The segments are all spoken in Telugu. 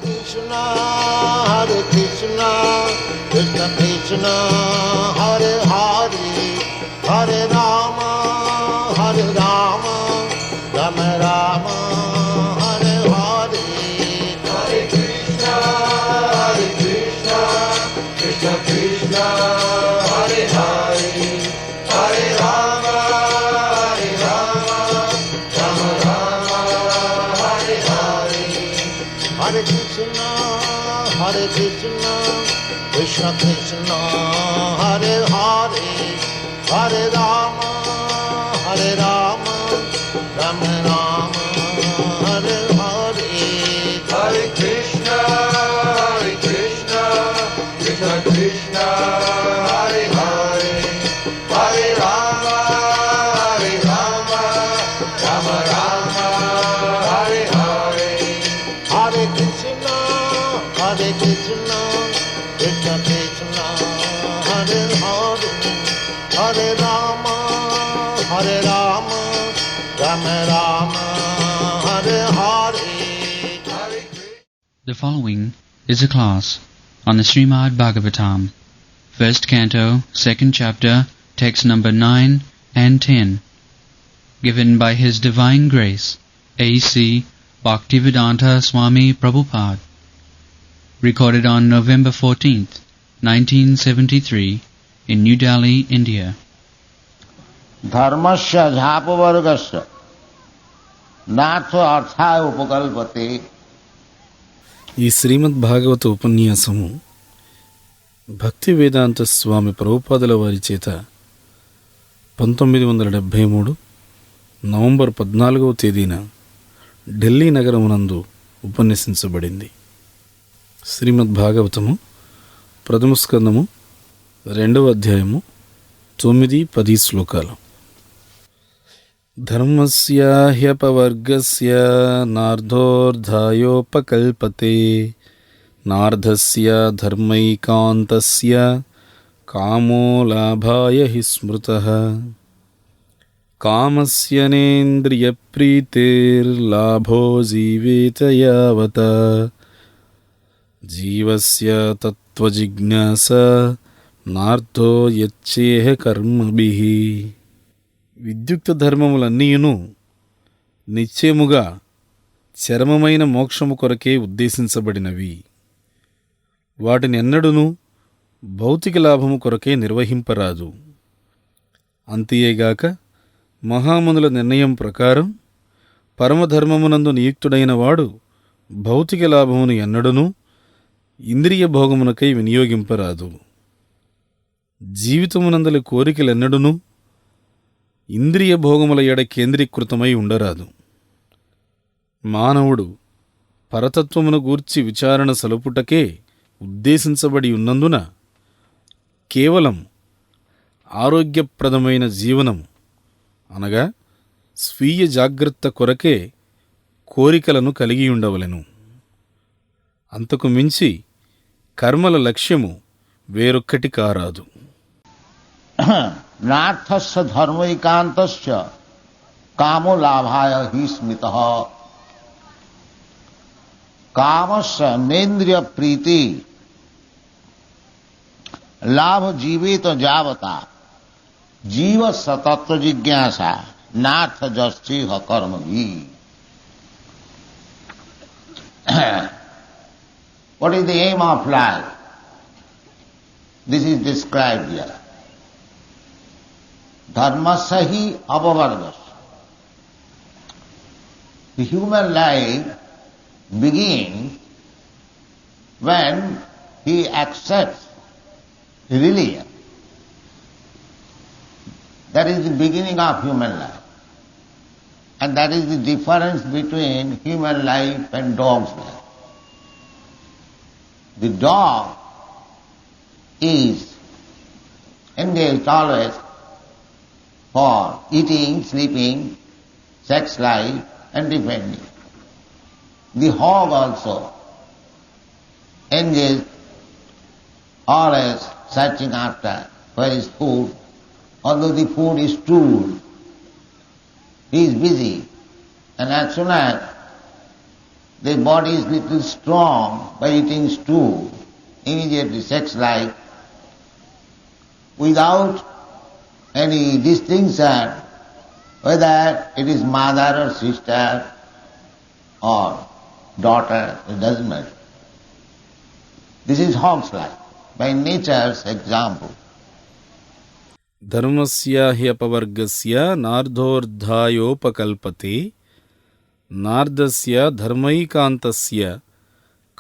Krishna, Hare Krishna, Krishna Krishna, Hare Hare, Hare Rama, Hare Rama, Rama Rama, Hare Hare. Hare Krishna, Krishna Krishna, Hare Hare, Hare Rama, Hare Rama, Rama Rama, Hare Hare. Hare Krishna, Krishna Krishna, Hare Hare, Hare Rama, Hare Rama, Rama Rama, Hare Hare. Hare Krishna, Krishna Krishna, Hare Hare, Hare Rama, Hare Rama, Rama Rama, Hare Hare. Hare Krishna, Krishna Krishna, Hare Hare, Hare Rama, Hare Rama, Rama Rama, Hare Hare. The following is a class on the Srimad Bhagavatam, first canto, second chapter, text number 9 and 10, given by His Divine Grace, A.C.Bhaktivedanta Swami Prabhupada, recorded on November 14th, 1973, in New Delhi, India. Dharmasya jhapavargasya natha arthaya upakalpate. ఈ శ్రీమద్ భాగవత ఉపన్యాసము భక్తి వేదాంత స్వామి ప్రభుపాదుల వారి చేత 1973 నవంబర్ 14వ తేదీన ఢిల్లీ నగరమునందు ఉపన్యసించబడింది. శ్రీమద్ భాగవతము ప్రథమ స్కందము 2వ అధ్యాయము 9-10 శ్లోకాలు. ధర్మస్య హ్యపవర్గస్య నార్ధోర్ధాయోపకల్పతే నార్ధస్య ధర్మైకాంతస్య కామో లాభాయ హి స్మృతః కామస్యనేంద్రియప్రీతిర్లాభో జీవేత యావత జీవస్య తత్వజిజ్ఞాస నార్ధో యచ్చేహ కర్మభిః. విద్యుక్త ధర్మములన్నీయును నిశ్చయముగా చరమమైన మోక్షము కొరకే ఉద్దేశించబడినవి. వాటిని ఎన్నడూను భౌతిక లాభము కొరకే నిర్వహింపరాదు. అంతేగాక మహామునుల నిర్ణయం ప్రకారం పరమధర్మమునందు నియుక్తుడైన వాడు భౌతిక లాభమును ఎన్నడూను ఇంద్రియ భోగమునకై వినియోగింపరాదు. జీవితమునందలి కోరికలెన్నడూను ఇంద్రియ భోగముల ఎడ కేంద్రీకృతమై ఉండరాదు. మానవుడు పరతత్వమును గూర్చి విచారణ సలుపుటకే ఉద్దేశించబడి ఉన్నందున కేవలం ఆరోగ్యప్రదమైన జీవనం అనగా స్వీయ జాగ్రత్త కొరకే కోరికలను కలిగి ఉండవలెను. అంతకు మించి కర్మల లక్ష్యము వేరొక్కటి కారాదు. నార్థస్య ధర్మైకాంతస్య కామో లాభాయ హి స్మితః కామస్య నేంద్రియ ప్రీతి లాభ జీవేత జావత జీవస్య తత్వ జిజ్ఞాస నార్థ జస్తిహ కర్మభి. What is the aim of life? This is described here. Dharmasya hi apavargasya. The human life begins when he accepts religion. That is the beginning of human life. And that is the difference between human life and dog's life. The dog is engaged always for eating, sleeping, sex life and defending. The hog also engaged always searching after where is food. Although the food is stored, he is busy, and as soon as the body is little strong by eating stew, immediately sex life, without any distinction whether it is mother or sister or daughter, it doesn't matter. This is hog's life, by nature's example. ధర్మస్య హ్యపవర్గస్య నార్ధోర్ధాయోపకల్పతే నార్దస్య ధర్మైకాంతస్య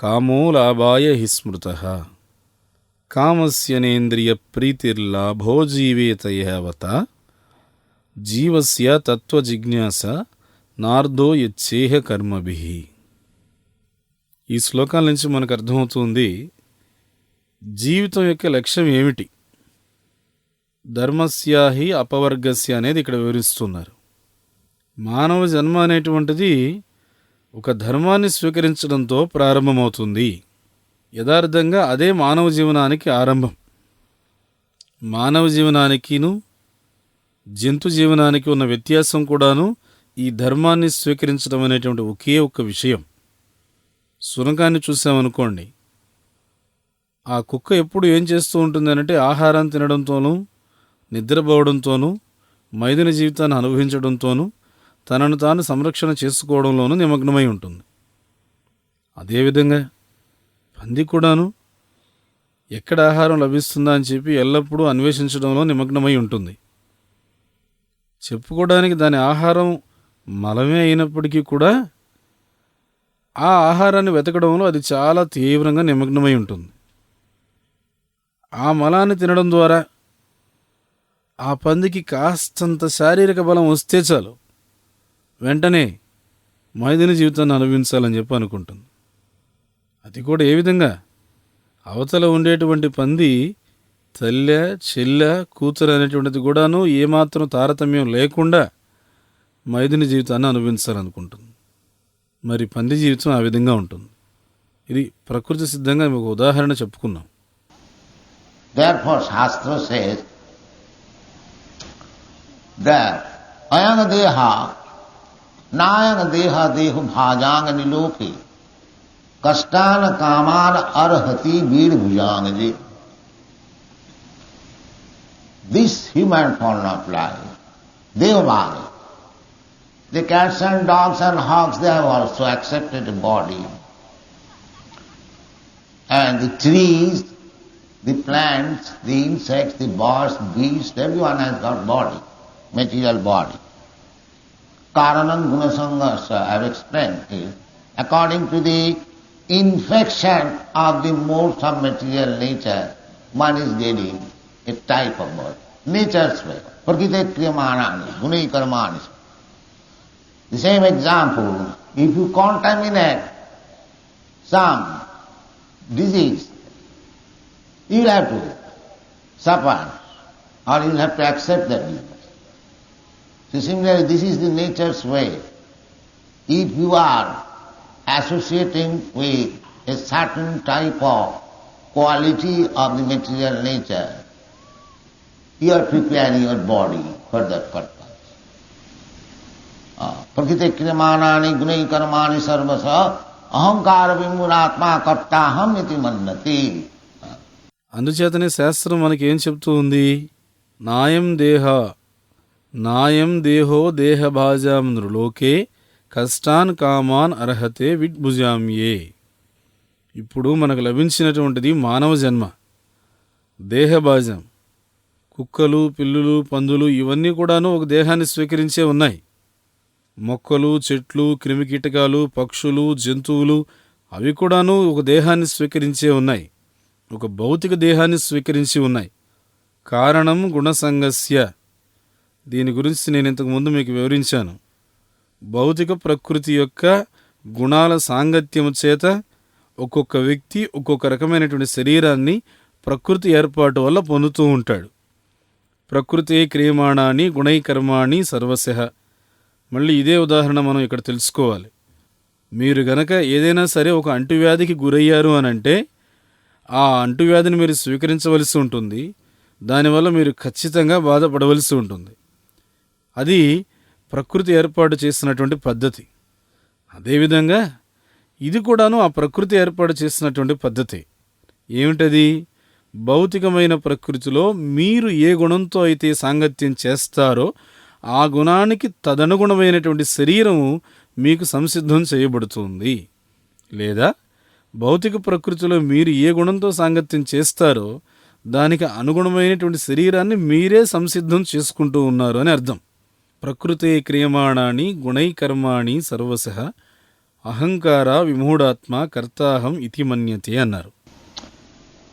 కామో లాభాయ హి స్మృతః కామస్యనేంద్రియ ప్రీతిర్లాభో జీవేత యావత జీవస్య తత్వజిజ్ఞాస నార్దో యచ్చేహ కర్మభిః. ఈ శ్లోకాల నుంచి మనకు అర్థమవుతుంది జీవితం యొక్క లక్ష్యం ఏమిటి. ధర్మస్యాహి అపవర్గస్య అనేది ఇక్కడ వివరిస్తున్నారు. మానవ జన్మ అనేటువంటిది ఒక ధర్మాన్ని స్వీకరించడంతో ప్రారంభమవుతుంది. యథార్థంగా అదే మానవ జీవనానికి ఆరంభం. మానవ జీవనానికిను జంతు జీవనానికి ఉన్న వ్యత్యాసం కూడాను ఈ ధర్మాన్ని స్వీకరించడం అనేటువంటి ఒకే ఒక్క విషయం. శునకాన్ని చూసామనుకోండి, ఆ కుక్క ఎప్పుడు ఏం చేస్తూ ఉంటుంది అంటే ఆహారం తినడంతోనూ నిద్రపోవడంతోనూ మైదున జీవితాన్ని అనుభవించడంతోనూ తనను తాను సంరక్షణ చేసుకోవడంలోనూ నిమగ్నమై ఉంటుంది. అదేవిధంగా పంది కూడాను ఎక్కడ ఆహారం లభిస్తుందా అని చెప్పి ఎల్లప్పుడూ అన్వేషించడంలో నిమగ్నమై ఉంటుంది. చెప్పుకోవడానికి దాని ఆహారం మలమే అయినప్పటికీ కూడా ఆ ఆహారాన్ని వెతకడంలో అది చాలా తీవ్రంగా నిమగ్నమై ఉంటుంది. ఆ మలాన్ని తినడం ద్వారా ఆ పందికి కాస్తంత శారీరక బలం వస్తే చాలు, వెంటనే మైదిన జీవితాన్ని అనుభవించాలని చెప్పి అనుకుంటుంది. అది కూడా ఏ విధంగా, అవతల ఉండేటువంటి పంది తల్లె చెల్లె కూతురు అనేటువంటిది కూడాను ఏమాత్రం తారతమ్యం లేకుండా మైదిన జీవితాన్ని అనుభవించాలనుకుంటుంది. మరి పంది జీవితం ఆ విధంగా ఉంటుంది. ఇది ప్రకృతి సిద్ధంగా ఒక ఉదాహరణ చెప్పుకున్నాం. Therefore Shastra says that ayana deha nayana deha dehu bhajanga niloke kastana kamana arhati veer bhujangaji. This human form of life, Devabhagi, the cats and dogs and hogs, they have also accepted a body. And the trees, the plants, the insects, the birds, beasts, everyone has got body, material body. Karanam Gunasangasya, I have explained it, according to the infection of the modes of material nature, one is getting a type of body. Nature's way. Prakite kriyamanani, gunai karmani. The same example, if you contaminate some disease, you will have to suffer or you will have to accept that disease. So similarly, this is the nature's way. If you are associating with a certain type of quality of the material nature, you are preparing your body for that purpose. Prakite kriyamanani gunai karmani sarvasa ahankara vimuratma kartaham iti mannati. అందుచేతనే శాస్త్రం మనకేం చెప్తూ ఉంది? నాయం దేహో దేహభాజాం నృలోకే కష్టాన్ కామాన్ అర్హతే విడ్భుజామ్యే. ఇప్పుడు మనకు లభించినటువంటిది మానవ జన్మ. దేహభాజం, కుక్కలు పిల్లులు పందులు ఇవన్నీ కూడాను ఒక దేహాన్ని స్వీకరించే ఉన్నాయి. మొక్కలు చెట్లు క్రిమికీటకాలు పక్షులు జంతువులు అవి కూడాను ఒక దేహాన్ని స్వీకరించే ఉన్నాయి, ఒక భౌతిక దేహాన్ని స్వీకరించి ఉన్నాయి. కారణం గుణసంగస్య. దీని గురించి నేను ఇంతకుముందు మీకు వివరించాను. భౌతిక ప్రకృతి యొక్క గుణాల సాంగత్యము చేత ఒక్కొక్క వ్యక్తి ఒక్కొక్క రకమైనటువంటి శరీరాన్ని ప్రకృతి ఏర్పాటు వల్ల పొందుతూ ఉంటాడు. ప్రకృతే క్రియమాణాని గుణైకర్మాణి సర్వశః. మళ్ళీ ఇదే ఉదాహరణ మనం ఇక్కడ తెలుసుకోవాలి. మీరు గనక ఏదైనా సరే ఒక అంటువ్యాధికి గురయ్యారు అనంటే ఆ అంటువ్యాధిని మీరు స్వీకరించవలసి ఉంటుంది. దానివల్ల మీరు ఖచ్చితంగా బాధపడవలసి ఉంటుంది. అది ప్రకృతి ఏర్పాటు చేసినటువంటి పద్ధతి. అదేవిధంగా ఇది కూడాను ఆ ప్రకృతి ఏర్పాటు చేసినటువంటి పద్ధతి. ఏమిటది? భౌతికమైన ప్రకృతిలో మీరు ఏ గుణంతో అయితే సాంగత్యం చేస్తారో ఆ గుణానికి తదనుగుణమైనటువంటి శరీరము మీకు సంసిద్ధం చేయబడుతుంది. లేదా భౌతిక ప్రకృతిలో మీరు ఏ గుణంతో సాంగత్యం చేస్తారో దానికి అనుగుణమైనటువంటి శరీరాన్ని మీరే సంసిద్ధం చేసుకుంటూ ఉన్నారు అని అర్థం. ప్రకృతే క్రియమాణాని గుణైకర్మాణి సర్వశః అహంకార విమూఢాత్మ కర్తాహం ఇతి మన్యతే అన్నారు.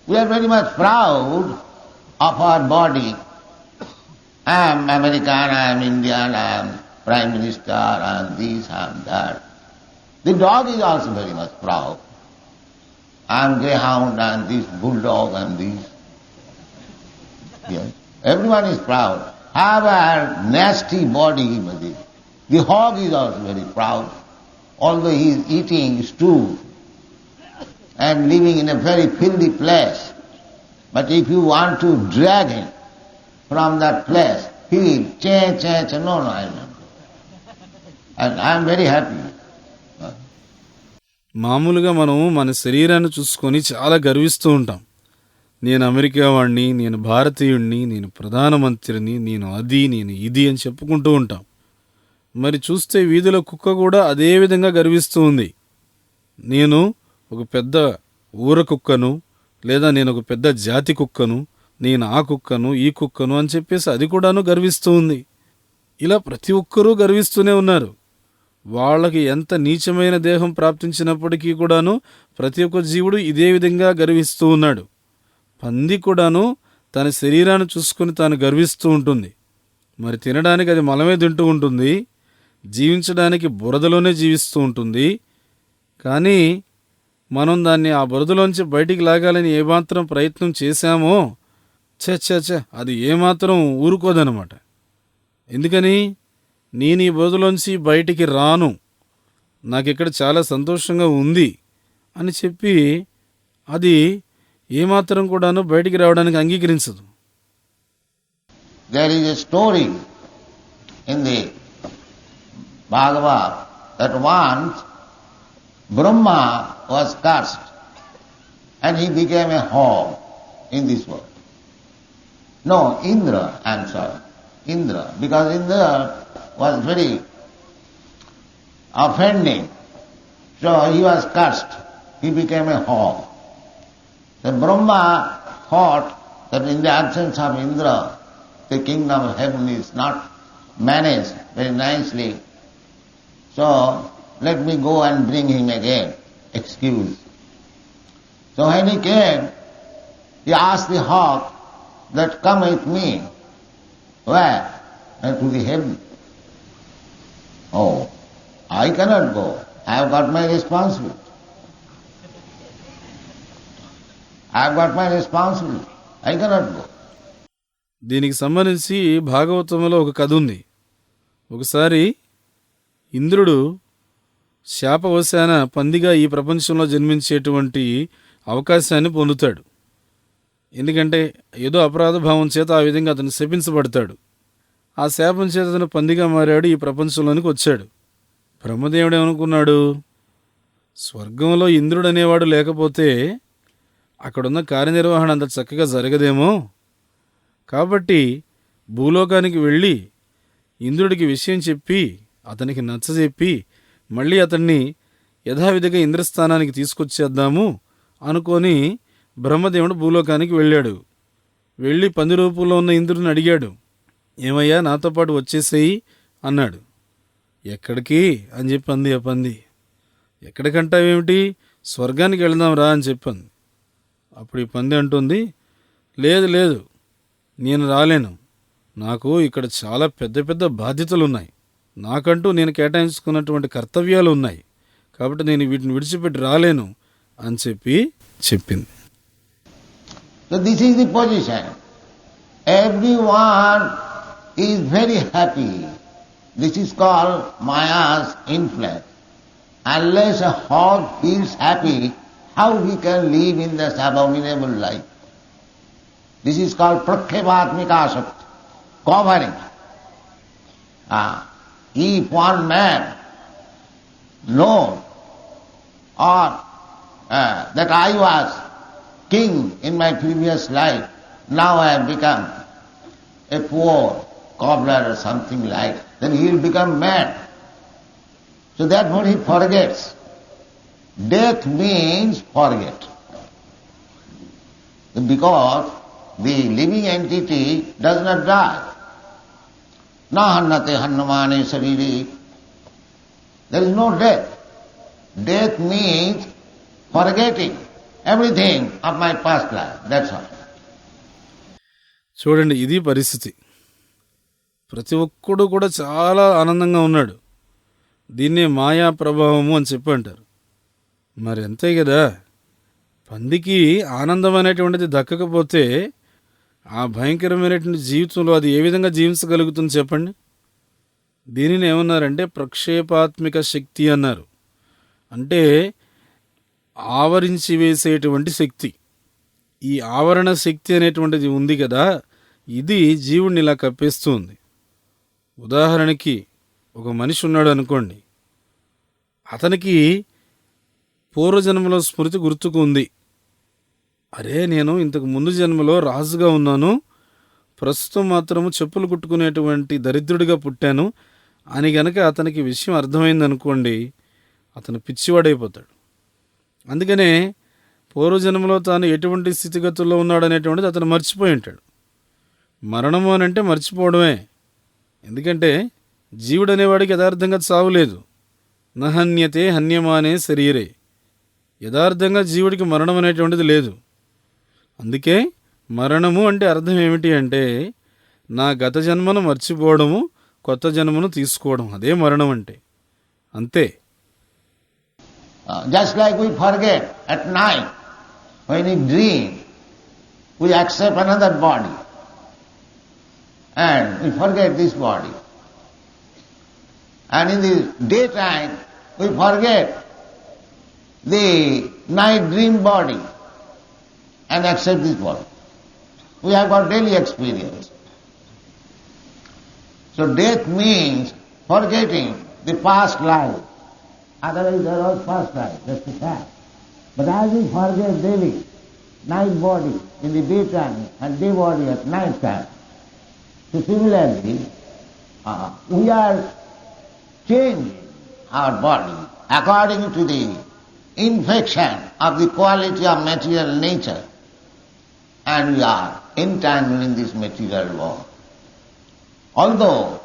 We are very much proud of our body. I am American, I am Indian, I am Prime Minister, I am this, I am that. The dog is also very much proud. I am greyhound, I am this, bulldog, I am this. Yes. Everyone is proud. However nasty body he may be. The hog is also very proud, although he is eating stew and living in a very filthy place. But if you want to drag him from that place, he will change, no, I don't. And I am very happy. మామూలుగా మనం మన శరీరాన్ని చూసుకొని చాలా గర్విస్తూ ఉంటాం. నేను అమెరికా వాడిని, నేను భారతీయుణ్ణి, నేను ప్రధానమంత్రిని, నేను అది, నేను ఇది అని చెప్పుకుంటూ ఉంటాం. మరి చూస్తే వీధిలో కుక్క కూడా అదే విధంగా గర్విస్తూ ఉంది. నేను ఒక పెద్ద ఊర కుక్కను, లేదా నేను ఒక పెద్ద జాతి కుక్కను, నేను ఆ కుక్కను, ఈ కుక్కను అని చెప్పేసి అది కూడాను గర్విస్తూ ఉంది. ఇలా ప్రతి ఒక్కరూ గర్విస్తూనే ఉన్నారు. వాళ్ళకి ఎంత నీచమైన దేహం ప్రాప్తించినప్పటికీ కూడాను ప్రతి ఒక్క జీవుడు ఇదే విధంగా గర్విస్తూ ఉన్నాడు. పంది కూడాను తన శరీరాన్ని చూసుకొని తాను గర్విస్తూ ఉంటుంది. మరి తినడానికి అది మలమే తింటూ ఉంటుంది, జీవించడానికి బురదలోనే జీవిస్తూ ఉంటుంది. కానీ మనం దాన్ని ఆ బురదలోంచి బయటికి లాగాలని ఏమాత్రం ప్రయత్నం చేశామో అది ఏమాత్రం ఊరుకోదనమాట. ఎందుకని? నేను ఈ బురదలోంచి బయటికి రాను, నాకిక్కడ చాలా సంతోషంగా ఉంది అని చెప్పి అది ఏమాత్రం కూడాను బయటికి రావడానికి అంగీకరించదు. There is a story in the Bhagavatam that once Brahma was cursed and he became a hog in this world. No, Indra, I am sorry, Indra, because Indra was very offending, so he was cursed, he became a hog. The Brahma thought that in the absence of Indra, the kingdom of heaven is not managed very nicely, so let me go and bring him again, excuse. So when he came, he asked the hog that come with me. Where? To the heaven. Oh, I cannot go. I have got my responsibility. I cannot go. దీనికి సంబంధించి భాగవతంలో ఒక కథ ఉంది. ఒకసారి ఇంద్రుడు శాపవశాన పందిగా ఈ ప్రపంచంలో జన్మించేటువంటి అవకాశాన్ని పొందుతాడు. ఎందుకంటే ఏదో అపరాధ భావం చేత ఆ విధంగా అతను శపించబడతాడు. ఆ శాపం చేత అతను పందిగా మారాడు, ఈ ప్రపంచంలోనికి వచ్చాడు. బ్రహ్మదేవుడు ఏమనుకున్నాడు, స్వర్గంలో ఇంద్రుడు అనేవాడు లేకపోతే అక్కడున్న కార్యనిర్వహణ అంత చక్కగా జరగదేమో, కాబట్టి భూలోకానికి వెళ్ళి ఇంద్రుడికి విషయం చెప్పి అతనికి నచ్చజెప్పి మళ్ళీ అతన్ని యథావిధిగా ఇంద్రస్థానానికి తీసుకొచ్చేద్దాము అనుకొని బ్రహ్మదేవుడు భూలోకానికి వెళ్ళాడు. వెళ్ళి పంది రూపంలో ఉన్న ఇంద్రుడిని అడిగాడు, ఏమయ్యా నాతో పాటు వచ్చేసేయి అన్నాడు. ఎక్కడికి అని చెప్పింది ఆ పంది. ఎక్కడికంటావేమిటి, స్వర్గానికి వెళదాం రా అని చెప్పింది. అప్పుడు ఈ పంది అంటుంది, లేదు లేదు నేను రాలేను, నాకు ఇక్కడ చాలా పెద్ద పెద్ద బాధ్యతలు ఉన్నాయి, నాకంటూ నేను కేటాయించుకున్నటువంటి కర్తవ్యాలు ఉన్నాయి, కాబట్టి నేను వీటిని విడిచిపెట్టి రాలేను అని చెప్పింది. So this is the position. Everyone is very happy. This is called Maya's influence. Unless a hog feels happy, how he can live in this abominable life? This is called prakhevatmika asakti, covering. If one man knows or that I was king in my previous life, now I have become a poor cobbler or something like, then he will become mad. So therefore he forgets. Death means forget. Because the living entity does not die. Na hannate hannamane sariri. There is no death. Death means forgetting everything of my past life. That's all. చూడండి, ఇది పరిస్థితి. ప్రతి ఒక్కడు కూడా చాలా ఆనందంగా ఉన్నాడు. దీన్నే మాయా ప్రభావము అని చెప్పి అంటారు. మరి అంతే కదా, పందికి ఆనందం అనేటువంటిది దక్కకపోతే ఆ భయంకరమైనటువంటి జీవితంలో అది ఏ విధంగా జీవించగలుగుతుంది చెప్పండి. దీనిని ఏమన్నారంటే ప్రక్షేపాత్మిక శక్తి అన్నారు. అంటే ఆవరించి వేసేటువంటి శక్తి. ఈ ఆవరణ శక్తి అనేటువంటిది ఉంది కదా, ఇది జీవుణ్ణి ఇలా కప్పేస్తుంది. ఉదాహరణకి ఒక మనిషి ఉన్నాడు అనుకోండి, అతనికి పూర్వజన్మలో స్మృతి గుర్తుకు ఉంది. అరే, నేను ఇంతకు ముందు జన్మలో రాజుగా ఉన్నాను, ప్రస్తుతం మాత్రము చెప్పులు కుట్టుకునేటువంటి దరిద్రుడిగా పుట్టాను అని గనక అతనికి విషయం అర్థమైందనుకోండి, అతను పిచ్చివాడైపోతాడు. అందుకనే పూర్వజన్మలో తాను ఎటువంటి స్థితిగతుల్లో ఉన్నాడనేటువంటిది అతను మర్చిపోయి ఉంటాడు. మరణము అని అంటే మర్చిపోవడమే. ఎందుకంటే జీవుడు అనేవాడికి యథార్థంగా చావులేదు. నహన్యతే హన్యమానే శరీరే. యథార్థంగా జీవుడికి మరణం అనేటువంటిది లేదు. అందుకే మరణము అంటే అర్థం ఏమిటి అంటే నా గత జన్మను మర్చిపోవడము, కొత్త జన్మను తీసుకోవడం, అదే మరణం అంటే. అంతే. Just like we forget at night, when we dream, we accept another body and we forget this body. And in the daytime, we forget the night dream body and accept this body. We have got daily experience. So death means forgetting the past life. Otherwise there was past life, that's the fact. But as we forget daily, night body in the daytime and day body at night time, so similarly, we are changing our body according to the infection of the quality of material nature, and we are entangled in this material world. Although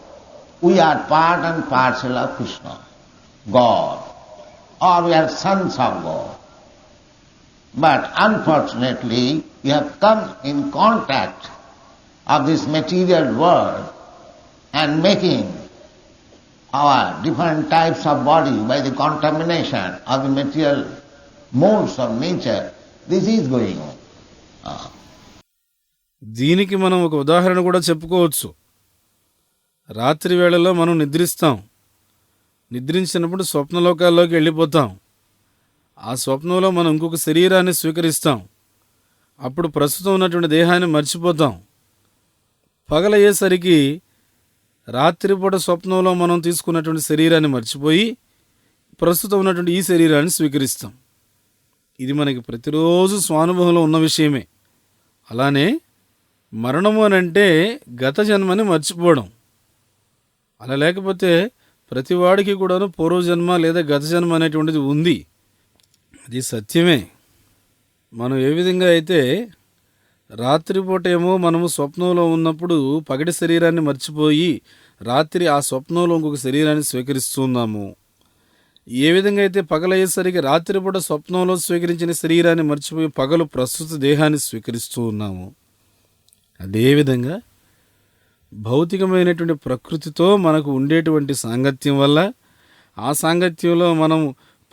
we are part and parcel of Krishna, God, or we are sons of God, but unfortunately we have come in contact of this material world and making our different types of body by the contamination of the material modes of nature. This is going on. దీనికి మనం ఒక ఉదాహరణ కూడా చెప్పుకోవచ్చు. రాత్రి వేళలో మనం నిద్రిస్తాం. నిద్రించినప్పుడు స్వప్నలోకాల్లోకి వెళ్ళిపోతాం. ఆ స్వప్నంలో మనం ఇంకొక శరీరాన్ని స్వీకరిస్తాం. అప్పుడు ప్రస్తుతం ఉన్నటువంటి దేహాన్ని మర్చిపోతాం. పగలయ్యేసరికి రాత్రిపూట స్వప్నంలో మనం తీసుకున్నటువంటి శరీరాన్ని మర్చిపోయి ప్రస్తుతం ఉన్నటువంటి ఈ శరీరాన్ని స్వీకరిస్తాం. ఇది మనకి ప్రతిరోజు స్వానుభవంలో ఉన్న విషయమే. అలానే మరణము అని అంటే గత జన్మని మర్చిపోవడం. అలా లేకపోతే ప్రతివాడికి కూడాను పూర్వజన్మ లేదా గత జన్మ అనేటువంటిది ఉంది. అది సత్యమే. మనం ఏ విధంగా అయితే రాత్రిపూట ఏమో మనము స్వప్నంలో ఉన్నప్పుడు పగటి శరీరాన్ని మర్చిపోయి రాత్రి ఆ స్వప్నంలో ఇంకొక శరీరాన్ని స్వీకరిస్తున్నాము. ఏ విధంగా అయితే పగలయ్యేసరికి రాత్రిపూట స్వప్నంలో స్వీకరించిన శరీరాన్ని మర్చిపోయి పగలు ప్రస్తుత దేహాన్ని స్వీకరిస్తూ ఉన్నాము. అదేవిధంగా భౌతికమైనటువంటి ప్రకృతితో మనకు ఉండేటువంటి సాంగత్యం వల్ల, ఆ సాంగత్యంలో మనం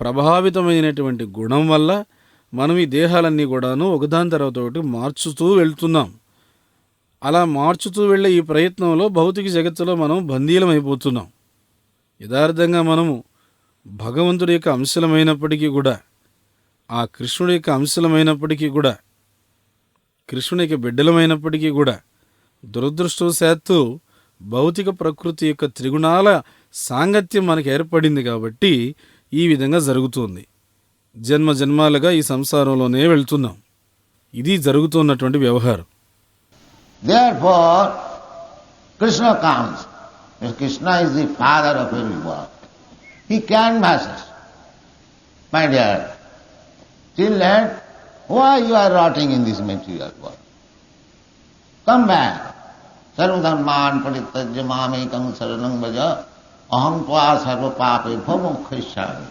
ప్రభావితమైనటువంటి గుణం వల్ల మనం ఈ దేహాలన్నీ కూడాను ఒకదాని తర్వాత ఒకటి మార్చుతూ వెళ్తున్నాం. అలా మార్చుతూ వెళ్ళే ఈ ప్రయత్నంలో భౌతిక జగత్తులో మనం బందీలం అయిపోతున్నాం. యథార్థంగా మనము భగవంతుడి యొక్క అంశలమైనప్పటికీ కూడా, ఆ కృష్ణుడి యొక్క అంశలమైనప్పటికీ కూడా, కృష్ణుడి యొక్క బిడ్డలమైనప్పటికీ కూడా దురదృష్టవశాత్తు భౌతిక ప్రకృతి యొక్క త్రిగుణాల సాంగత్యం మనకు ఏర్పడింది కాబట్టి ఈ విధంగా జరుగుతుంది. జన్మ జన్మాలుగా ఈ సంసారంలోనే వెళ్తున్నాం. ఇది జరుగుతున్నటువంటి వ్యవహారం. Therefore, Krishna comes. Krishna is the father of every world. He canvasses. My dear children, why you are rotting in this material world? Come back. Sarvadharman parityajya mamekam saranam vraja aham tva sarva papebhyo mokshayami.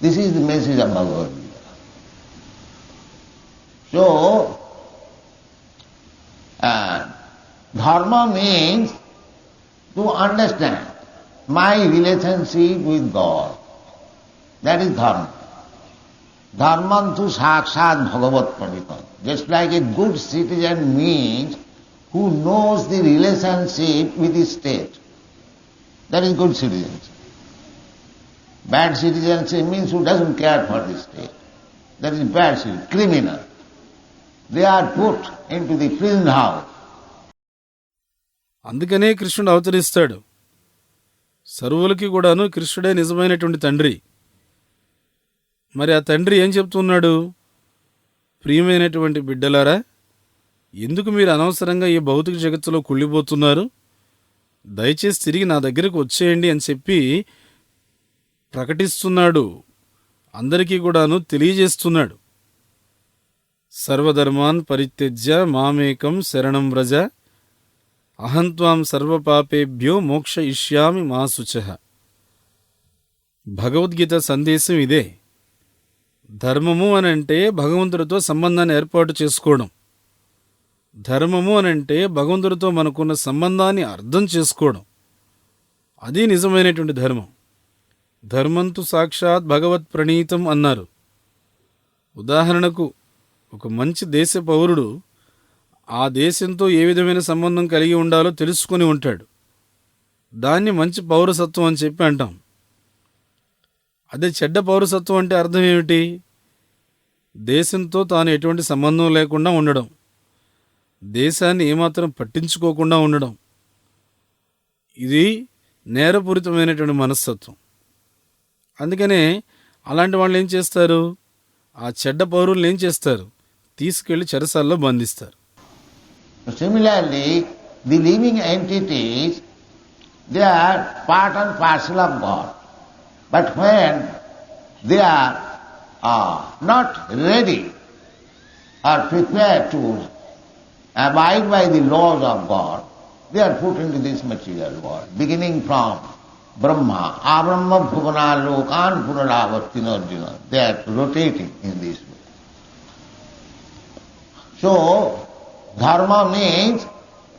This is the message of Bhagavad Gita. So, dharma means to understand my relationship with God. That is dharma. Dharmantu sakshat bhagavat panitam. Just like a good citizen means who knows the relationship with the state. That is good citizenship. Bad citizenship means who doesn't care for the state. That is bad citizenship, criminal. They are put into the prison house. అందుకనే కృష్ణుడు అవతరిస్తాడు. సర్వులకి కూడాను కృష్ణుడే నిజమైనటువంటి తండ్రి. మరి ఆ తండ్రి ఏం చెప్తున్నాడు? ప్రియమైనటువంటి బిడ్డలారా, ఎందుకు మీరు అనవసరంగా ఈ భౌతిక జగత్తులో కుళ్ళిపోతున్నారు? దయచేసి తిరిగి నా దగ్గరకు వచ్చేయండి అని చెప్పి ప్రకటిస్తున్నాడు. అందరికీ కూడాను తెలియజేస్తున్నాడు. సర్వధర్మాన్ పరిత్యజ్య మామేకం శరణం వ్రజ అహంత్వాం సర్వపాపేభ్యో మోక్షయిష్యామి మా శుచః. భగవద్గీత సందేశం ఇదే. ధర్మము అనంటే భగవంతుడితో సంబంధాన్ని ఏర్పాటు చేసుకోవడం. ధర్మము అనంటే భగవంతుడితో మనకున్న సంబంధాన్ని అర్థం చేసుకోవడం. అది నిజమైనటువంటి ధర్మం. ధర్మంతు సాక్షాత్ భగవత్ ప్రణీతం అన్నారు. ఉదాహరణకు ఒక మంచి దేశ పౌరుడు ఆ దేశంతో ఏ విధమైన సంబంధం కలిగి ఉండాలో తెలుసుకొని ఉంటాడు. దాన్ని మంచి పౌరసత్వం అని చెప్పి అంటాం. అదే చెడ్డ పౌరసత్వం అంటే అర్థం ఏమిటి? దేశంతో తాను ఎటువంటి సంబంధం లేకుండా ఉండడం, దేశాన్ని ఏమాత్రం పట్టించుకోకుండా ఉండడం. ఇది నేరపూరితమైనటువంటి మనస్తత్వం. అందుకనే అలాంటి వాళ్ళు ఏం చేస్తారు? ఆ చెడ్డ పౌరులను ఏం చేస్తారు? తీసుకెళ్లి చెరసాల్లో బంధిస్తారు. Similarly, the living entities, they are part and parcel of God. But when they are not ready or prepared to abide by the laws of God, they are put into this material world, beginning from Brahma, Abrahma Bhuvana Lokan Punaravartina Arjuna. They are rotating in this way. So, dharma means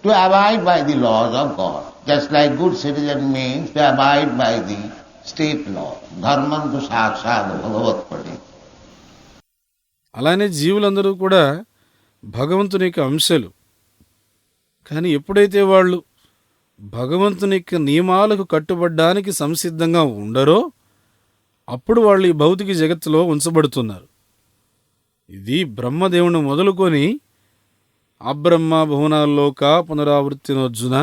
to abide by the laws of God. Just like good citizen means to abide by the state law. Dharmantu sakshat bhagavat padi. అలానే జీవులందరూ కూడా భగవంతుని యొక్క అంశాలు. కానీ ఎప్పుడైతే వాళ్ళు భగవంతుని యొక్క నియమాలకు కట్టుబడ్డానికి సంసిద్ధంగా ఉండరో అప్పుడు వాళ్ళు ఈ భౌతిక జగత్తులో ఉంచబడుతున్నారు. ఇది బ్రహ్మదేవుని మొదలుకొని అబ్రహ్మ భువనాల్లోక పునరావృత్తినోర్జున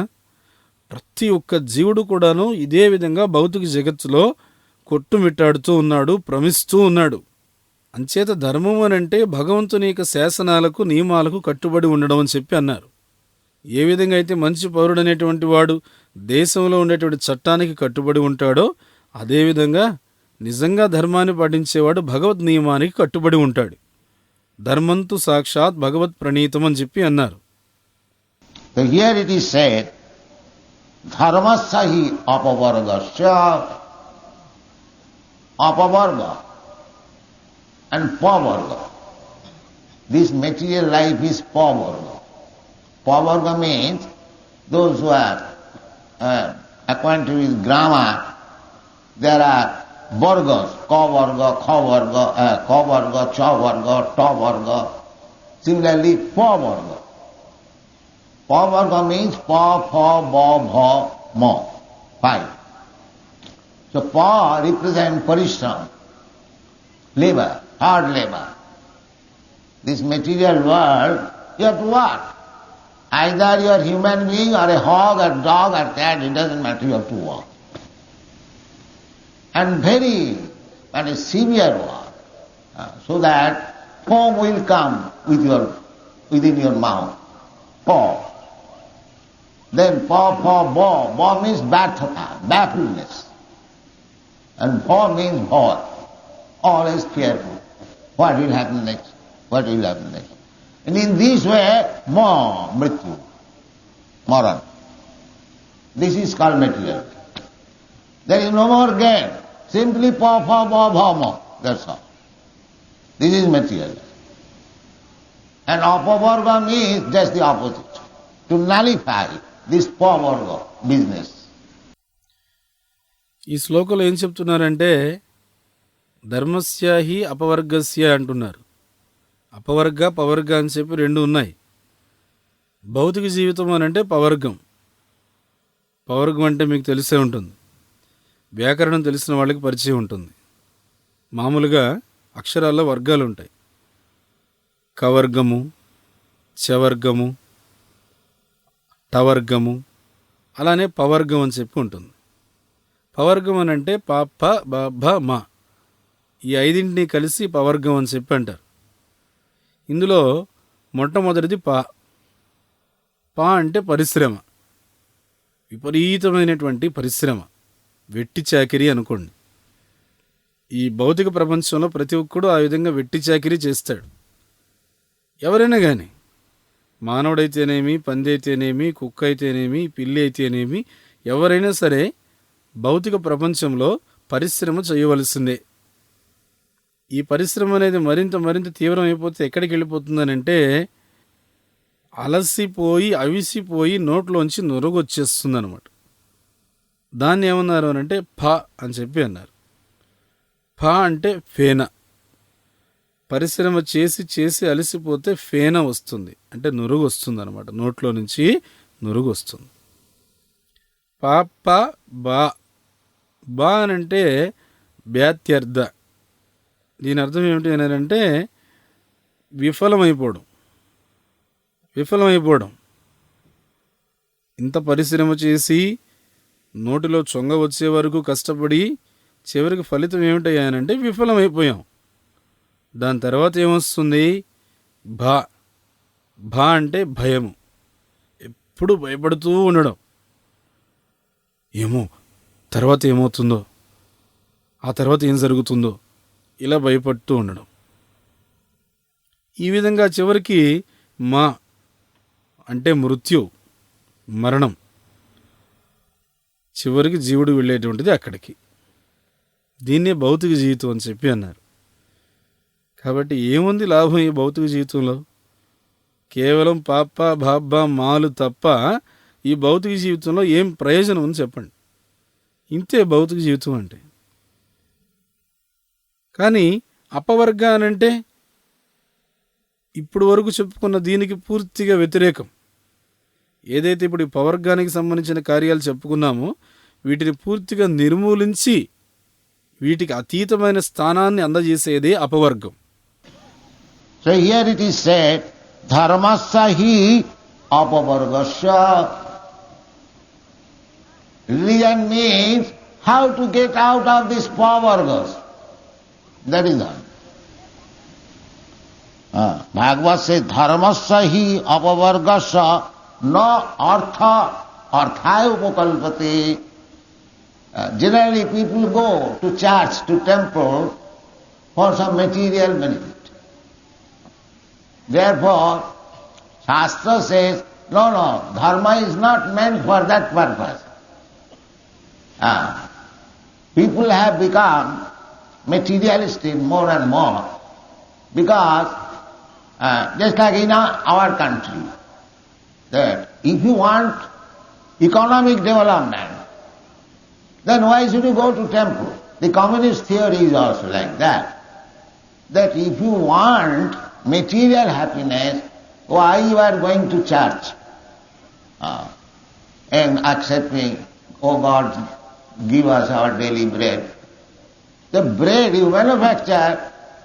ప్రతి ఒక్క జీవుడు కూడాను ఇదే విధంగా భౌతిక జగత్తులో కొట్టుమిట్టాడుతూ ఉన్నాడు, భ్రమిస్తూ ఉన్నాడు. అంచేత ధర్మం అనంటే భగవంతుని యొక్క శాసనాలకు నియమాలకు కట్టుబడి ఉండడం అని చెప్పి అన్నారు. ఏ విధంగా అయితే మంచి పౌరుడు అనేటువంటి వాడు దేశంలో ఉండేటువంటి చట్టానికి కట్టుబడి ఉంటాడో అదేవిధంగా నిజంగా ధర్మాన్ని పాటించేవాడు భగవద్ నియమానికి కట్టుబడి ఉంటాడు. ధర్మంతు సాక్షాత్ భగవత్ ప్రణీతం అని చెప్పి అన్నారు. Here it is said, dharmasya apavargasya, apavarga and pavarga. This material life is pavarga. Pavarga means those who are acquainted with grammar, there are vargas, ka varga, kha varga, ka varga, cha varga, ta varga. Similarly, pa varga. Pa varga means pa, pha, ba, bha, ma. 5. So pa represents parishram, labor, hard labor. This material world, you have to work. Either you are human being or a hog or dog or cat, it doesn't matter, you have to work. And very severe work. So that foam will come within your mouth. Paw. Then paw, bo. Bo means bathata, baffledness. And paw means boy. Always fearful. What will happen next? What will happen next? And in this way, mrityu, maran. This is called material. There is no more gain. Simply pa, bo, mo. That's all. This is material. And apavarga means just the opposite. To nullify this pavarga business. ఈ శ్లోకంలో ఏం చెప్తున్నారంటే ధర్మస్య హి అపవర్గస్య అంటున్నారు. అపవర్గ పవర్గ అని చెప్పి రెండు ఉన్నాయి. భౌతిక జీవితం అని అంటే పవర్గం. పవర్గం అంటే మీకు తెలిసే ఉంటుంది. వ్యాకరణం తెలిసిన వాళ్ళకి పరిచయం ఉంటుంది. మామూలుగా అక్షరాల్లో వర్గాలు ఉంటాయి. కవర్గము, చవర్గము, టవర్గము, అలానే పవర్గం అని చెప్పి ఉంటుంది. పవర్గం అని అంటే ప భ మ ఈ ఐదింటిని కలిసి పవర్గం అని చెప్పి అంటారు. ఇందులో మొట్టమొదటిది ప అంటే పరిశ్రమ, విపరీతమైనటువంటి పరిశ్రమ, వెట్టి చాకిరీ అనుకోండి. ఈ భౌతిక ప్రపంచంలో ప్రతి ఒక్కడు ఆ విధంగా వెట్టి చాకిరీ చేస్తాడు. ఎవరైనా కానీ, మానవుడైతేనేమి, పంది అయితేనేమి, కుక్క అయితేనేమి, పిల్లి అయితేనేమి, ఎవరైనా సరే భౌతిక ప్రపంచంలో పరిశ్రమ చేయవలసిందే. ఈ పరిశ్రమ అనేది మరింత తీవ్రమైపోతే ఎక్కడికి వెళ్ళిపోతుందనంటే అలసిపోయి అవిసిపోయి నోట్లోంచి నురుగు వచ్చేస్తుంది అనమాట. దాన్ని ఏమన్నారు అనంటే ఫ అని చెప్పి అన్నారు. ఫ అంటే ఫేన. పరిశ్రమ చేసి అలసిపోతే ఫేన వస్తుంది, అంటే నురుగు వస్తుంది అనమాట. నోట్లో నుంచి నురుగు వస్తుంది. పాప బా అని అంటే బ్యాత్యర్థ. దీని అర్థం ఏమిటి అని అంటే విఫలమైపోవడం. ఇంత పరిశ్రమ చేసి నోటిలో చొంగ వచ్చే వరకు కష్టపడి చివరికి ఫలితం ఏమిటయ్యానంటే విఫలమైపోయాం. దాని తర్వాత ఏమొస్తుంది? భా అంటే భయము. ఎప్పుడు భయపడుతూ ఉండడం. ఏమో తర్వాత ఏమవుతుందో, ఆ తర్వాత ఏం జరుగుతుందో, ఇలా భయపడుతూ ఉండడం. ఈ విధంగా చివరికి మా అంటే మృత్యు, మరణం. చివరికి జీవుడు వెళ్ళేటువంటిది అక్కడికి. దీన్నే భౌతిక జీవితం అని చెప్పి అన్నారు. కాబట్టి ఏముంది లాభం ఈ భౌతిక జీవితంలో? కేవలం పాప బాబ్బా మాలు తప్ప ఈ భౌతిక జీవితంలో ఏం ప్రయోజనం అని చెప్పండి. ఇంతే భౌతిక జీవితం అంటే. కానీ అపవర్గ అనంటే ఇప్పుడు వరకు చెప్పుకున్న దీనికి పూర్తిగా వ్యతిరేకం. ఏదైతే ఇప్పుడు ఈ పవర్గానికి సంబంధించిన కార్యాలు చెప్పుకున్నామో వీటిని పూర్తిగా నిర్మూలించి వీటికి అతీతమైన స్థానాన్ని అందజేసేదే అపవర్గం. So here it is said, dharmasya hi apavargasya. Religion means how to get out of these pavargas. That is all. Bhagavad says, dharmasya hi apavargasya na arthaya upakalpate. Generally people go to church, to temple for some material benefit. Therefore, Shastra says, no, dharma is not meant for that purpose. People have become materialistic more and more because, just like in our country, that if you want economic development, then why should you go to temple? The communist theory is also like that. That if you want material happiness, why you are going to church and accepting, oh God, give us our daily bread. The bread you manufacture,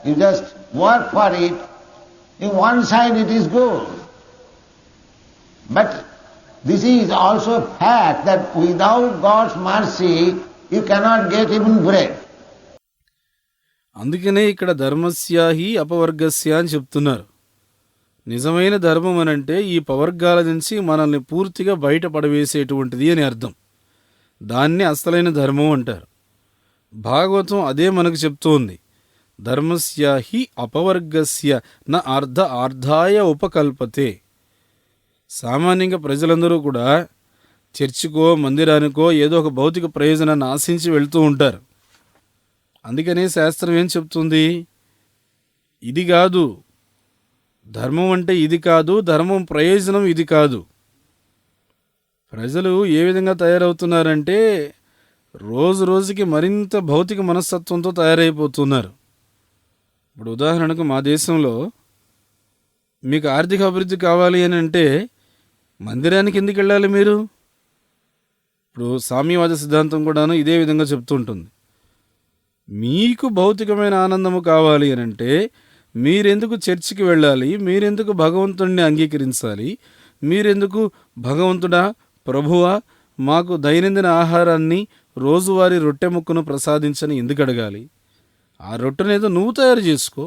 you just work for it. In one side it is good. But this is also a fact that without God's mercy, you cannot get even bread. అందుకనే ఇక్కడ ధర్మస్యాహి అపవర్గస్య అని చెప్తున్నారు. నిజమైన ధర్మం అనంటే ఈ పవర్గాల నుంచి మనల్ని పూర్తిగా బయటపడవేసేటువంటిది అని అర్థం. దాన్ని అసలైన ధర్మం అంటారు. భాగవతం అదే మనకు చెప్తోంది. ధర్మస్యాహి అపవర్గస్య న అర్ధాయ ఉపకల్పతే. సామాన్యంగా ప్రజలందరూ కూడా చర్చికో మందిరానికో ఏదో ఒక భౌతిక ప్రయోజనాన్ని ఆశించి వెళ్తూ ఉంటారు. అందుకనే శాస్త్రం ఏం చెప్తుంది? ఇది కాదు ధర్మం అంటే, ఇది కాదు ధర్మం ప్రయోజనం, ఇది కాదు. ప్రజలు ఏ విధంగా తయారవుతున్నారంటే రోజు రోజుకి మరింత భౌతిక మనస్తత్వంతో తయారైపోతున్నారు. ఇప్పుడు ఉదాహరణకు మా దేశంలో మీకు ఆర్థిక అభివృద్ధి కావాలి అని అంటే మందిరానికి ఎందుకు వెళ్ళాలి మీరు? ఇప్పుడు సామ్యవాద సిద్ధాంతం కూడాను ఇదే విధంగా చెప్తుంటుంది. మీకు భౌతికమైన ఆనందము కావాలి అని అంటే మీరెందుకు చర్చికి వెళ్ళాలి? మీరెందుకు భగవంతుడిని అంగీకరించాలి? మీరెందుకు భగవంతుడా, ప్రభువా, మాకు దైనందిన ఆహారాన్ని, రోజువారీ రొట్టె ముక్కను ప్రసాదించని ఎందుకు అడగాలి? ఆ రొట్టెనేదో నువ్వు తయారు చేసుకో,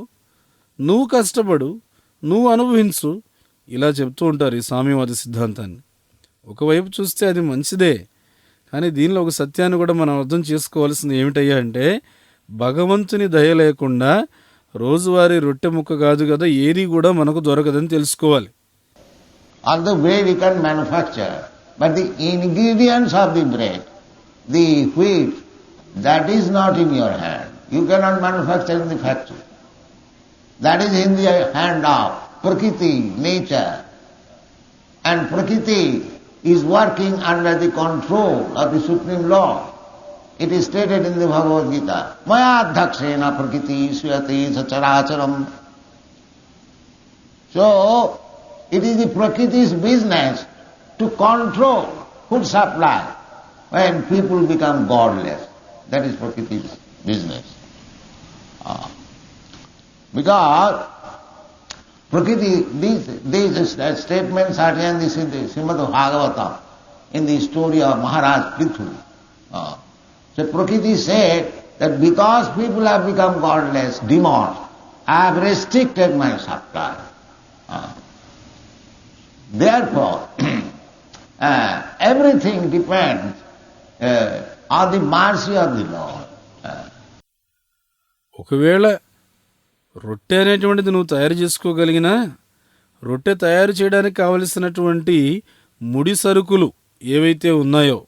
నువ్వు కష్టపడు, నువ్వు అనుభవించు. ఇలా చెప్తూ ఉంటారు ఈ సామ్యవాద సిద్ధాంతాన్ని. ఒకవైపు చూస్తే అది మంచిదే, కానీ దీనిలో ఒక సత్యాన్ని కూడా మనం అర్థం చేసుకోవాల్సింది ఏమిటయ్యా అంటే, భగవంతుని దయ లేకుండా రోజువారీ రొట్టె ముక్క కాదు కదా ఏది కూడా మనకు దొరకదని తెలుసుకోవాలి. Although bread you can manufacture, but the ingredients of the bread, the wheat, that is not in your hand. You cannot manufacture in the factory. That is in the hand of Prakriti, nature. And Prakriti is working under the control of the Supreme Lord. It is stated in the Bhagavad Gita, Maya dhakshena prakriti suyate sacharacharam. So, it is the Prakriti's business to control food supply when people become godless. That is Prakriti's business. Because Prakriti, these statements are in the Srimad Bhagavatam, in the story of Maharaj Prithu. So Prakriti said that because people have become godless, demons, I have restricted my supply. Therefore, everything depends on the mercy of the Lord. ఒకవేళ రొట్టె అనేటువంటిది నువ్వు తయారు చేసుకోగలిగినా, రొట్టె తయారు చేయడానికి కావలసినటువంటి ముడి సరుకులు ఏవైతే ఉన్నాయో,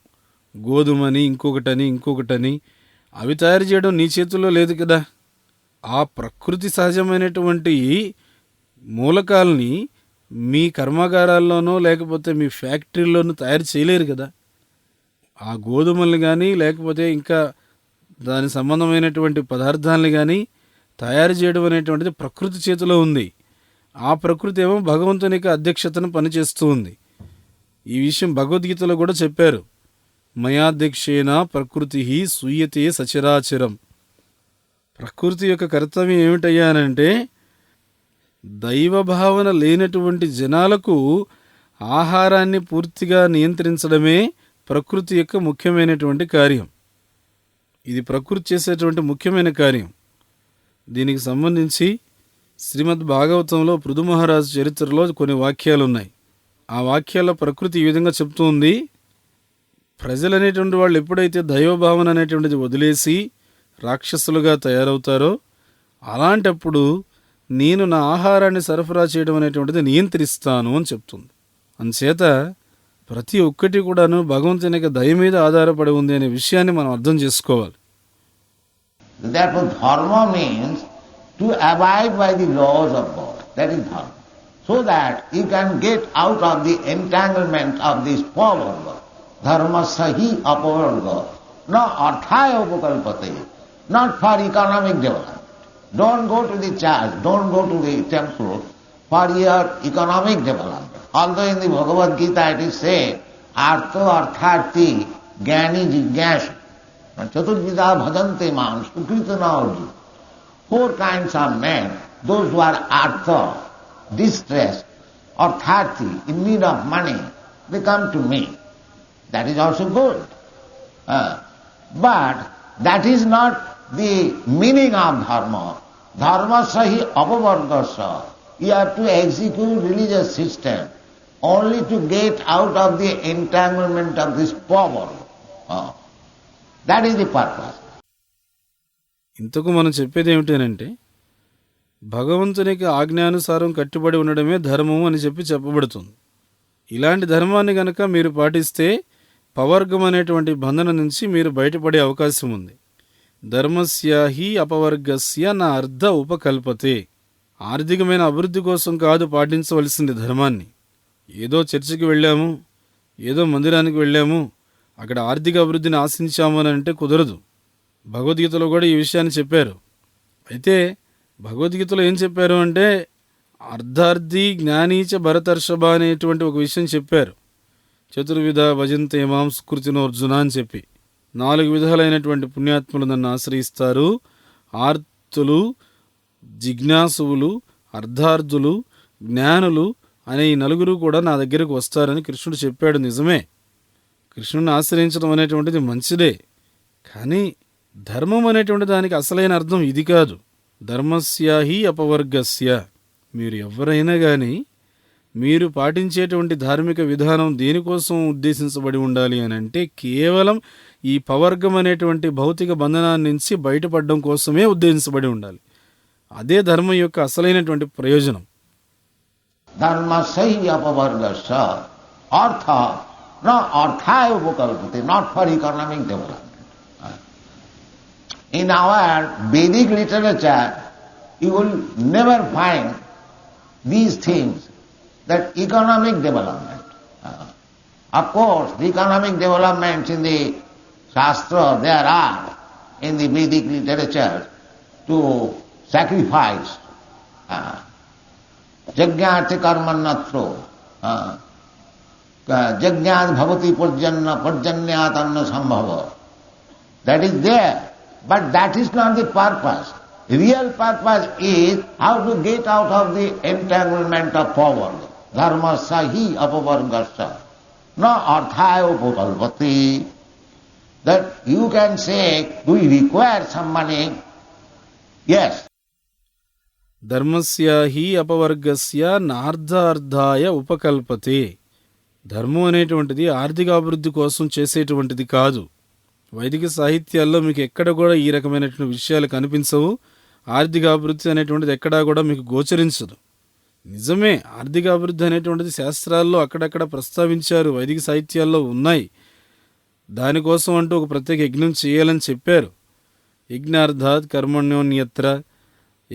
గోధుమని ఇంకొకటని అవి తయారు చేయడం నీ చేతుల్లో లేదు కదా. ఆ ప్రకృతి సహజమైనటువంటి మూలకాలని మీ కర్మాగారాల్లోనో లేకపోతే మీ ఫ్యాక్టరీల్లోనూ తయారు చేయలేరు కదా. ఆ గోధుమల్ని కానీ లేకపోతే ఇంకా దాని సంబంధమైనటువంటి పదార్థాలని కానీ తయారు చేయడం అనేటువంటిది ప్రకృతి చేతిలో ఉంది. ఆ ప్రకృతి ఏమో భగవంతునికి అధ్యక్షతను పనిచేస్తూ ఉంది. ఈ విషయం భగవద్గీతలో కూడా చెప్పారు. మయాధ్యక్షేన ప్రకృతి సూయతే సచరాచరం. ప్రకృతి యొక్క కర్తవ్యం ఏమిటయ్యా అనంటే, దైవభావన లేనటువంటి జనాలకు ఆహారాన్ని పూర్తిగా నియంత్రించడమే ప్రకృతి యొక్క ముఖ్యమైనటువంటి కార్యం. ఇది ప్రకృతి చేసేటువంటి ముఖ్యమైన కార్యం. దీనికి సంబంధించి శ్రీమద్ భాగవతంలో పృథు మహారాజు చరిత్రలో కొన్ని వాక్యాలు ఉన్నాయి. ఆ వాక్యాల్లో ప్రకృతి ఈ విధంగా చెప్తూ ఉంది. ప్రజలనేటువంటి వాళ్ళు ఎప్పుడైతే దైవభావన అనేటువంటిది వదిలేసి రాక్షసులుగా తయారవుతారో అలాంటప్పుడు నేను నా ఆహారాన్ని సరఫరా చేయడం అనేటువంటిది నియంత్రిస్తాను అని చెప్తుంది. అందుచేత ప్రతి ఒక్కటి కూడాను భగవంతుని యొక్క దయ మీద ఆధారపడి ఉంది అనే విషయాన్ని మనం అర్థం చేసుకోవాలి. Therefore dharma means to abide by the laws of God. That is dharma. So that you can get out of the entanglement of this pavarga. Dharma sahi apavarga. No arthaya upakalpate. Not for economic development. Don't go to the church, don't go to the temple for your economic development. Although in the Bhagavad Gita it is said, artho artharti jnani jigyasa. Chaturvida bhajante man sukritana arjuna. 4 kinds of men, those who are artha, distressed, artharti, in need of money, they come to me. That is also good. But that is not the meaning of dharma. Dharmasya hi apavargasya. You have to execute religious system only to get out of the entanglement of this power. That is the purpose. ఇంతకు మనం చెప్పేది ఏమిటంటే భగవంతునికి ఆజ్ఞానుసారం కట్టుబడి ఉండడమే ధర్మం అని చెప్పబడుతుంది. ఇలాంటి ధర్మాన్ని గనక మీరు పాటిస్తే పవర్గం అనేటువంటి బంధన నుంచి మీరు బయటపడే అవకాశం ఉంది. ధర్మస్య హి అపవర్గస్య నా అర్ధ ఉపకల్పతే. ఆర్థికమైన అభివృద్ధి కోసం కాదు పాటించవలసింది ధర్మాన్ని. ఏదో చర్చికి వెళ్ళాము, ఏదో మందిరానికి వెళ్ళాము, అక్కడ ఆర్థిక అభివృద్ధిని ఆశించాము అని అంటే కుదరదు. భగవద్గీతలో కూడా ఈ విషయాన్ని చెప్పారు. అయితే భగవద్గీతలో ఏం చెప్పారు అంటే అర్ధార్థి జ్ఞానీచ భరతర్షభ అనేటువంటి ఒక విషయం చెప్పారు. చతుర్విధ భజంతే మాం స్కృతినోర్జున అని చెప్పి 4 విధాలైనటువంటి పుణ్యాత్ములు నన్ను ఆశ్రయిస్తారు. ఆర్తులు, జిజ్ఞాసువులు, అర్ధార్థులు, జ్ఞానులు అనే ఈ 4 కూడా నా దగ్గరకు వస్తారని కృష్ణుడు చెప్పాడు. నిజమే, కృష్ణుని ఆశ్రయించడం అనేటువంటిది మంచిదే. కానీ ధర్మం అనేటువంటి దానికి అసలైన అర్థం ఇది కాదు. ధర్మస్య హి అపవర్గస్య. మీరు ఎవరైనా కానీ మీరు పాటించేటువంటి ధార్మిక విధానం దేనికోసం ఉద్దేశించబడి ఉండాలి అని అంటే కేవలం ఈ పవర్గం అనేటువంటి భౌతిక బంధనాన్ని నుంచి బయటపడడం కోసమే ఉద్దేశించబడి ఉండాలి. అదే ధర్మం యొక్క అసలైనటువంటి ప్రయోజనం. ధర్మస్య హి అపవర్గస్య అర్థ నా అర్థాయ ఉపకల్పతే, not for economic development. In our Vedic literature, you will never find these things, that economic development. Of course, the economic developments in the Shastra, there are in the Vedic literature to sacrifice. Yajñāti karmannatro, yajñāt bhavati parjanyāt anna sambhava. That is there, but that is not the purpose. Real purpose is how to get out of the entanglement of power. Dharmasya hi apavargasya na arthaya upakalpati. That you can say, do we require some money? Yes. ధర్మస్య హి అపవర్గస్య నార్ధార్థాయ ఉపకల్పతే. ధర్మం అనేటువంటిది ఆర్థిక అభివృద్ధి కోసం చేసేటువంటిది కాదు. వైదిక సాహిత్యాల్లో మీకు ఎక్కడ కూడా ఈ రకమైనటువంటి విషయాలు కనిపించవు. ఆర్థిక అభివృద్ధి అనేటువంటిది ఎక్కడా కూడా మీకు గోచరించదు. నిజమే, ఆర్థిక అభివృద్ధి అనేటువంటిది శాస్త్రాల్లో అక్కడక్కడ ప్రస్తావించారు, వైదిక సాహిత్యాల్లో ఉన్నాయి. దానికోసం అంటూ ఒక ప్రత్యేక యజ్ఞం చేయాలని చెప్పారు. యజ్ఞార్థాత్ కర్మణ్యోన్యత్ర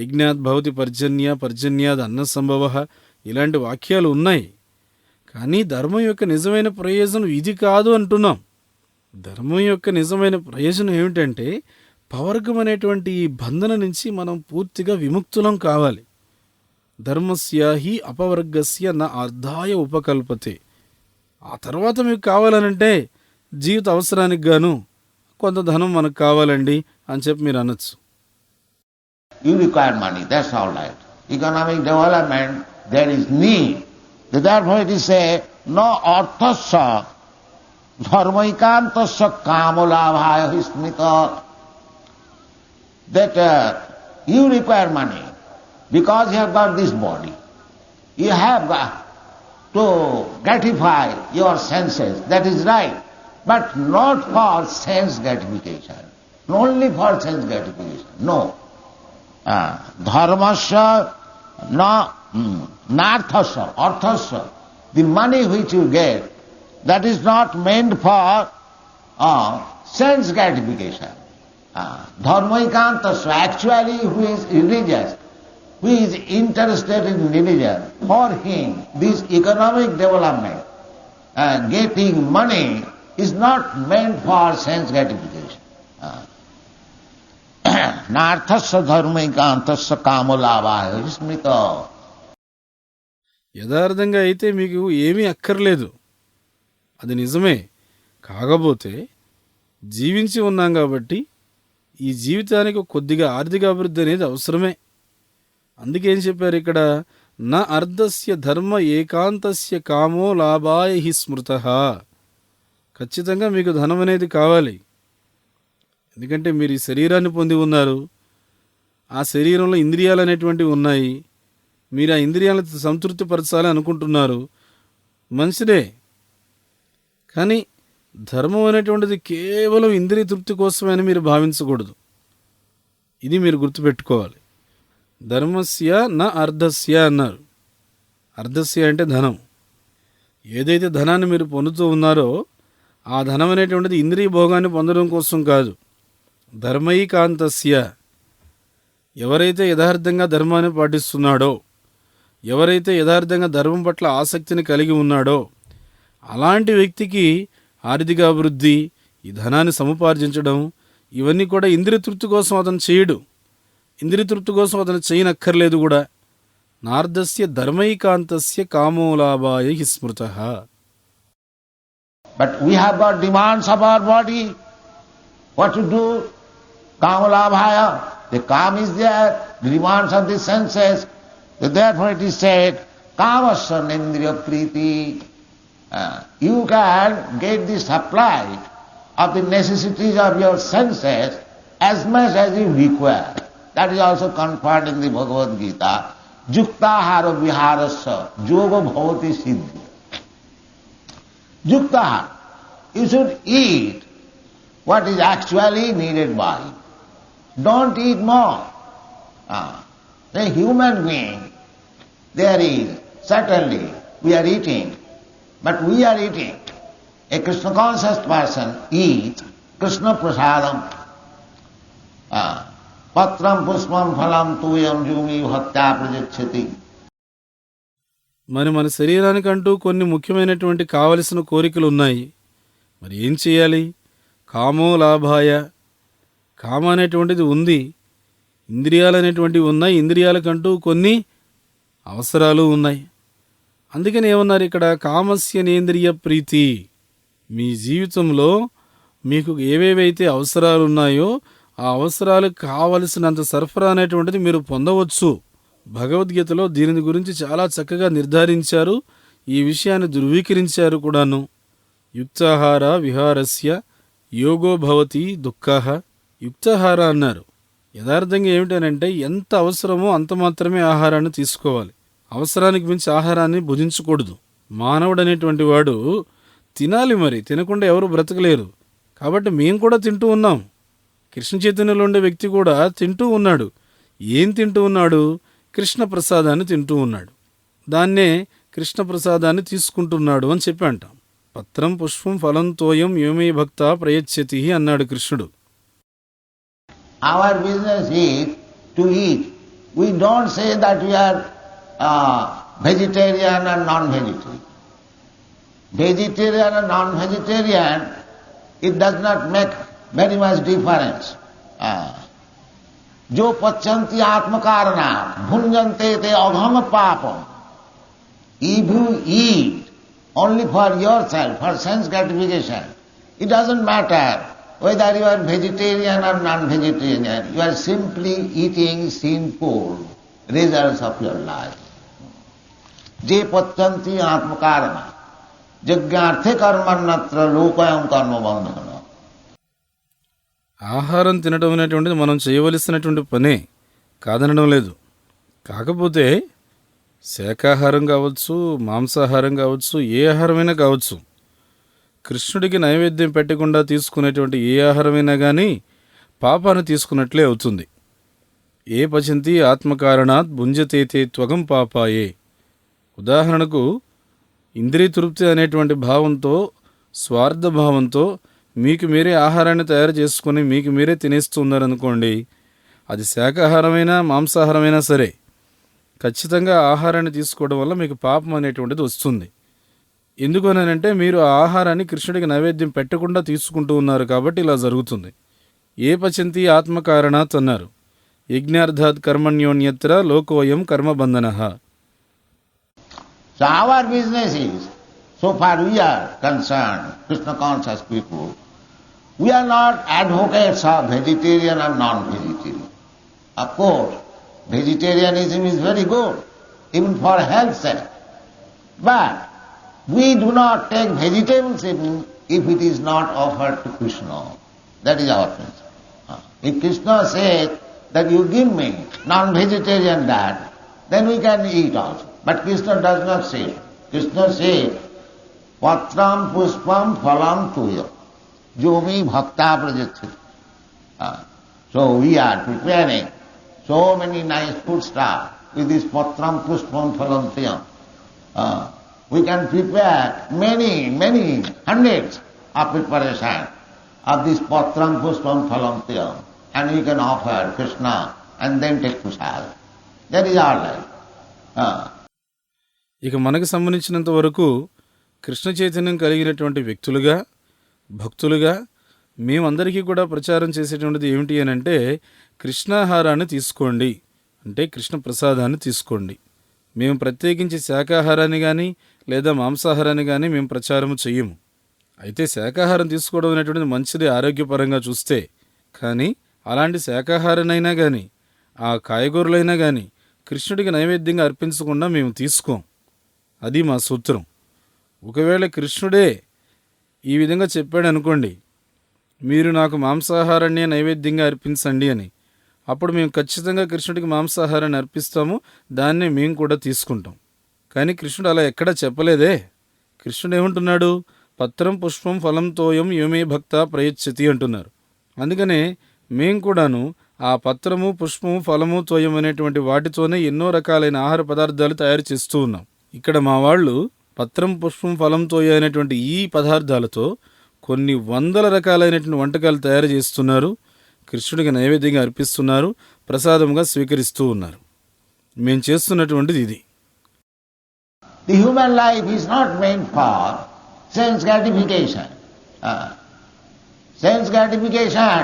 యజ్ఞాత్ భవతి పర్జన్యాద్ అన్న సంభవ, ఇలాంటి వాక్యాలు ఉన్నాయి. కానీ ధర్మం యొక్క నిజమైన ప్రయోజనం ఇది కాదు అంటున్నాం. ధర్మం యొక్క నిజమైన ప్రయోజనం ఏమిటంటే పవర్గం అనేటువంటి ఈ బంధన నుంచి మనం పూర్తిగా విముక్తులం కావాలి. ధర్మస్య హి అపవర్గస్య నా అర్ధాయ ఉపకల్పతే. ఆ తర్వాత మీకు కావాలనంటే జీవిత అవసరానికి గాను కొంత ధనం మనకు కావాలండి అని చెప్పి మీరు అనొచ్చు. You require money, that's all right. Economic development, there is need. Therefore it is said, no arthasya dharmaikantasya kamolabhaya hismita. That you require money because you have got this body. You have got to gratify your senses, that is right, but not for sense gratification, only for sense gratification, no. Dharmasya narthasya, arthasya, the money which you get, that is not meant for sense gratification. Dharmaikantasya, actually who is religious, who is interested in religion, for him this economic development, getting money is not meant for sense gratification. నార్థస్య ధర్మైకాంతస్య కామలాభాయ విస్మృత. యథార్థంగా అయితే మీకు ఏమీ అక్కర్లేదు, అది నిజమే. కాకపోతే జీవించి ఉన్నాం కాబట్టి ఈ జీవితానికి కొద్దిగా ఆర్థిక అభివృద్ధి అనేది అవసరమే. అందుకేం చెప్పారు ఇక్కడ, నా అర్ధస్య ధర్మ ఏకాంతస్య కామో లాభాయ హి స్మృత. ఖచ్చితంగా మీకు ధనం అనేది కావాలి. ఎందుకంటే మీరు ఈ శరీరాన్ని పొంది ఉన్నారు, ఆ శరీరంలో ఇంద్రియాలు అనేటువంటివి ఉన్నాయి, మీరు ఆ ఇంద్రియాలను సంతృప్తిపరచాలని అనుకుంటున్నారు, మంచిదే. కానీ ధర్మం అనేటువంటిది కేవలం ఇంద్రియ తృప్తి కోసమే అని మీరు భావించకూడదు. ఇది మీరు గుర్తుపెట్టుకోవాలి. ధర్మస్య నా అర్ధస్య అన్నారు. అర్ధస్య అంటే ధనం. ఏదైతే ధనాన్ని మీరు పొందుతూ ఉన్నారో ఆ ధనం అనేటువంటిది ఇంద్రియ భోగాన్ని పొందడం కోసం కాదు. ధర్మైకాంతస్య, ఎవరైతే యథార్థంగా ధర్మాన్ని పాటిస్తున్నాడో, ఎవరైతే యథార్థంగా ధర్మం పట్ల ఆసక్తిని కలిగి ఉన్నాడో అలాంటి వ్యక్తికి ఆర్థిక అభివృద్ధి, ఈ ధనాన్ని సముపార్జించడం, ఇవన్నీ కూడా ఇంద్రియ తృప్తి కోసం అతను చేయడు. ఇంద్రియ తృప్తి కోసం అతను చేయనక్కర్లేదు కూడా. నార్ధస్య ధర్మైకాంతస్య కామోలాభాయ హి స్మృతః. But we have got demands of our body. What to do? Kamalabhaya. The kam is there, the demands of the senses. Therefore it is said, kamasya nendriya priti. You can get the supply of the necessities of your senses as much as you require. That is also conferred in the Bhagavad Gita. Yuktahara viharasya yoga bhavati siddhi. Yuktahara. You should eat what is actually needed by you. Don't eat more. A human being, there is, certainly, we are eating, but we are eating. A Krishna conscious person eats Krishna prasadam. Patram puspam phalam tuyam jumi bhaktya prajachyati. మరి మన శరీరానికంటూ కొన్ని ముఖ్యమైనటువంటి కావలసిన కోరికలు ఉన్నాయి. మరి ఏం చేయాలి? కామో లాభాయ. కామ అనేటువంటిది ఉంది, ఇంద్రియాలు అనేటువంటివి ఉన్నాయి, ఇంద్రియాలకంటూ కొన్ని అవసరాలు ఉన్నాయి. అందుకని ఏమన్నారు ఇక్కడ? కామస్య నేంద్రియ ప్రీతి. మీ జీవితంలో మీకు ఏవేవైతే అవసరాలు ఉన్నాయో ఆ అవసరాలకు కావలసినంత సరఫరా అనేటువంటిది మీరు పొందవచ్చు. భగవద్గీతలో దీని గురించి చాలా చక్కగా నిర్ధారించారు, ఈ విషయాన్ని ధృవీకరించారు కూడాను. యుక్తాహార విహారస్య యోగో భవతి దుఃఖః. యుక్తాహార అన్నారు. యథార్థంగా ఏమిటనంటే ఎంత అవసరమో అంత మాత్రమే ఆహారాన్ని తీసుకోవాలి. అవసరానికి మించి ఆహారాన్ని భుజించకూడదు. మానవుడు అనేటువంటి వాడు తినాలి, మరి తినకుండా ఎవరు బ్రతకలేరు. కాబట్టి మేము కూడా తింటూ ఉన్నాం. కృష్ణ చైతన్యంలో ఉండే వ్యక్తి కూడా తింటూ ఉన్నాడు. ఏం తింటూ ఉన్నాడు? కృష్ణ ప్రసాదాన్ని తింటూ ఉన్నాడు. దాన్నే కృష్ణ ప్రసాదాన్ని తీసుకుంటున్నాడు అని చెప్పి అంటాం. పత్రం పుష్పం ఫలం తోయం యోమే భక్త ప్రయచ్యతి అన్నాడు కృష్ణుడు. Our business is to eat. We don't say that we are vegetarian and non-vegetarian. Vegetarian and non-vegetarian, it does not make very much difference. Jo pachanti atmakarana bhunjante te agham papam. If you eat only for yourself, for sense gratification, it doesn't matter whether you are vegetarian or non-vegetarian. You are simply eating sinful results of your life. Je pachanti atmakarana yajñarthe karmannatra lokayam karma bandhana. ఆహారం తినడం అనేటువంటిది మనం చేయవలసినటువంటి పనే, కాదనడం లేదు. కాకపోతే శాకాహారం కావచ్చు, మాంసాహారం కావచ్చు, ఏ ఆహారమైనా కావచ్చు, కృష్ణుడికి నైవేద్యం పెట్టకుండా తీసుకునేటువంటి ఏ ఆహారమైనా కానీ పాపాన్ని తీసుకున్నట్లే అవుతుంది. ఏ పచంతి ఆత్మకారణాత్ భుంజతేతే త్వగం పాపాయే. ఉదాహరణకు ఇంద్రియ తృప్తి అనేటువంటి భావంతో, స్వార్థ భావంతో మీకు మీరే ఆహారాన్ని తయారు చేసుకుని మీకు మీరే తినేస్తున్నారనుకోండి, అది శాకాహారమైనా మాంసాహారమైనా సరే, ఖచ్చితంగా ఆహారాన్ని తీసుకోవడం వల్ల మీకు పాపం అనేటువంటిది వస్తుంది. ఎందుకనంటే మీరు ఆ ఆహారాన్ని కృష్ణుడికి నైవేద్యం పెట్టకుండా తీసుకుంటూ ఉన్నారు కాబట్టి ఇలా జరుగుతుంది. ఏ పచంతి ఆత్మకారణాత్ అన్నారు. యజ్ఞార్థాత్ కర్మణ్యోన్యత్ర లోకోయం కర్మబంధనః. So our business is, so far we are concerned, Krishna conscious people, we are not advocates of vegetarian and non-vegetarian. Of course, vegetarianism is very good, even for health's sake. But we do not take vegetables even if it is not offered to Krishna. That is our principle. If Krishna says that you give me non-vegetarian diet, then we can eat also. But Krishna does not say it. Krishna says, patram puspam phalam tuya, yomi bhakta prajachati. So we are preparing so many nice food stuff with this patram puspam phalam tuya. We can prepare many hundreds of preparation of this patram puspam phalam tuya, and we can offer Krishna and then take prasad. That is our life. ఇక మనకు సంబంధించినంత వరకు కృష్ణ చైతన్యం కలిగినటువంటి వ్యక్తులుగా, భక్తులుగా మేమందరికీ కూడా ప్రచారం చేసేటువంటిది ఏమిటి అని అంటే, కృష్ణాహారాన్ని తీసుకోండి అంటే కృష్ణ ప్రసాదాన్ని తీసుకోండి. మేము ప్రత్యేకించి శాకాహారాన్ని కానీ లేదా మాంసాహారాన్ని కానీ మేము ప్రచారం చెయ్యము. అయితే శాకాహారం తీసుకోవడం అనేటువంటిది మంచిది ఆరోగ్యపరంగా చూస్తే, కానీ అలాంటి శాకాహారాన్నైనా కానీ ఆ కాయగూరలైనా కానీ కృష్ణుడికి నైవేద్యంగా అర్పించకుండా మేము తీసుకోం. అది మా సూత్రం. ఒకవేళ కృష్ణుడే ఈ విధంగా చెప్పాడు అనుకోండి, మీరు నాకు మాంసాహారాన్ని నైవేద్యంగా అర్పించండి అని, అప్పుడు మేము ఖచ్చితంగా కృష్ణుడికి మాంసాహారాన్ని అర్పిస్తాము, దాన్నే మేము కూడా తీసుకుంటాం. కానీ కృష్ణుడు అలా ఎక్కడా చెప్పలేదే. కృష్ణుడు ఏమంటున్నాడు? పత్రం పుష్పం ఫలం తోయం యోమే భక్త ప్రయచ్చతి అంటున్నారు. అందుకనే మేము కూడాను ఆ పత్రము పుష్పము ఫలము తోయం అనేటువంటి వాటితోనే ఎన్నో రకాలైన ఆహార పదార్థాలు తయారు చేస్తూ ఉన్నాం. ఇక్కడ మా వాళ్ళు పత్రం పుష్పం ఫలం తోయ అనేటువంటి ఈ పదార్థాలతో కొన్ని వందల రకాలైనటువంటి వంటకాలు తయారు చేస్తున్నారు, కృష్ణుడికి నైవేద్యంగా అర్పిస్తున్నారు, ప్రసాదంగా స్వీకరిస్తూ ఉన్నారు. మేము చేస్తున్నటువంటిది ఇది. The human life is not meant for sense gratification. Sense gratification,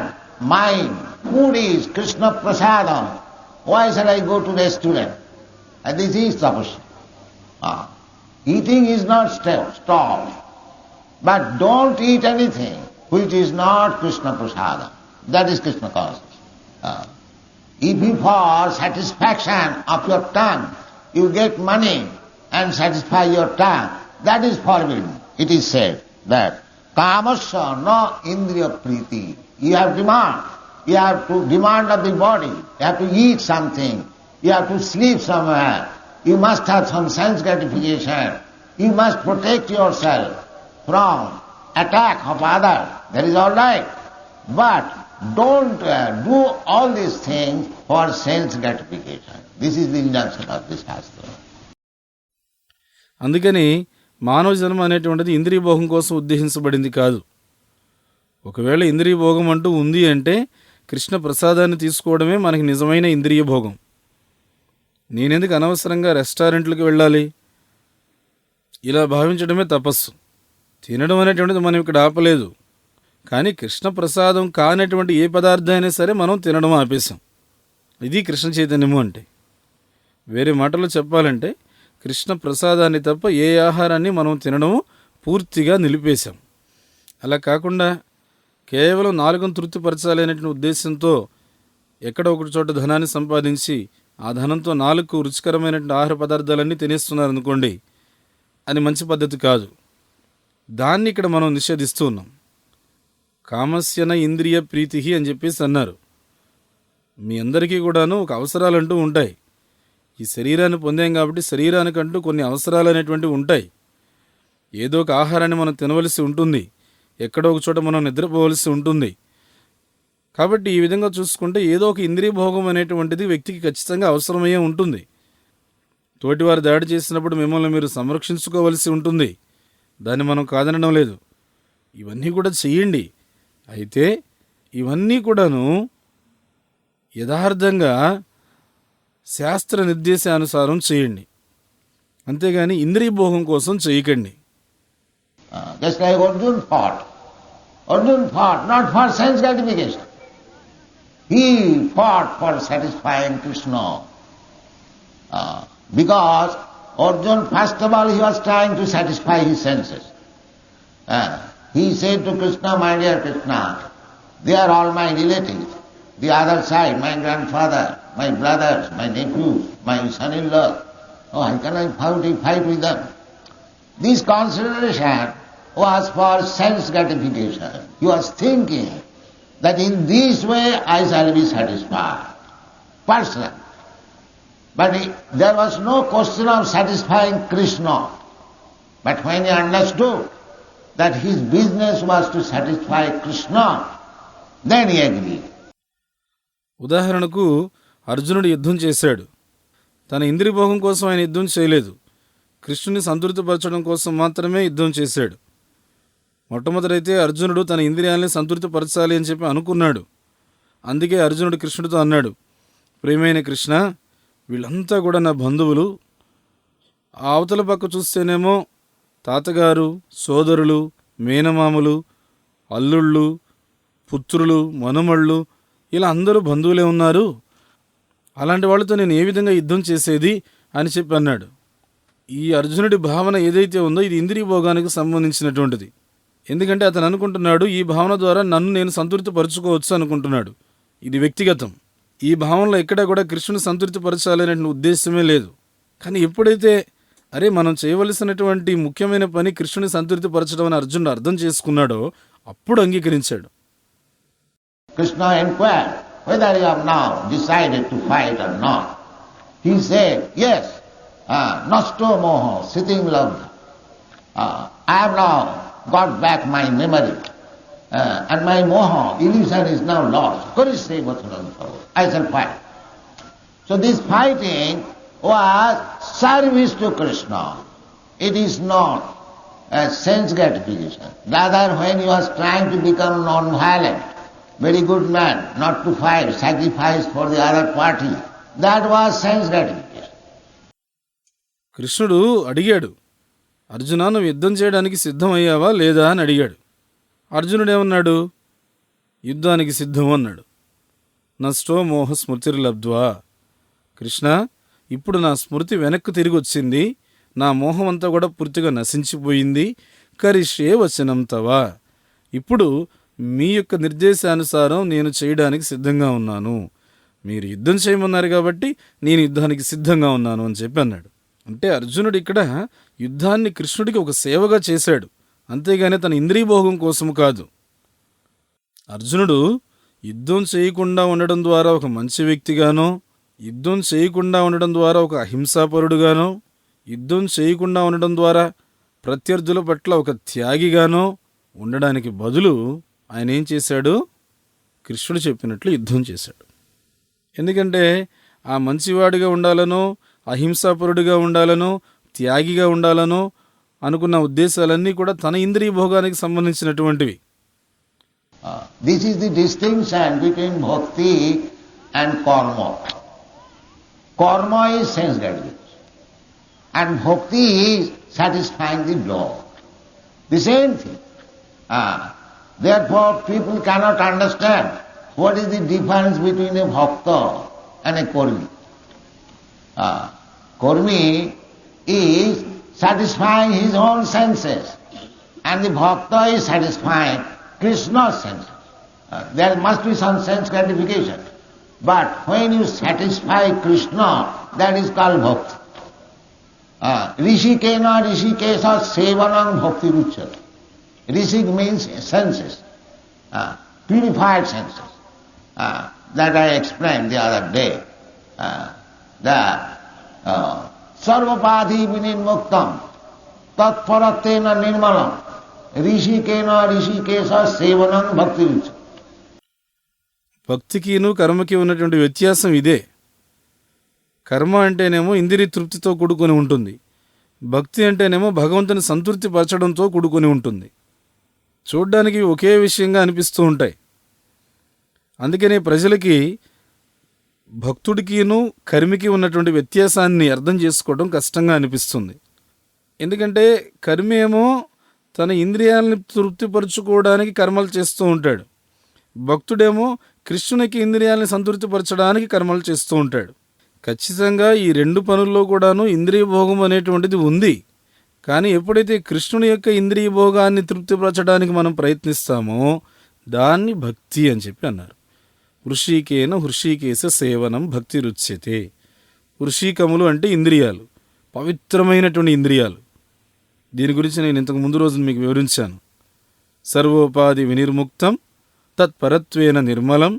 mind, food is Krishna prasadam. Why shall I go to restaurant? And this is tapasya. Eating is not stopped. But don't eat anything which is not Krishna prasadam. That is Krishna consciousness. If you for satisfaction of your tongue, you get money and satisfy your tongue, that is forbidden. It is said that kamasya na indriya priti. You have demand. You have to demand of the body. You have to eat something. You have to sleep somewhere. You must have some sense gratification. You must protect yourself from attack of others. That is all right. But don't do all these things for sense gratification. This is the injunction of this Shastra. అందుకని మానవ జన్మ అనేటువంటిది ఇంద్రియ భోగం కోసం ఉద్దేశించబడింది కాదు. ఒకవేళ ఇంద్రియ భోగం అంటూ ఉంది అంటే కృష్ణ ప్రసాదాన్ని తీసుకోవడమే మనకి నిజమైన ఇంద్రియ భోగం. నేనెందుకు అనవసరంగా రెస్టారెంట్లకు వెళ్ళాలి, ఇలా భావించడమే తపస్సు. తినడం అనేటువంటిది మనం ఇక్కడ ఆపలేదు, కానీ కృష్ణ ప్రసాదం కానటువంటి ఏ పదార్థం అయినా సరే మనం తినడం ఆపేశాం. ఇది కృష్ణ చైతన్యము అంటే. వేరే మాటలో చెప్పాలంటే కృష్ణ ప్రసాదాన్ని తప్ప ఏ ఆహారాన్ని మనం తినడము పూర్తిగా నిలిపేశాం. అలా కాకుండా కేవలం నాలుగును తృప్తిపరచాలి అనేటువంటి ఉద్దేశంతో ఎక్కడ ఒకటి చోట ధనాన్ని సంపాదించి ఆ ధనంతో నాలుగు రుచికరమైనటువంటి ఆహార పదార్థాలన్నీ తినేస్తున్నారనుకోండి, అది మంచి పద్ధతి కాదు. దాన్ని ఇక్కడ మనం నిషేధిస్తూ ఉన్నాం. కామస్యన ఇంద్రియ ప్రీతి అని చెప్పేసి అన్నారు. మీ అందరికీ కూడాను ఒక అవసరాలంటూ ఉంటాయి. ఈ శరీరాన్ని పొందాం కాబట్టి శరీరానికంటూ కొన్ని అవసరాలు అనేటువంటివి ఉంటాయి. ఏదో ఒక ఆహారాన్ని మనం తినవలసి ఉంటుంది, ఎక్కడో ఒక చోట మనం నిద్రపోవలసి ఉంటుంది. కాబట్టి ఈ విధంగా చూసుకుంటే ఏదో ఒక ఇంద్రియ భోగం అనేటువంటిది వ్యక్తికి ఖచ్చితంగా అవసరమయ్యే ఉంటుంది. తోటివారు దాడి చేసినప్పుడు మిమ్మల్ని మీరు సంరక్షించుకోవలసి ఉంటుంది, దాన్ని మనం కాదనడం లేదు. ఇవన్నీ కూడా చెయ్యండి. అయితే ఇవన్నీ కూడాను యథార్థంగా శాస్త్ర నిర్దేశానుసారం చేయండి, అంతేగాని ఇంద్రియ భోగం కోసం చేయకండి. Just like Arjuna fought. Arjuna fought not for sense gratification. He fought for satisfying Krishna. Because Arjuna, first of all, he was trying to satisfy his senses. He said to Krishna, my dear Krishna, they are all my relatives. The other side, my grandfather, my brothers, my nephews, my son-in-law. Oh, how can I fight with them? This consideration was for sense gratification. He was thinking that in this way I shall be satisfied, personally. But there was no question of satisfying Krishna. But when he understood that his business was to satisfy Krishna, then he agreed. ఉదాహరణకు అర్జునుడు యుద్ధం చేశాడు. తన ఇంద్రియభోగం కోసం ఆయన యుద్ధం చేయలేదు. కృష్ణుని సంతృప్తిపరచడం కోసం మాత్రమే యుద్ధం చేశాడు. మొట్టమొదటైతే అర్జునుడు తన ఇంద్రియాలని సంతృప్తిపరచాలి అని చెప్పి అనుకున్నాడు. అందుకే అర్జునుడు కృష్ణుడితో అన్నాడు, ప్రియమైన కృష్ణ, వీళ్ళంతా కూడా నా బంధువులు. ఆ అవతల పక్క చూస్తేనేమో తాతగారు, సోదరులు, మేనమామలు, అల్లుళ్ళు, పుత్రులు, మనమళ్ళు, ఇలా అందరూ బంధువులే ఉన్నారు. అలాంటి వాళ్ళతో నేను ఏ విధంగా యుద్ధం చేసేది అని చెప్పి అన్నాడు. ఈ అర్జునుడి భావన ఏదైతే ఉందో ఇది ఇంద్రియ భోగానికి సంబంధించినటువంటిది. ఎందుకంటే అతను అనుకుంటున్నాడు, ఈ భావన ద్వారా నన్ను నేను సంతృప్తిపరచుకోవచ్చు అనుకుంటున్నాడు. ఇది వ్యక్తిగతం. ఈ భావనలో ఎక్కడా కూడా కృష్ణుని సంతృప్తిపరచాలనే ఉద్దేశమే లేదు. కానీ ఎప్పుడైతే మనం చేయవలసినటువంటి ముఖ్యమైన పని కృష్ణుని సంతృప్తిపరచడం అని అర్జునుడు అర్థం చేసుకున్నాడో అప్పుడు అంగీకరించాడు. Krishna inquired whether you have now decided to fight or not. He said, yes, nasto moho sitim labdha. I have now got back my memory and my moha, illusion is now lost. Karishre vachanam prabhu. I shall fight. So this fighting was service to Krishna. It is not a sense gratification. Rather, when he was trying to become non-violent, very good man, not to fight, sacrifice for the other party, that was sense gratification. కృష్ణుడు అడిగాడు, అర్జున, నువ్వు యుద్ధం చేయడానికి సిద్ధమయ్యావా లేదా అని అడిగాడు. అర్జునుడు ఏమన్నాడు? యుద్ధానికి సిద్ధం అన్నాడు. నష్టో మోహ స్మృతిర్లబ్ధ్వా. కృష్ణ, ఇప్పుడు నా స్మృతి వెనక్కు తిరిగి వచ్చింది, నా మోహం అంతా కూడా పూర్తిగా నశించిపోయింది. కరిష్యే వచనం తవా. ఇప్పుడు మీ యొక్క నిర్దేశానుసారం నేను చేయడానికి సిద్ధంగా ఉన్నాను. మీరు యుద్ధం చేయమన్నారు కాబట్టి నేను యుద్ధానికి సిద్ధంగా ఉన్నాను అని చెప్పి అన్నాడు. అంటే అర్జునుడు ఇక్కడ యుద్ధాన్ని కృష్ణుడికి ఒక సేవగా చేశాడు, అంతేగాని తన ఇంద్రియభోగం కోసం కాదు. అర్జునుడు యుద్ధం చేయకుండా ఉండడం ద్వారా ఒక మంచి వ్యక్తిగానో, యుద్ధం చేయకుండా ఉండడం ద్వారా ఒక అహింసాపరుడుగానో, యుద్ధం చేయకుండా ఉండడం ద్వారా ప్రత్యర్థుల పట్ల ఒక త్యాగిగానో ఉండడానికి బదులు ఆయన ఏం చేశాడు? కృష్ణుడు చెప్పినట్లు యుద్ధం చేశాడు. ఎందుకంటే ఆ మంచివాడిగా ఉండాలనో, అహింసాపరుడిగా ఉండాలనో, త్యాగిగా ఉండాలనో అనుకున్న ఉద్దేశాలన్నీ కూడా తన ఇంద్రియ భోగానికి సంబంధించినటువంటివి. This is the distinction between bhakti and karma. Karma is sense gratification and bhakti is satisfying the Lord. The same thing. Therefore, people cannot understand what is the difference between a bhakta and a karmi. Karmi is satisfying his own senses, and the bhakta is satisfying Krishna's senses. There must be some sense gratification. But when you satisfy Krishna, that is called bhakti. Rishikena rishikesa sevanam bhakti ruchyate. Rishik means senses, purified senses. That I explained the other day. That sarvapadhi vinirmuktam tatparatena nirmalam rishikena rishikesa sevanam bhakti ruchyate. భక్తికిను కర్మకి ఉన్నటువంటి వ్యత్యాసం ఇదే. కర్మ అంటేనేమో ఇంద్రియ తృప్తితో కూడుకొని ఉంటుంది, భక్తి అంటేనేమో భగవంతుని సంతృప్తి పరచడంతో కూడుకొని ఉంటుంది. చూడ్డానికి ఒకే విషయంగా అనిపిస్తూ ఉంటాయి. అందుకనే ప్రజలకి భక్తుడికిను కర్మికి ఉన్నటువంటి వ్యత్యాసాన్ని అర్థం చేసుకోవడం కష్టంగా అనిపిస్తుంది. ఎందుకంటే కర్మి ఏమో తన ఇంద్రియాలను తృప్తిపరచుకోవడానికి కర్మలు చేస్తూ ఉంటాడు, భక్తుడేమో కృష్ణునికి ఇంద్రియాలను సంతృప్తిపరచడానికి కర్మలు చేస్తూ ఉంటాడు. ఖచ్చితంగా ఈ రెండు పనుల్లో కూడాను ఇంద్రియ భోగం అనేటువంటిది ఉంది. కానీ ఎప్పుడైతే కృష్ణుని యొక్క ఇంద్రియ భోగాన్ని తృప్తిపరచడానికి మనం ప్రయత్నిస్తామో దాన్ని భక్తి అని చెప్పి అన్నారు. వృషికేన హృషికేశ సేవనం భక్తి రుచ్యతే. వృషికములు అంటే ఇంద్రియాలు, పవిత్రమైనటువంటి ఇంద్రియాలు. దీని గురించి నేను ఇంతకు ముందు రోజు మీకు వివరించాను. సర్వోపాధి వినిర్ముక్తం తత్పరత్వేన నిర్మలం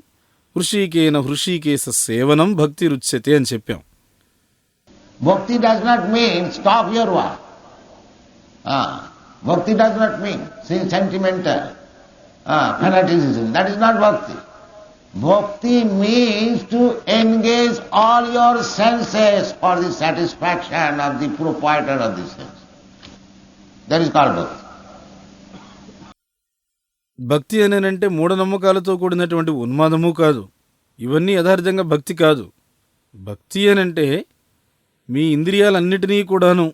హృషీకేన హృషీకేశ సేవనం భక్తి రుచ్యతే అని చెప్పాం. Bhakti does not mean stop your work. Bhakti does not mean sentimental fanaticism. That is not bhakti. Bhakti means to engage all your senses for the satisfaction of the proprietor of the sense. That is called bhakti. భక్తి అనేనంటే మూఢనమ్మకాలతో కూడినటువంటి ఉన్మాదము కాదు. ఇవన్నీ యథార్థంగా భక్తి కాదు. భక్తి అనంటే మీ ఇంద్రియాలన్నిటినీ కూడాను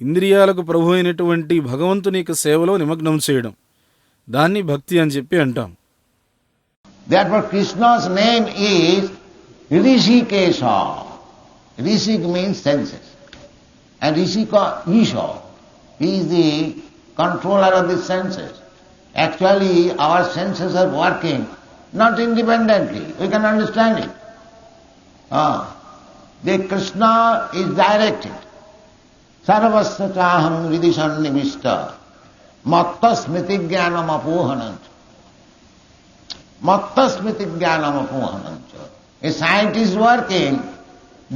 ఇంద్రియాలకు ప్రభు అయినటువంటి భగవంతుని యొక్క సేవలో నిమగ్నం చేయడం, దాన్ని భక్తి అని చెప్పి అంటాం. Therefore Krishna's name is Rishikesha. Rishik means senses. And Rishika, Isha, he is the controller of the senses. Actually our senses are working not independently. We can understand it. The Krishna is directed. Sarvasya chaham vidishan nivishta matta smriti jnanam apohanancha. Matta smriti jnanam apohanancha. A scientist is working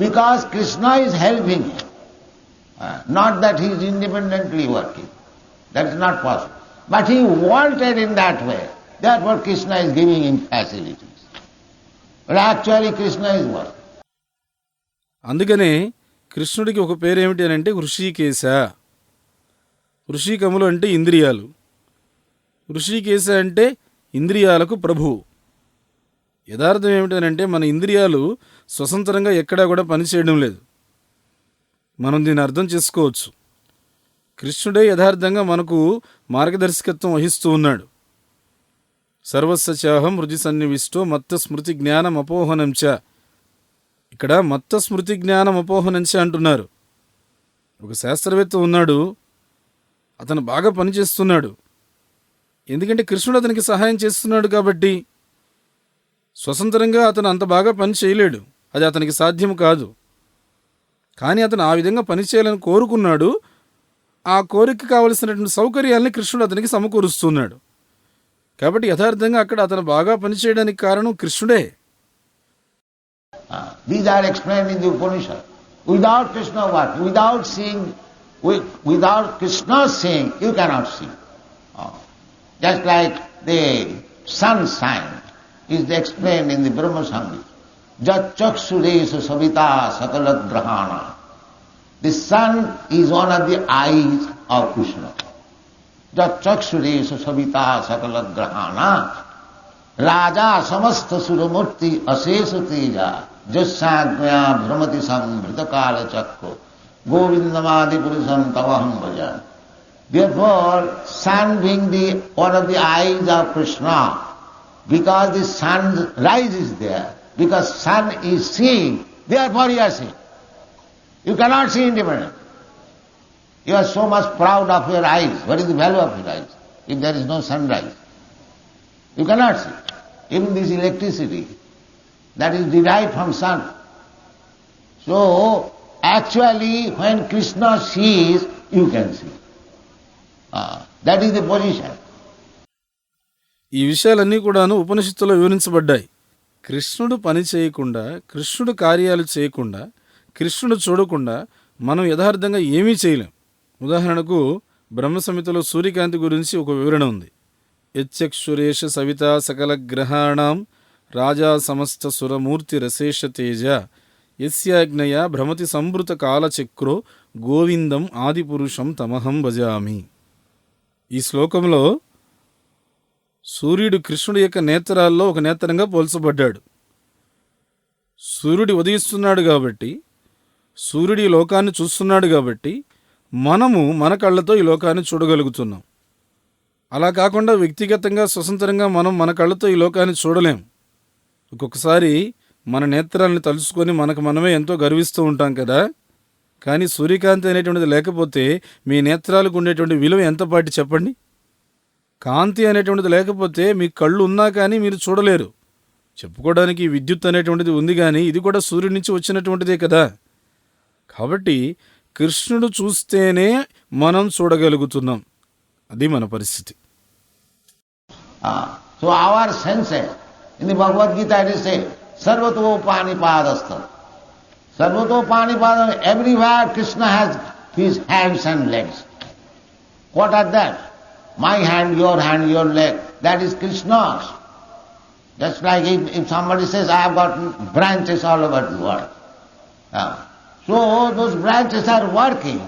because Krishna is helping him. Not that he is independently working. That is not possible. But he wanted in that way. Therefore Krishna is giving him facilities. But actually Krishna is working. అందుకనే కృష్ణుడికి ఒక పేరేమిటి అని అంటే హృషీకేశ. హృషీకములు అంటే ఇంద్రియాలు, హృషీకేశ అంటే ఇంద్రియాలకు ప్రభువు. యథార్థం ఏమిటనంటే మన ఇంద్రియాలు స్వతంత్రంగా ఎక్కడా కూడా పనిచేయడం లేదు. మనం దీన్ని అర్థం చేసుకోవచ్చు. కృష్ణుడే యథార్థంగా మనకు మార్గదర్శకత్వం వహిస్తూ ఉన్నాడు. సర్వస్యచాహం హృది సన్నివిష్టో మత్త స్మృతి జ్ఞానం అపోహనంచ. ఇక్కడ మత్త స్మృతి జ్ఞానం అపోహనంచ అంటున్నారు. ఒక శాస్త్రవేత్త ఉన్నాడు, అతను బాగా పనిచేస్తున్నాడు. ఎందుకంటే కృష్ణుడు అతనికి సహాయం చేస్తున్నాడు కాబట్టి. స్వతంత్రంగా అతను అంత బాగా పని చేయలేడు, అది అతనికి సాధ్యం కాదు. కానీ అతను ఆ విధంగా పనిచేయాలని కోరుకున్నాడు. ఆ కోరిక కావలసినటువంటి సౌకర్యాలని కృష్ణుడు అతనికి సమకూరుస్తున్నాడు. కాబట్టి యథార్థంగా అక్కడ అతను బాగా పనిచేయడానికి కారణం కృష్ణుడే. These are explained in the Upanishad. Without Krishna what? Without seeing, without Krishna seeing, you cannot see. Just like the sun sign is explained in the Brahma Samhita. Jat chaksuresha savita sakala grahana. The sun is one of the eyes of Krishna. Jat chaksuresha savita sakala grahana. Raja samastha suramurti asesa teja. Jasyagmaya bhramati samvritakala chakro govindamadi purusham tavaham bhajan. Therefore, sun being the one of the eyes of Krishna, because the sun's rise is there, because sun is seeing, therefore you are seeing. You cannot see independently. You are so much proud of your eyes. What is the value of your eyes if there is no sunrise? You cannot see. Even this electricity, that is derived from sun. So, actually, when Krishna sees, you can see. That is the position. ఈ విషయాలన్నీ కూడాను ఉపనిషత్తులో వివరించబడ్డాయి. కృష్ణుడు పని చేయకుండా, కృష్ణుడు కార్యాలు చేయకుండా, కృష్ణుడు చూడకుండా మనం యథార్థంగా ఏమీ చేయలేం. ఉదాహరణకు బ్రహ్మ సంహితలో సూర్యకాంతి గురించి ఒక వివరణ ఉంది. యచ్చక్షురేష సవిత సకల గ్రహాణం రాజా సమస్త సురమూర్తి రసేష తేజ యస్యాజ్ఞయ భ్రమతి సంభృత కాలచక్రో గోవిందం ఆదిపురుషం తమహం భజామి. ఈ శ్లోకంలో సూర్యుడు కృష్ణుడి యొక్క నేత్రాల్లో ఒక నేత్రంగా పోల్చబడ్డాడు. సూర్యుడు ఉదయిస్తున్నాడు కాబట్టి, సూర్యుడి లోకాన్ని చూస్తున్నాడు కాబట్టి మనము మన కళ్ళతో ఈ లోకాన్ని చూడగలుగుతున్నాం. అలా కాకుండా వ్యక్తిగతంగా స్వతంత్రంగా మనం మన కళ్ళతో ఈ లోకాన్ని చూడలేం. ఒక్కొక్కసారి మన నేత్రాలను తలుచుకొని మనకు మనమే ఎంతో గర్విస్తూ ఉంటాం కదా. కానీ సూర్యకాంతి అనేటువంటిది లేకపోతే మీ నేత్రాలకు ఉండేటువంటి విలువ ఎంతపాటి చెప్పండి. కాంతి అనేటువంటిది లేకపోతే మీ కళ్ళు ఉన్నా కానీ మీరు చూడలేరు. చెప్పుకోవడానికి విద్యుత్ అనేటువంటిది ఉంది, కానీ ఇది కూడా సూర్యుడి నుంచి వచ్చినటువంటిదే కదా. కాబట్టి కృష్ణుడు చూస్తేనే మనం చూడగలుగుతున్నాం. అది మన పరిస్థితి. So our senses, in the Bhagavad Gita it is said, Sarvato Panipadastha. Sarvato Panipadastha, everywhere Krishna has his hands and legs. What are that? My hand, your leg, that is Krishna's. Just like if somebody says, I have got branches all over the world. So those branches are working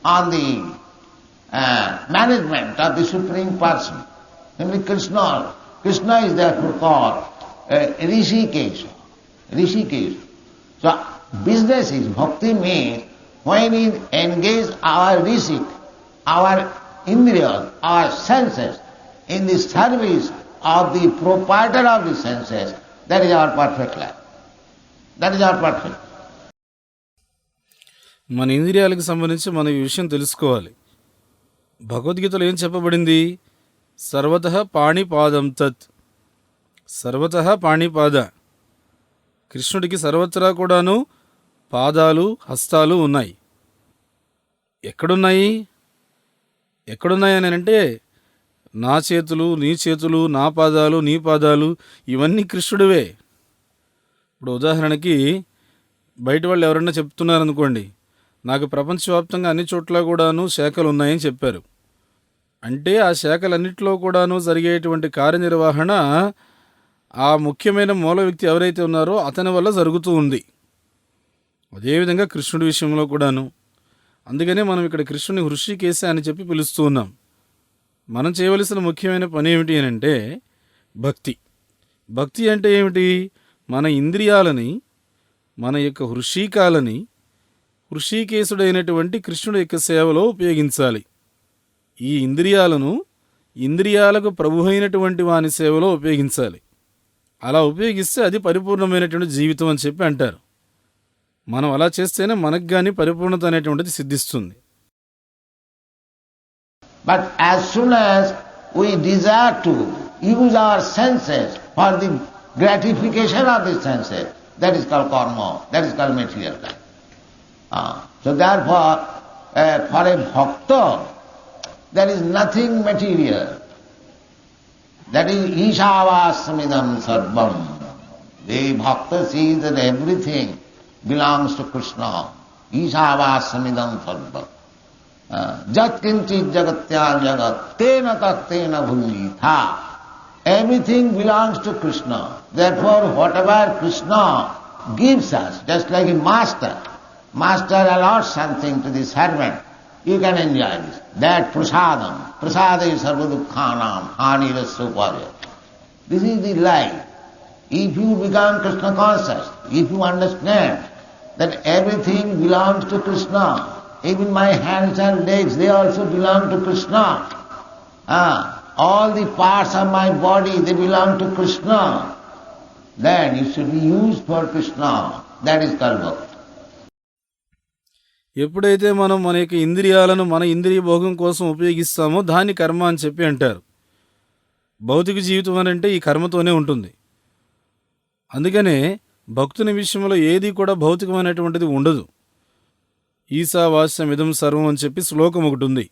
on the management of the Supreme Person, namely Krishna. Krishna is therefore called Rishikesh. So business is, bhakti means when we engage our Rishik, our indriyas, our senses in the service of the proprietor of the senses, that is our perfect life. That is our perfect. మన ఇంద్రియాలకు సంబంధించి మనం ఈ విషయం తెలుసుకోవాలి. భగవద్గీతలో ఏం చెప్పబడింది? సర్వతః పాణిపాదం తత్. సర్వతః పాణిపాద. కృష్ణుడికి సర్వత్రా కూడాను పాదాలు, హస్తాలు ఉన్నాయి. ఎక్కడున్నాయి అని అంటే నా చేతులు, నీ చేతులు, నా పాదాలు, నీ పాదాలు, ఇవన్నీ కృష్ణుడివే. ఇప్పుడు ఉదాహరణకి బయట వాళ్ళు ఎవరన్నా చెప్తున్నారనుకోండి, నాకు ప్రపంచవ్యాప్తంగా అన్ని చోట్ల కూడాను శాఖలు ఉన్నాయని చెప్పారు. అంటే ఆ శాఖలన్నింటిలో కూడాను జరిగేటువంటి కార్యనిర్వహణ ఆ ముఖ్యమైన మూల వ్యక్తి ఎవరైతే ఉన్నారో అతని వల్ల జరుగుతూ ఉంది. అదేవిధంగా కృష్ణుడి విషయంలో కూడాను. అందుకనే మనం ఇక్కడ కృష్ణుని హృషికేశ అని చెప్పి పిలుస్తూ ఉన్నాం. మనం చేయవలసిన ముఖ్యమైన పని ఏమిటి అని అంటే భక్తి. భక్తి అంటే ఏమిటి? మన ఇంద్రియాలని, మన యొక్క హృషికాలని హృషికేశుడైనటువంటి కృష్ణుడి యొక్క సేవలో ఉపయోగించాలి. ఈ ఇంద్రియాలను ఇంద్రియాలకు ప్రభు అయినటువంటి వాని సేవలో ఉపయోగించాలి. అలా ఉపయోగిస్తే అది పరిపూర్ణమైనటువంటి జీవితం అని చెప్పి అంటారు. మనం అలా చేస్తేనే మనకు కానీ పరిపూర్ణత అనేటువంటిది సిద్ధిస్తుంది. But as soon as we desire to use our senses for the gratification of the senses, that is called karma, that is called material life. So therefore, for a bhakta, there is nothing material. That is Ishavassamidam sarvam. The bhakta sees that everything belongs to Krishna. Ishavassamidam sarvam. Jat kinchit jagatyam jagat tena tattena bhunjitha. Everything belongs to Krishna. Therefore, whatever Krishna gives us, just like a master allots something to the servant, you can enjoy this. That prasadam. Prasada is sarva dukkhanam, hanirasya uparya. This is the life. If you become Krishna conscious, if you understand that everything belongs to Krishna, even my hands and legs, they also belong to Krishna. All the parts of my body, they belong to Krishna. Then it should be used for Krishna. That is called bhakti. ఎప్పుడైతే మనం మన యొక్క ఇంద్రియాలను మన ఇంద్రియ భోగం కోసం ఉపయోగిస్తామో దాన్ని కర్మ అని చెప్పి అంటారు. భౌతిక జీవితం అని అంటే ఈ కర్మతోనే ఉంటుంది. అందుకనే భక్తుని విషయంలో ఏది కూడా భౌతికమైనటువంటిది ఉండదు. ఈశావాస్యమిదం సర్వం అని చెప్పి శ్లోకం ఒకటి ఉంది.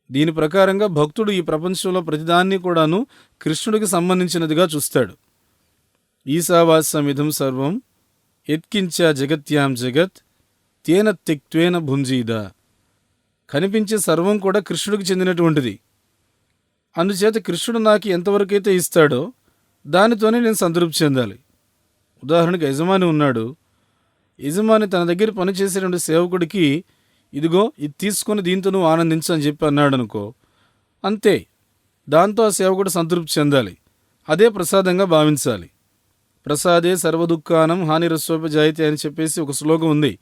దీని ప్రకారంగా భక్తుడు ఈ ప్రపంచంలో ప్రతిదాన్ని కూడాను కృష్ణుడికి సంబంధించినదిగా చూస్తాడు. ఈశావాస్యమిదం సర్వం యత్కించ జగత్యాం జగత్ తేన త్యక్త్వేన భుంజీద. కనిపించే సర్వం కూడా కృష్ణుడికి చెందినటువంటిది. అందుచేత కృష్ణుడు నాకు ఎంతవరకైతే ఇస్తాడో దానితోనే నేను సంతృప్తి చెందాలి. ఉదాహరణకు యజమాని ఉన్నాడు. యజమాని తన దగ్గర పనిచేసేటువంటి సేవకుడికి ఇదిగో ఇది తీసుకొని దీంతో నువ్వు ఆనందించు అని చెప్పి అన్నాడు అనుకో, అంతే. దాంతో ఆ సేవకుడు సంతృప్తి చెందాలి. అదే ప్రసాదంగా భావించాలి. ప్రసాదే సర్వదుఃఖానం హానిరస్వోపజాయితే అని చెప్పేసి ఒక శ్లోకం ఉంది.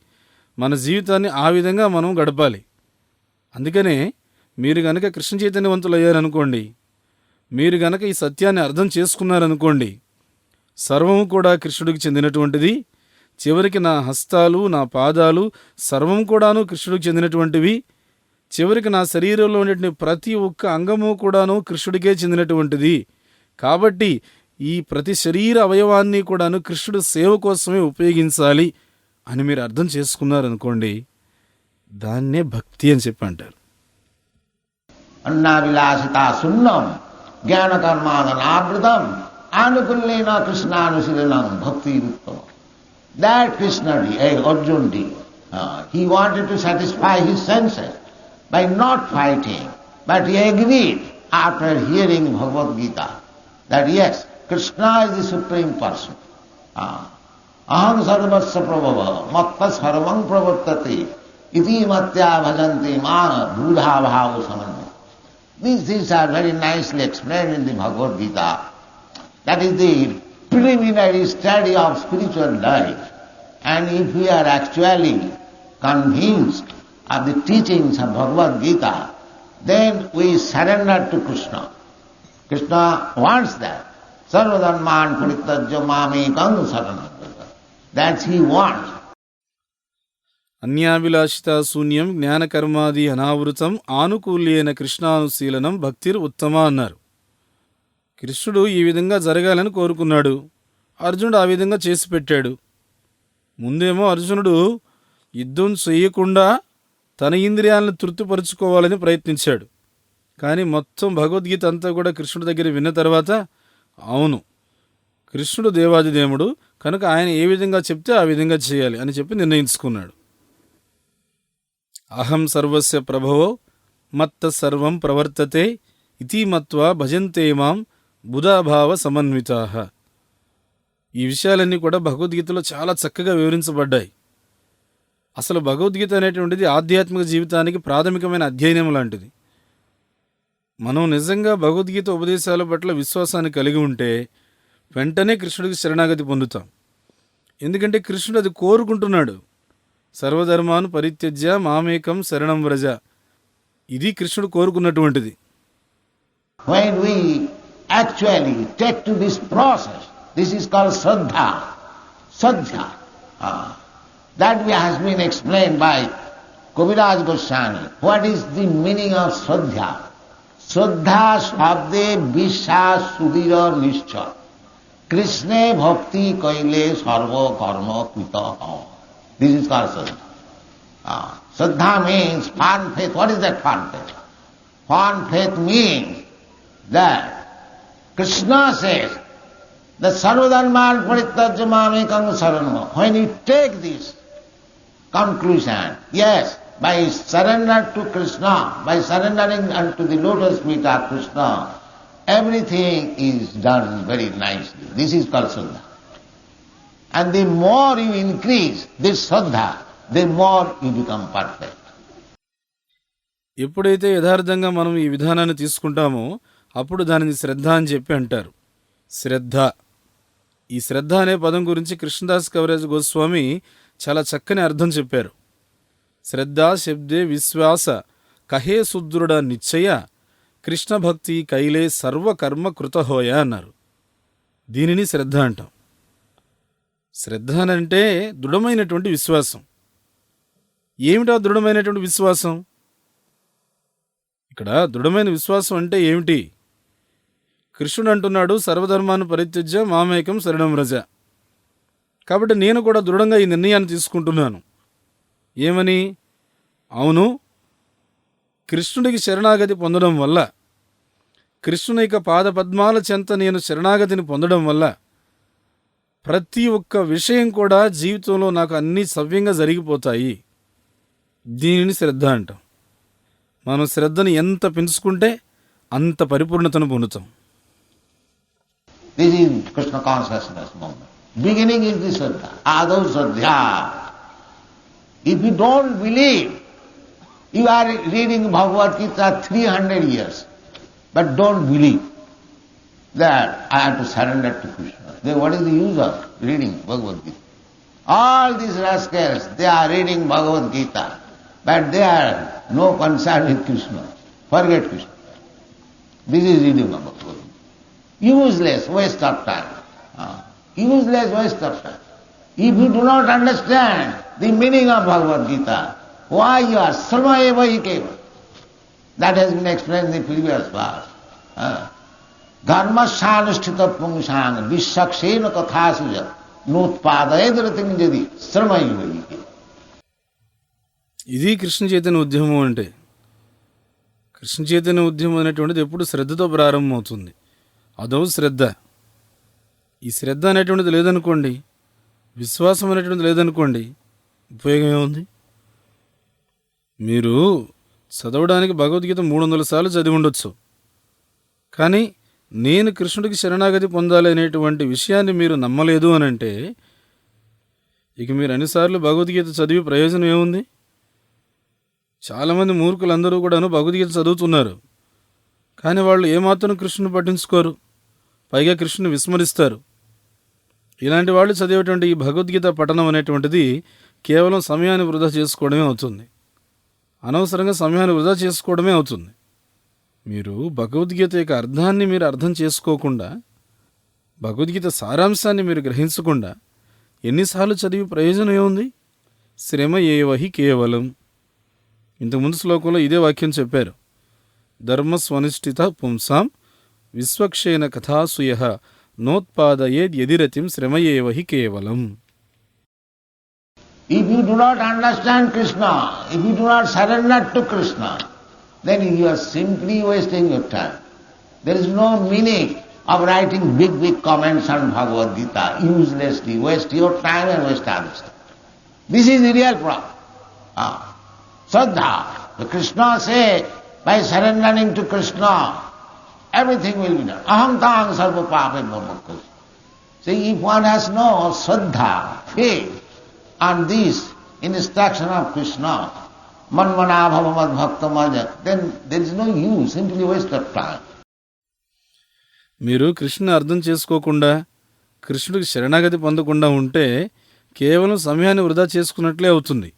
మన జీవితాన్ని ఆ విధంగా మనం గడపాలి. అందుకనే మీరు గనక కృష్ణ చైతన్యవంతులు అయ్యారనుకోండి, మీరు గనక ఈ సత్యాన్ని అర్థం చేసుకున్నారనుకోండి, సర్వము కూడా కృష్ణుడికి చెందినటువంటిది. చివరికి నా హస్తాలు, నా పాదాలు సర్వం కూడాను కృష్ణుడికి చెందినటువంటివి. చివరికి నా శరీరంలో ఉన్నటువంటి ప్రతి ఒక్క అంగము కూడాను కృష్ణుడికే చెందినటువంటిది. కాబట్టి ఈ ప్రతి శరీర అవయవాన్ని కూడాను కృష్ణుడు సేవ కోసమే ఉపయోగించాలి అని మీరు అర్థం చేసుకున్నారనుకోండి, దాన్నే భక్తి అని చెప్పి అంటారు. అన్నావిలాసిత సున్నం jnana karmadhanavritam anukullena Krishnanusilanam bhakti ruttama. That Krishna did, Arjuna did. He wanted to satisfy his senses by not fighting, but he agreed after hearing Bhagavad Gita that yes, Krishna is the Supreme Person. Aham sarvasya prabhava matta sarvam pravartate iti matya bhajanti ma buddha bhava samanya. These things are very nicely explained in the Bhagavad Gita. That is the preliminary study of spiritual life. And if we are actually convinced of the teachings of Bhagavad Gita, then we surrender to Krishna. Krishna wants that. Sarvadharman parityajya mamekam saranam. That's he wants. అన్యాభిలాషిత శూన్యం జ్ఞానకర్మాది అనావృతం ఆనుకూల్యేన కృష్ణానుశీలనం భక్తిర్ ఉత్తమ అన్నారు. కృష్ణుడు ఈ విధంగా జరగాలని కోరుకున్నాడు. అర్జునుడు ఆ విధంగా చేసి పెట్టాడు. ముందేమో అర్జునుడు యుద్ధం చేయకుండా తన ఇంద్రియాలను తృప్తిపరుచుకోవాలని ప్రయత్నించాడు. కానీ మొత్తం భగవద్గీత అంతా కూడా కృష్ణుడి దగ్గర విన్న తర్వాత అవును, కృష్ణుడు దేవాదిదేవుడు కనుక ఆయన ఏ విధంగా చెప్తే ఆ విధంగా చేయాలి అని చెప్పి నిర్ణయించుకున్నాడు. అహం సర్వస్య ప్రభవో మత్త సర్వం ప్రవర్తతే ఇతి మత్వా భజంతే మాం బుధాభావ సమన్వితాః. ఈ విషయాలన్నీ కూడా భగవద్గీతలో చాలా చక్కగా వివరించబడ్డాయి. అసలు భగవద్గీత అనేటువంటిది ఆధ్యాత్మిక జీవితానికి ప్రాథమికమైన అధ్యయనం లాంటిది. మనం నిజంగా భగవద్గీత ఉపదేశాల పట్ల విశ్వాసాన్ని కలిగి ఉంటే వెంటనే కృష్ణుడికి శరణాగతి పొందుతాం. ఎందుకంటే కృష్ణుడు అది కోరుకుంటున్నాడు. సర్వధర్మాను పరిత్యజ్య మామేకం శరణం వ్రజ. ఇది కృష్ణుడు కోరుకున్నటువంటిది. When we actually take to this process, this is called Shraddha. Shraddha. That has been explained by Kaviraj Goswami. What is the meaning of Shraddha? Shraddha shabde vishwas sudhira nishcha. Krishna bhakti kaile sarva karma krita. This is called Shraddha. Shraddha means firm faith. What is that firm faith? Firm faith means that Krishna says that sarvadharman parityajya mamekam saranam. When you take this conclusion, yes, by surrender to Krishna, by surrendering unto the lotus feet of Krishna, everything is done very nicely. This is called Shraddha. And the more you increase this Shraddha, the more you become perfect. ఎప్పుడైతే యథార్థంగా మనం ఈ విధానాన్ని తీసుకుంటామో అప్పుడు దానిని శ్రద్ధ అని చెప్పి అంటారు. శ్రద్ధ, ఈ శ్రద్ధ అనే పదం గురించి కృష్ణదాస్ కవిరాజ్ గోస్వామి చాలా చక్కని అర్థం చెప్పారు. శ్రద్ధ శబ్దే విశ్వాస కహే సుదృఢ నిశ్చయ కృష్ణ భక్తి కైలే సర్వకర్మ కృతహోయ అన్నారు. దీనిని శ్రద్ధ అంటాం. శ్రద్ధ అంటే దృఢమైనటువంటి విశ్వాసం. ఏమిటా దృఢమైనటువంటి విశ్వాసం? ఇక్కడ దృఢమైన విశ్వాసం అంటే ఏమిటి? కృష్ణుడు అంటున్నాడు సర్వధర్మాన్ని పరిత్యజ్య మామేకం శరణం వ్రజ. కాబట్టి నేను కూడా దృఢంగా ఈ నిర్ణయాన్ని తీసుకుంటున్నాను. ఏమని? అవును, కృష్ణుడికి శరణాగతి పొందడం వల్ల, కృష్ణుని యొక్క పాదపద్మాల చెంత నేను శరణాగతిని పొందడం వల్ల ప్రతి ఒక్క విషయం కూడా జీవితంలో నాకు అన్నీ సవ్యంగా జరిగిపోతాయి. దీనిని శ్రద్ధ అంటాం. మనం శ్రద్ధని ఎంత పెంచుకుంటే అంత పరిపూర్ణతను పొందుతాం. This is Krishna Consciousness movement. Beginning is the Shraddha, Adav Shraddha. If you don't believe, you are reading Bhagavad Gita 300 years, but don't believe that I have to surrender to Krishna. Then what is the use of reading Bhagavad Gita? All these rascals, they are reading Bhagavad Gita, but they are no concern with Krishna. Forget Krishna. This is reading of Bhagavad Gita. Useless waste of time. Useless waste of time. If you do not understand the meaning of Bhagavad Gita, why you are sarva eva ikeva? That has been explained in the previous verse. Dharma-It pungsang vishakshena kathasuja nutpadayadaratim jadi sarva eva ikeva. ఇది కృష్ణ చైతన్య ఉద్యమం అంటే. కృష్ణ చైతన్య ఉద్యమం అనేటువంటిది ఎప్పుడు శ్రద్ధతో ప్రారంభమవుతుంది. అదో శ్రద్ధ. ఈ శ్రద్ధ అనేటువంటిది లేదనుకోండి, విశ్వాసం అనేటువంటిది లేదనుకోండి, ఉపయోగం ఏముంది? మీరు చదవడానికి భగవద్గీత 300 సార్లు చదివి ఉండొచ్చు, కానీ నేను కృష్ణుడికి శరణాగతి పొందాలి అనేటువంటి విషయాన్ని మీరు నమ్మలేదు అనంటే ఇక మీరు అన్నిసార్లు భగవద్గీత చదివి ప్రయోజనం ఏముంది? చాలామంది మూర్ఖులందరూ కూడాను భగవద్గీత చదువుతున్నారు, కానీ వాళ్ళు ఏమాత్రం కృష్ణుని పట్టించుకోరు, పైగా కృష్ణుని విస్మరిస్తారు. ఇలాంటి వాళ్ళు చదివేటువంటి ఈ భగవద్గీత పఠనం అనేటువంటిది కేవలం సమయాన్ని వృధా చేసుకోవడమే అవుతుంది. అనవసరంగా సమయాన్ని వృధా చేసుకోవడమే అవుతుంది. మీరు భగవద్గీత యొక్క అర్థాన్ని మీరు అర్థం చేసుకోకుండా, భగవద్గీత సారాంశాన్ని మీరు గ్రహించకుండా ఎన్నిసార్లు చదివి ప్రయోజనం ఏముంది? శ్రమ ఏవహి కేవలం. ఇంతకుముందు శ్లోకంలో ఇదే వాక్యం చెప్పారు. ధర్మస్వనిష్ఠిత పుంసాం విశ్వక్షేణ కథాసుయ నోత్పాదయేద్ యదిరతిం శ్రమ ఏవహి కేవలం. If you do not understand Krishna, if you do not surrender to Krishna, then you are simply wasting your time. There is no meaning of writing big comments on Bhagavad Gita uselessly. Waste your time and waste others' time. This is the real problem. Shraddha. The Krishna say, by surrendering to Krishna, everything will be done. Aham tang sarva pape bhava. See, if one has no Shraddha, faith, on this instruction of Krishna, manmana bhava mad bhakta maja, then there is no use, simply waste of time. మీరు కృష్ణ అర్థం చేసుకోకుండా, కృష్ణుడికి శరణాగతి పొందకుండా ఉంటే కేవలం సమయాన్ని వృధా చేసుకున్నట్లే అవుతుంది.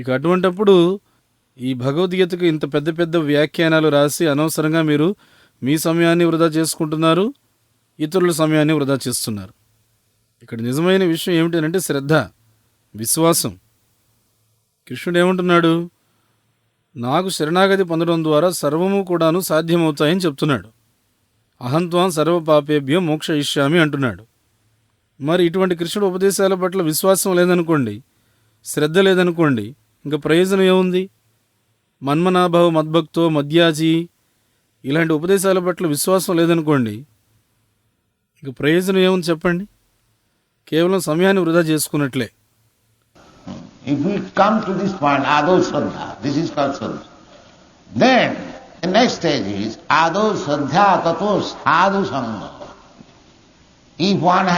ఇక అటువంటప్పుడు ఈ భగవద్గీతకు ఇంత పెద్ద పెద్ద వ్యాఖ్యానాలు రాసి అనవసరంగా మీరు మీ సమయాన్ని వృధా చేసుకుంటున్నారు, ఇతరుల సమయాన్ని వృధా చేస్తున్నారు. ఇక్కడ నిజమైన విషయం ఏమిటంటే శ్రద్ధ, విశ్వాసం. కృష్ణుడు ఏమంటున్నాడు? నాకు శరణాగతి పొందడం ద్వారా సర్వము కూడాను సాధ్యమవుతాయని చెప్తున్నాడు. అహంత్వాం సర్వ పాపేభ్యో మోక్షయిష్యామి అంటున్నాడు. మరి ఇటువంటి కృష్ణుడు ఉపదేశాల పట్ల విశ్వాసం లేదనుకోండి, శ్రద్ధ లేదనుకోండి, ఇంకా ప్రయోజనం ఏముంది? మన్మనాభవ మద్భక్తో మద్యాజీ ఇలాంటి ఉపదేశాల పట్ల విశ్వాసం లేదనుకోండి, ఇంకా ప్రయోజనం ఏముంది చెప్పండి? కేవలం సమయాన్ని వృధా చేసుకున్నట్లే. If we come to this point, Ado Shraddha, this is called Shraddha. Then the next stage is Ado Shraddha Tato Sadhu Sangha. If one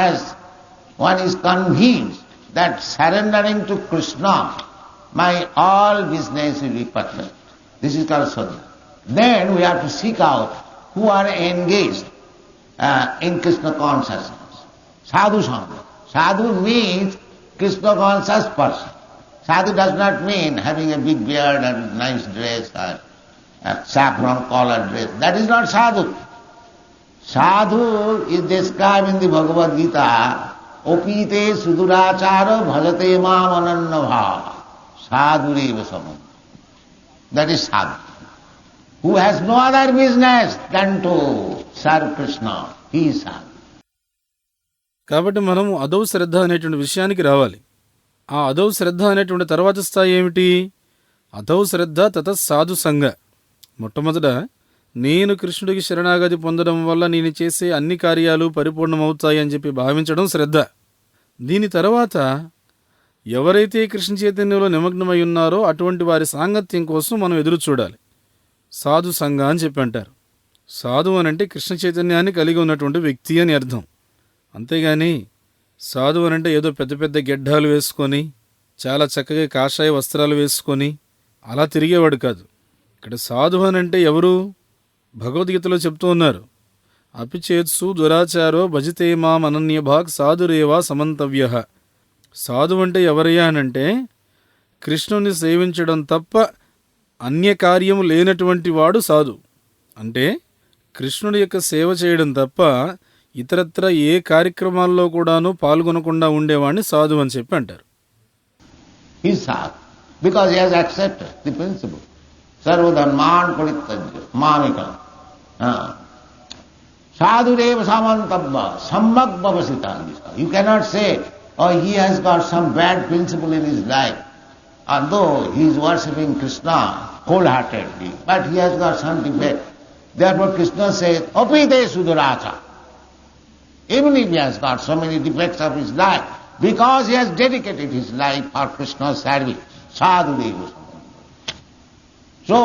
is convinced that surrendering to Krishna, my all business will be perfect. This is called Shraddha. Then we have to seek out who are engaged in Krishna consciousness. Sadhu Sangha. Sadhu means Krishna conscious person. Sadhu does not mean having a big beard and nice dress or saffron collared dress. That is not sadhu. Sadhu is described in the Bhagavad Gita, opite sudurachara bhajate mam ananya bhava. Sadhu reva samam. That is sadhu. Who has no other business than to serve Krishna. He is sadhu. కాబట్టి మనం అదో శ్రద్ధ అనేటువంటి విషయానికి రావాలి. ఆ అదో శ్రద్ధ అనేటువంటి తర్వాత స్థాయి ఏమిటి? అదో శ్రద్ధ తత సాధు సంగ. మొట్టమొదట నేను కృష్ణుడికి శరణాగతి పొందడం వల్ల నేను చేసే అన్ని కార్యాలు పరిపూర్ణమవుతాయి అని చెప్పి భావించడం శ్రద్ధ. దీని తర్వాత ఎవరైతే కృష్ణ చైతన్యంలో నిమగ్నమై ఉన్నారో అటువంటి వారి సాంగత్యం కోసం మనం ఎదురు చూడాలి. సాధు సంగ అని చెప్పి అంటారు. సాధు అనంటే కృష్ణ చైతన్యాన్ని కలిగి ఉన్నటువంటి వ్యక్తి అని అర్థం. అంతేగాని సాధు అనంటే ఏదో పెద్ద పెద్ద గెడ్డాలు వేసుకొని చాలా చక్కగా కాషాయ వస్త్రాలు వేసుకొని అలా తిరిగేవాడు కాదు. ఇక్కడ సాధు అనంటే ఎవరు? భగవద్గీతలో చెప్తూ ఉన్నారు, అపిచేత్సు దురాచారో భజితే మాం అనన్యభాగ్ సాధురేవా సమంతవ్య. సాధు అంటే ఎవరయ్యా అనంటే కృష్ణుని సేవించడం తప్ప అన్య కార్యము లేనటువంటి వాడు సాధు. అంటే కృష్ణుడి యొక్క సేవ చేయడం తప్ప ఇతరత్ర ఏ కార్యక్రమాల్లో కూడాను పాల్గొనకుండా ఉండేవాడిని సాధు అని చెప్పి అంటారు. He is sadhu because he has accepted the principle. Sarva dharman parityajya mamikam. Sadhu reva samantavya samyak bhavasita. You cannot say, oh, he has got some bad principle in his life. although he is worshipping Krishna wholeheartedly, but he has got some defect. Therefore Krishna says, Apite Sudaracha. Even if he has got so many defects of his life, because he has dedicated his life for Krishna's service, sadhu deva. So,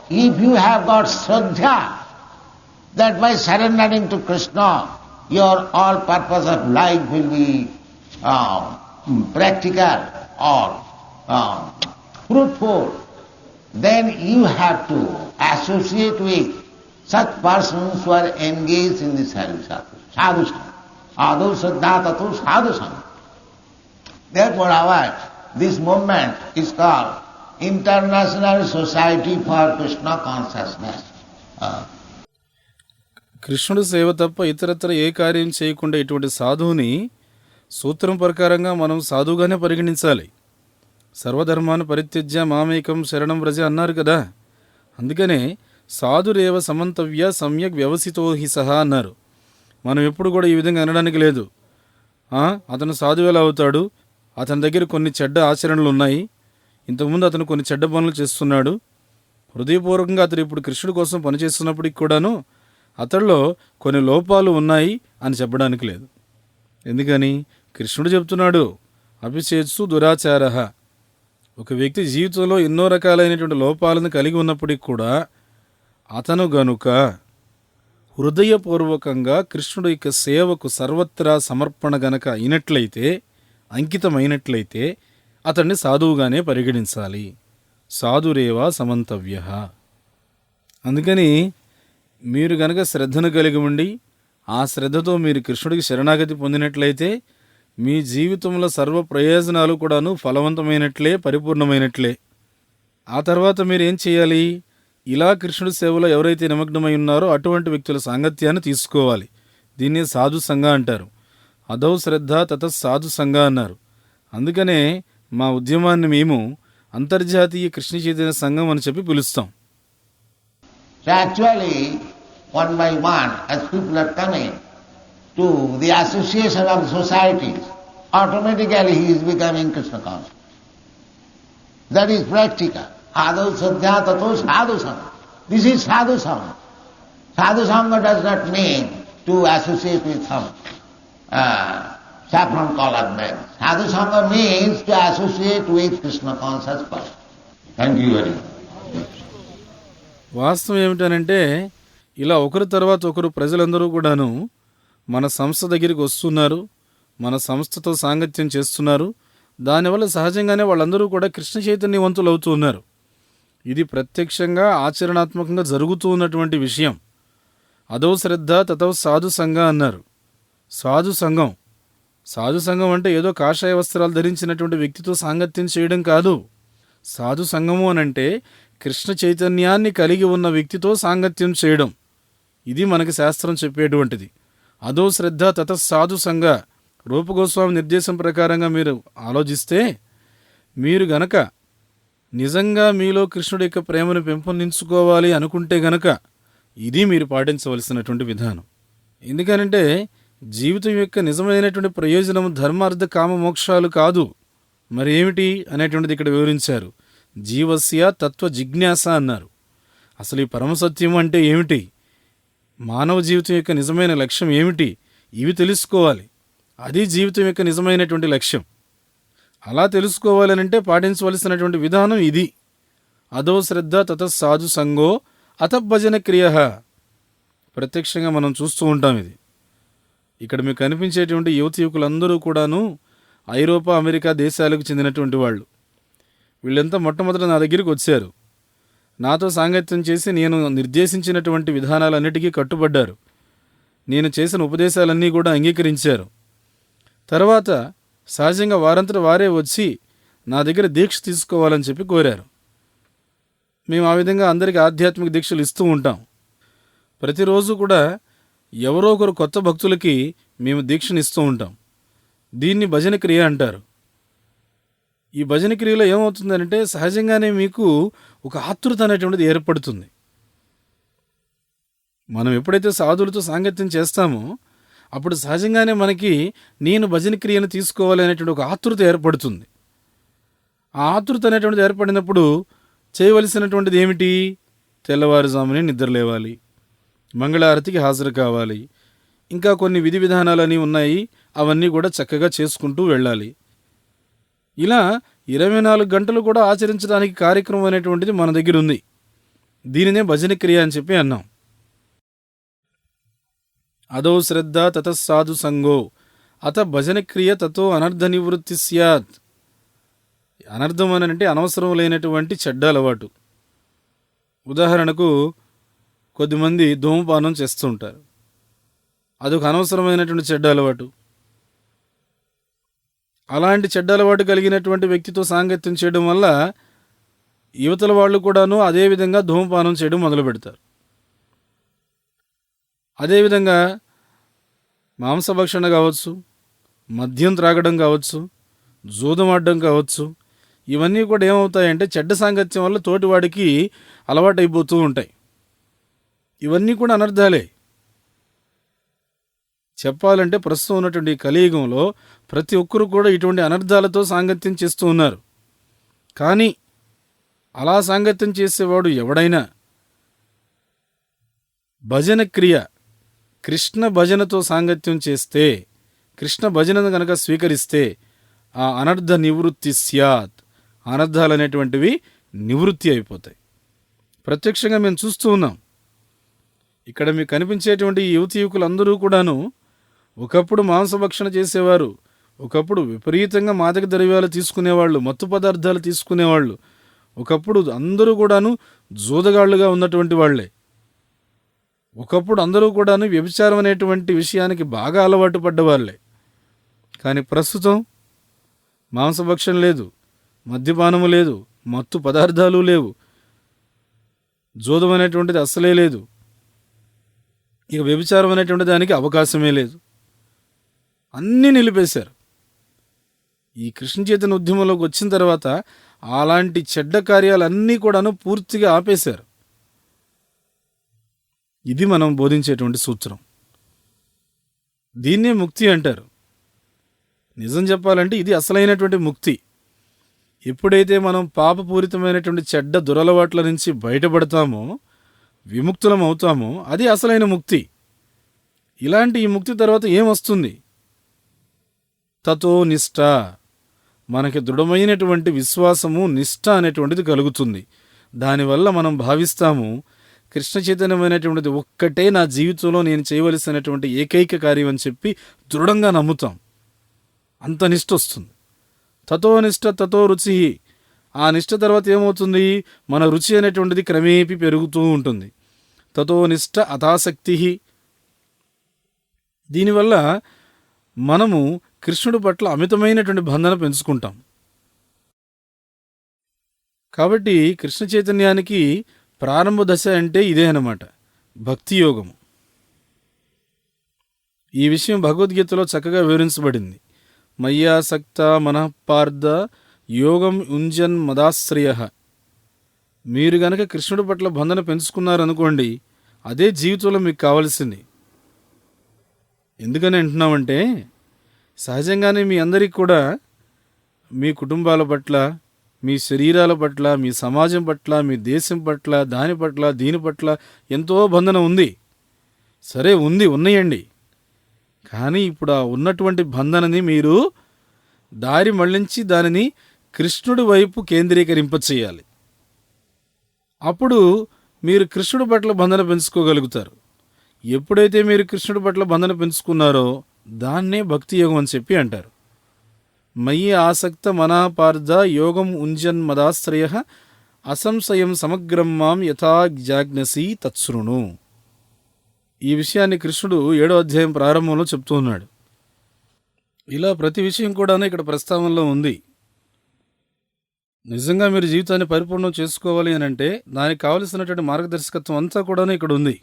if you have got Shraddha, that by surrendering to Krishna, your all purpose of life will be practical or fruitful, then you have to associate with such persons who are engaged in the service of sadhu sangha. Adu Shraddha Tatu Sadhu Sangha. Therefore this movement is called International Society for Krishna Consciousness. కృష్ణుడు సేవ తప్ప ఇతరత్ర ఏ కార్యం చేయకుండా ఇటువంటి సాధువుని సూత్రం ప్రకారంగా మనం సాధువుగానే పరిగణించాలి. సర్వధర్మాన్ని పరిత్యజ్య మామేకం శరణం వ్రజ అన్నారు కదా. అందుకనే సాధురేవ సమంతవ్య సమ్యక్ వ్యవసితో హి సహా అన్నారు. మనం ఎప్పుడు కూడా ఈ విధంగా అనడానికి లేదు. అతను సాధువు ఎలా అవుతాడు, అతని దగ్గర కొన్ని చెడ్డ ఆచరణలు ఉన్నాయి, ఇంతకుముందు అతను కొన్ని చెడ్డ పనులు చేస్తున్నాడు, హృదయపూర్వకంగా అతను ఇప్పుడు కృష్ణుడి కోసం పనిచేస్తున్నప్పటికి కూడాను అతడిలో కొన్ని లోపాలు ఉన్నాయి అని చెప్పడానికి లేదు. ఎందుకని? కృష్ణుడు చెప్తున్నాడు, అభిచేత్సు దురాచార. ఒక వ్యక్తి జీవితంలో ఎన్నో రకాలైనటువంటి లోపాలను కలిగి ఉన్నప్పటికీ కూడా అతను గనుక హృదయపూర్వకంగా కృష్ణుడి యొక్క సేవకు సర్వత్రా సమర్పణ గనక అయినట్లయితే, అంకితమైనట్లయితే అతన్ని సాధువుగానే పరిగణించాలి. సాధురేవా సమంతవ్య. అందుకని మీరు గనక శ్రద్ధను కలిగి ఉండి ఆ శ్రద్ధతో మీరు కృష్ణుడికి శరణాగతి పొందినట్లయితే మీ జీవితంలో సర్వ ప్రయోజనాలు కూడాను ఫలవంతమైనట్లే, పరిపూర్ణమైనట్లే. ఆ తర్వాత మీరు ఏం చేయాలి? ఇలా కృష్ణుడి సేవలో ఎవరైతే నిమగ్నమై ఉన్నారో అటువంటి వ్యక్తుల సాంగత్యాన్ని తీసుకోవాలి. దీన్ని సాధు సంఘ అంటారు. అదౌ శ్రద్ధ తత సాధు సంఘ అన్నారు. అందుకనే మా ఉద్యమాన్ని మేము అంతర్జాతీయ కృష్ణ చైతన్య సంఘం అని చెప్పి పిలుస్తాం. So actually, one by one, as people are coming to the association of societies, automatically he is becoming Krishna conscious. That is practical. Adau sadhya tato sadhu sangha. This is sadhu sangha. Sadhu sangha does not mean to associate with some saffron-colored men. Sadhu sangha means to associate with Krishna conscious person. Thank you very much. వాస్తవం ఏమిటనంటే, ఇలా ఒకరి తర్వాత ఒకరు ప్రజలందరూ కూడాను మన సంస్థ దగ్గరికి వస్తున్నారు, మన సంస్థతో సాంగత్యం చేస్తున్నారు. దానివల్ల సహజంగానే వాళ్ళందరూ కూడా కృష్ణ చైతన్యవంతులు అవుతూ ఉన్నారు. ఇది ప్రత్యక్షంగా ఆచరణాత్మకంగా జరుగుతూ ఉన్నటువంటి విషయం. అదో శ్రద్ధ తతో సాధు సంఘ అన్నారు. సాధు సంఘం, సాధు సంఘం అంటే ఏదో కాషాయ వస్త్రాలు ధరించినటువంటి వ్యక్తితో సాంగత్యం చేయడం కాదు. సాధు సంఘము అనంటే కృష్ణ చైతన్యాన్ని కలిగి ఉన్న వ్యక్తితో సాంగత్యం చేయడం. ఇది మనకి శాస్త్రం చెప్పేటువంటిది. అదో శ్రద్ధ తత సాధు సంఘ. రూపగోస్వామి నిర్దేశం ప్రకారంగా మీరు ఆలోచిస్తే, మీరు గనక నిజంగా మీలో కృష్ణుడి యొక్క ప్రేమను పెంపొందించుకోవాలి అనుకుంటే గనక ఇది మీరు పాటించవలసినటువంటి విధానం. ఎందుకనంటే జీవితం యొక్క నిజమైనటువంటి ప్రయోజనం ధర్మార్థ కామ మోక్షాలు కాదు, మరి ఏమిటి అనేటువంటిది ఇక్కడ వివరించారు. జీవస్య తత్వ జిజ్ఞాస అన్నారు. అసలు ఈ పరమసత్యం అంటే ఏమిటి, మానవ జీవితం యొక్క నిజమైన లక్ష్యం ఏమిటి, ఇవి తెలుసుకోవాలి. అది జీవితం యొక్క నిజమైనటువంటి లక్ష్యం. అలా తెలుసుకోవాలనంటే పాటించవలసినటువంటి విధానం ఇది. అదో శ్రద్ధ తత సాధు సంగో అతభజన క్రియ. ప్రత్యక్షంగా మనం చూస్తూ ఉంటాం ఇది. ఇక్కడ మీకు కనిపించేటువంటి యువతీయుకులందరూ కూడాను ఐరోపా, అమెరికా దేశాలకు చెందినటువంటి వాళ్ళు. వీళ్ళంతా మొట్టమొదట నా దగ్గరికి వచ్చారు. నాతో సాంగత్యం చేసి నేను నిర్దేశించినటువంటి విధానాలన్నిటికీ కట్టుబడ్డారు. నేను చేసిన ఉపదేశాలన్నీ కూడా అంగీకరించారు. తర్వాత సహజంగా వారంతట వారే వచ్చి నా దగ్గర దీక్ష తీసుకోవాలని చెప్పి కోరారు. మేము ఆ విధంగా అందరికీ ఆధ్యాత్మిక దీక్షలు ఇస్తూ ఉంటాం. ప్రతిరోజు కూడా ఎవరో ఒకరు కొత్త భక్తులకి మేము దీక్షనిస్తూ ఉంటాం. దీన్ని భజన క్రియ అంటారు. ఈ భజన క్రియలో ఏమవుతుందంటే సహజంగానే మీకు ఒక ఆతృత అనేటువంటిది ఏర్పడుతుంది. మనం ఎప్పుడైతే సాధువులతో సాంగత్యం చేస్తామో అప్పుడు సహజంగానే మనకి నేను భజన క్రియను తీసుకోవాలి అనేటువంటి ఒక ఆతృత ఏర్పడుతుంది. ఆ ఆతృత అనేటువంటిది ఏర్పడినప్పుడు చేయవలసినటువంటిది ఏమిటి? తెల్లవారుజామునే నిద్రలేవాలి, మంగళారతికి హాజరు కావాలి, ఇంకా కొన్ని విధి విధానాలని ఉన్నాయి, అవన్నీ కూడా చక్కగా చేసుకుంటూ వెళ్ళాలి. ఇలా 24 గంటలు కూడా ఆచరించడానికి కార్యక్రమం అనేటువంటిది మన దగ్గర ఉంది. దీనినే భజన క్రియ అని చెప్పి అన్నాం. అదో శ్రద్ధ తతస్సాధు సంగో అత భజన క్రియ తతో అనర్థ నివృత్తి స్యాత్. అనర్థం అని అంటే అనవసరం లేనటువంటి చెడ్డ అలవాటు. ఉదాహరణకు కొద్దిమంది ధూమపానం చేస్తూ ఉంటారు. అదొక అనవసరమైనటువంటి చెడ్డ అలవాటు. అలాంటి చెడ్డ అలవాటు కలిగినటువంటి వ్యక్తితో సాంగత్యం చేయడం వల్ల యువతల వాళ్ళు కూడాను అదేవిధంగా ధూమపానం చేయడం మొదలు పెడతారు. అదేవిధంగా మాంసభక్షణ కావచ్చు, మద్యం త్రాగడం కావచ్చు, జూదమాడడం కావచ్చు, ఇవన్నీ కూడా ఏమవుతాయంటే చెడ్డ సాంగత్యం వల్ల తోటివాడికి అలవాటైపోతూ ఉంటాయి. ఇవన్నీ కూడా అనర్థాలే. చెప్పాలంటే ప్రస్తుతం ఉన్నటువంటి కలియుగంలో ప్రతి ఒక్కరు కూడా ఇటువంటి అనర్థాలతో సాంగత్యం చేస్తూ ఉన్నారు. కానీ అలా సాంగత్యం చేసేవాడు ఎవడైనా భజన క్రియ, కృష్ణ భజనతో సాంగత్యం చేస్తే, కృష్ణ భజనను కనుక స్వీకరిస్తే ఆ అనర్థ నివృత్తి స్యాత్, అనర్థాలు అనేటువంటివి నివృత్తి అయిపోతాయి. ప్రత్యక్షంగా మేము చూస్తూ ఉన్నాం. ఇక్కడ మీకు కనిపించేటువంటి యువతి యువకులందరూ కూడాను ఒకప్పుడు మాంసభక్షణ చేసేవారు, ఒకప్పుడు విపరీతంగా మాదక ద్రవ్యాలు తీసుకునేవాళ్ళు, మత్తు పదార్థాలు తీసుకునేవాళ్ళు, ఒకప్పుడు అందరూ కూడాను జూదగాళ్లుగా ఉన్నటువంటి వాళ్లే, ఒకప్పుడు అందరూ కూడాను వ్యభిచారం అనేటువంటి విషయానికి బాగా అలవాటు పడ్డవాళ్లే. కానీ ప్రస్తుతం మాంసభక్షణ లేదు, మద్యపానము లేదు, మత్తు పదార్థాలు లేవు, జూదం అనేటువంటిది అస్సలే లేదు, ఇక వ్యభిచారం అనేటువంటి దానికి అవకాశమే లేదు. అన్నీ నిలిపేశారు. ఈ కృష్ణ చైతన్య ఉద్యమంలోకి వచ్చిన తర్వాత అలాంటి చెడ్డ కార్యాలన్నీ కూడాను పూర్తిగా ఆపేశారు. ఇది మనం బోధించేటువంటి సూత్రం. దీన్నే ముక్తి అంటారు. నిజం చెప్పాలంటే ఇది అసలైనటువంటి ముక్తి. ఎప్పుడైతే మనం పాపపూరితమైనటువంటి చెడ్డ దురలవాట్ల నుంచి బయటపడతామో, విముక్తులం అవుతామో, అది అసలైన ముక్తి. ఇలాంటి ఈ ముక్తి తర్వాత ఏమొస్తుంది? తతో నిష్ఠ, మనకి దృఢమైనటువంటి విశ్వాసము, నిష్ఠ అనేటువంటిది కలుగుతుంది. దానివల్ల మనం భావిస్తాము కృష్ణ చైతన్యమైనటువంటిది ఒక్కటే నా జీవితంలో నేను చేయవలసినటువంటి ఏకైక కార్యం అని చెప్పి దృఢంగా నమ్ముతాం. అంత నిష్ఠ వస్తుంది. తతో నిష్ఠ తతో రుచి. ఆ నిష్ఠ తర్వాత ఏమవుతుంది? మన రుచి అనేటువంటిది క్రమేపీ పెరుగుతూ ఉంటుంది. తతో నిష్ఠ అతాసక్తి. దీనివల్ల మనము కృష్ణుడి పట్ల అమితమైనటువంటి బంధన పెంచుకుంటాం. కాబట్టి కృష్ణ చైతన్యానికి ప్రారంభ దశ అంటే ఇదే అన్నమాట, భక్తి యోగము. ఈ విషయం భగవద్గీతలో చక్కగా వివరించబడింది. మయ్యాసక్త మనఃపార్థ యోగం యుంజన్ మదాశ్రయ. మీరు గనక కృష్ణుడి పట్ల బంధన పెంచుకున్నారనుకోండి, అదే జీవితంలో మీకు కావాల్సింది. ఎందుకని అంటున్నామంటే, సహజంగానే మీ అందరికీ కూడా మీ కుటుంబాల పట్ల, మీ శరీరాల పట్ల, మీ సమాజం పట్ల, మీ దేశం పట్ల, దాని పట్ల, దీని పట్ల ఎంతో బంధన ఉంది. సరే ఉన్నాయండి. కానీ ఇప్పుడు ఆ ఉన్నటువంటి బంధనని మీరు దారి మళ్లించి దానిని కృష్ణుడి వైపు కేంద్రీకరింపచేయాలి. అప్పుడు మీరు కృష్ణుడి పట్ల బంధన పెంచుకోగలుగుతారు. ఎప్పుడైతే మీరు కృష్ణుడి పట్ల బంధన పెంచుకున్నారో దాన్నే భక్తి యోగం అని చెప్పి అంటారు. మయి ఆసక్త మనాపార్థ యోగం ఉంజన్ మదాశ్రయ అసంశయం సమగ్రం మాం యథా జాజ్ఞసి తత్సృణు. ఈ విషయాన్ని కృష్ణుడు 7వ అధ్యాయం ప్రారంభంలో చెప్తూ ఉన్నాడు. ఇలా ప్రతి విషయం కూడా ఇక్కడ ప్రస్తావనలో ఉంది. నిజంగా మీరు జీవితాన్ని పరిపూర్ణం చేసుకోవాలి అని అంటే దానికి కావలసినటువంటి మార్గదర్శకత్వం అంతా కూడా ఇక్కడ ఉంది.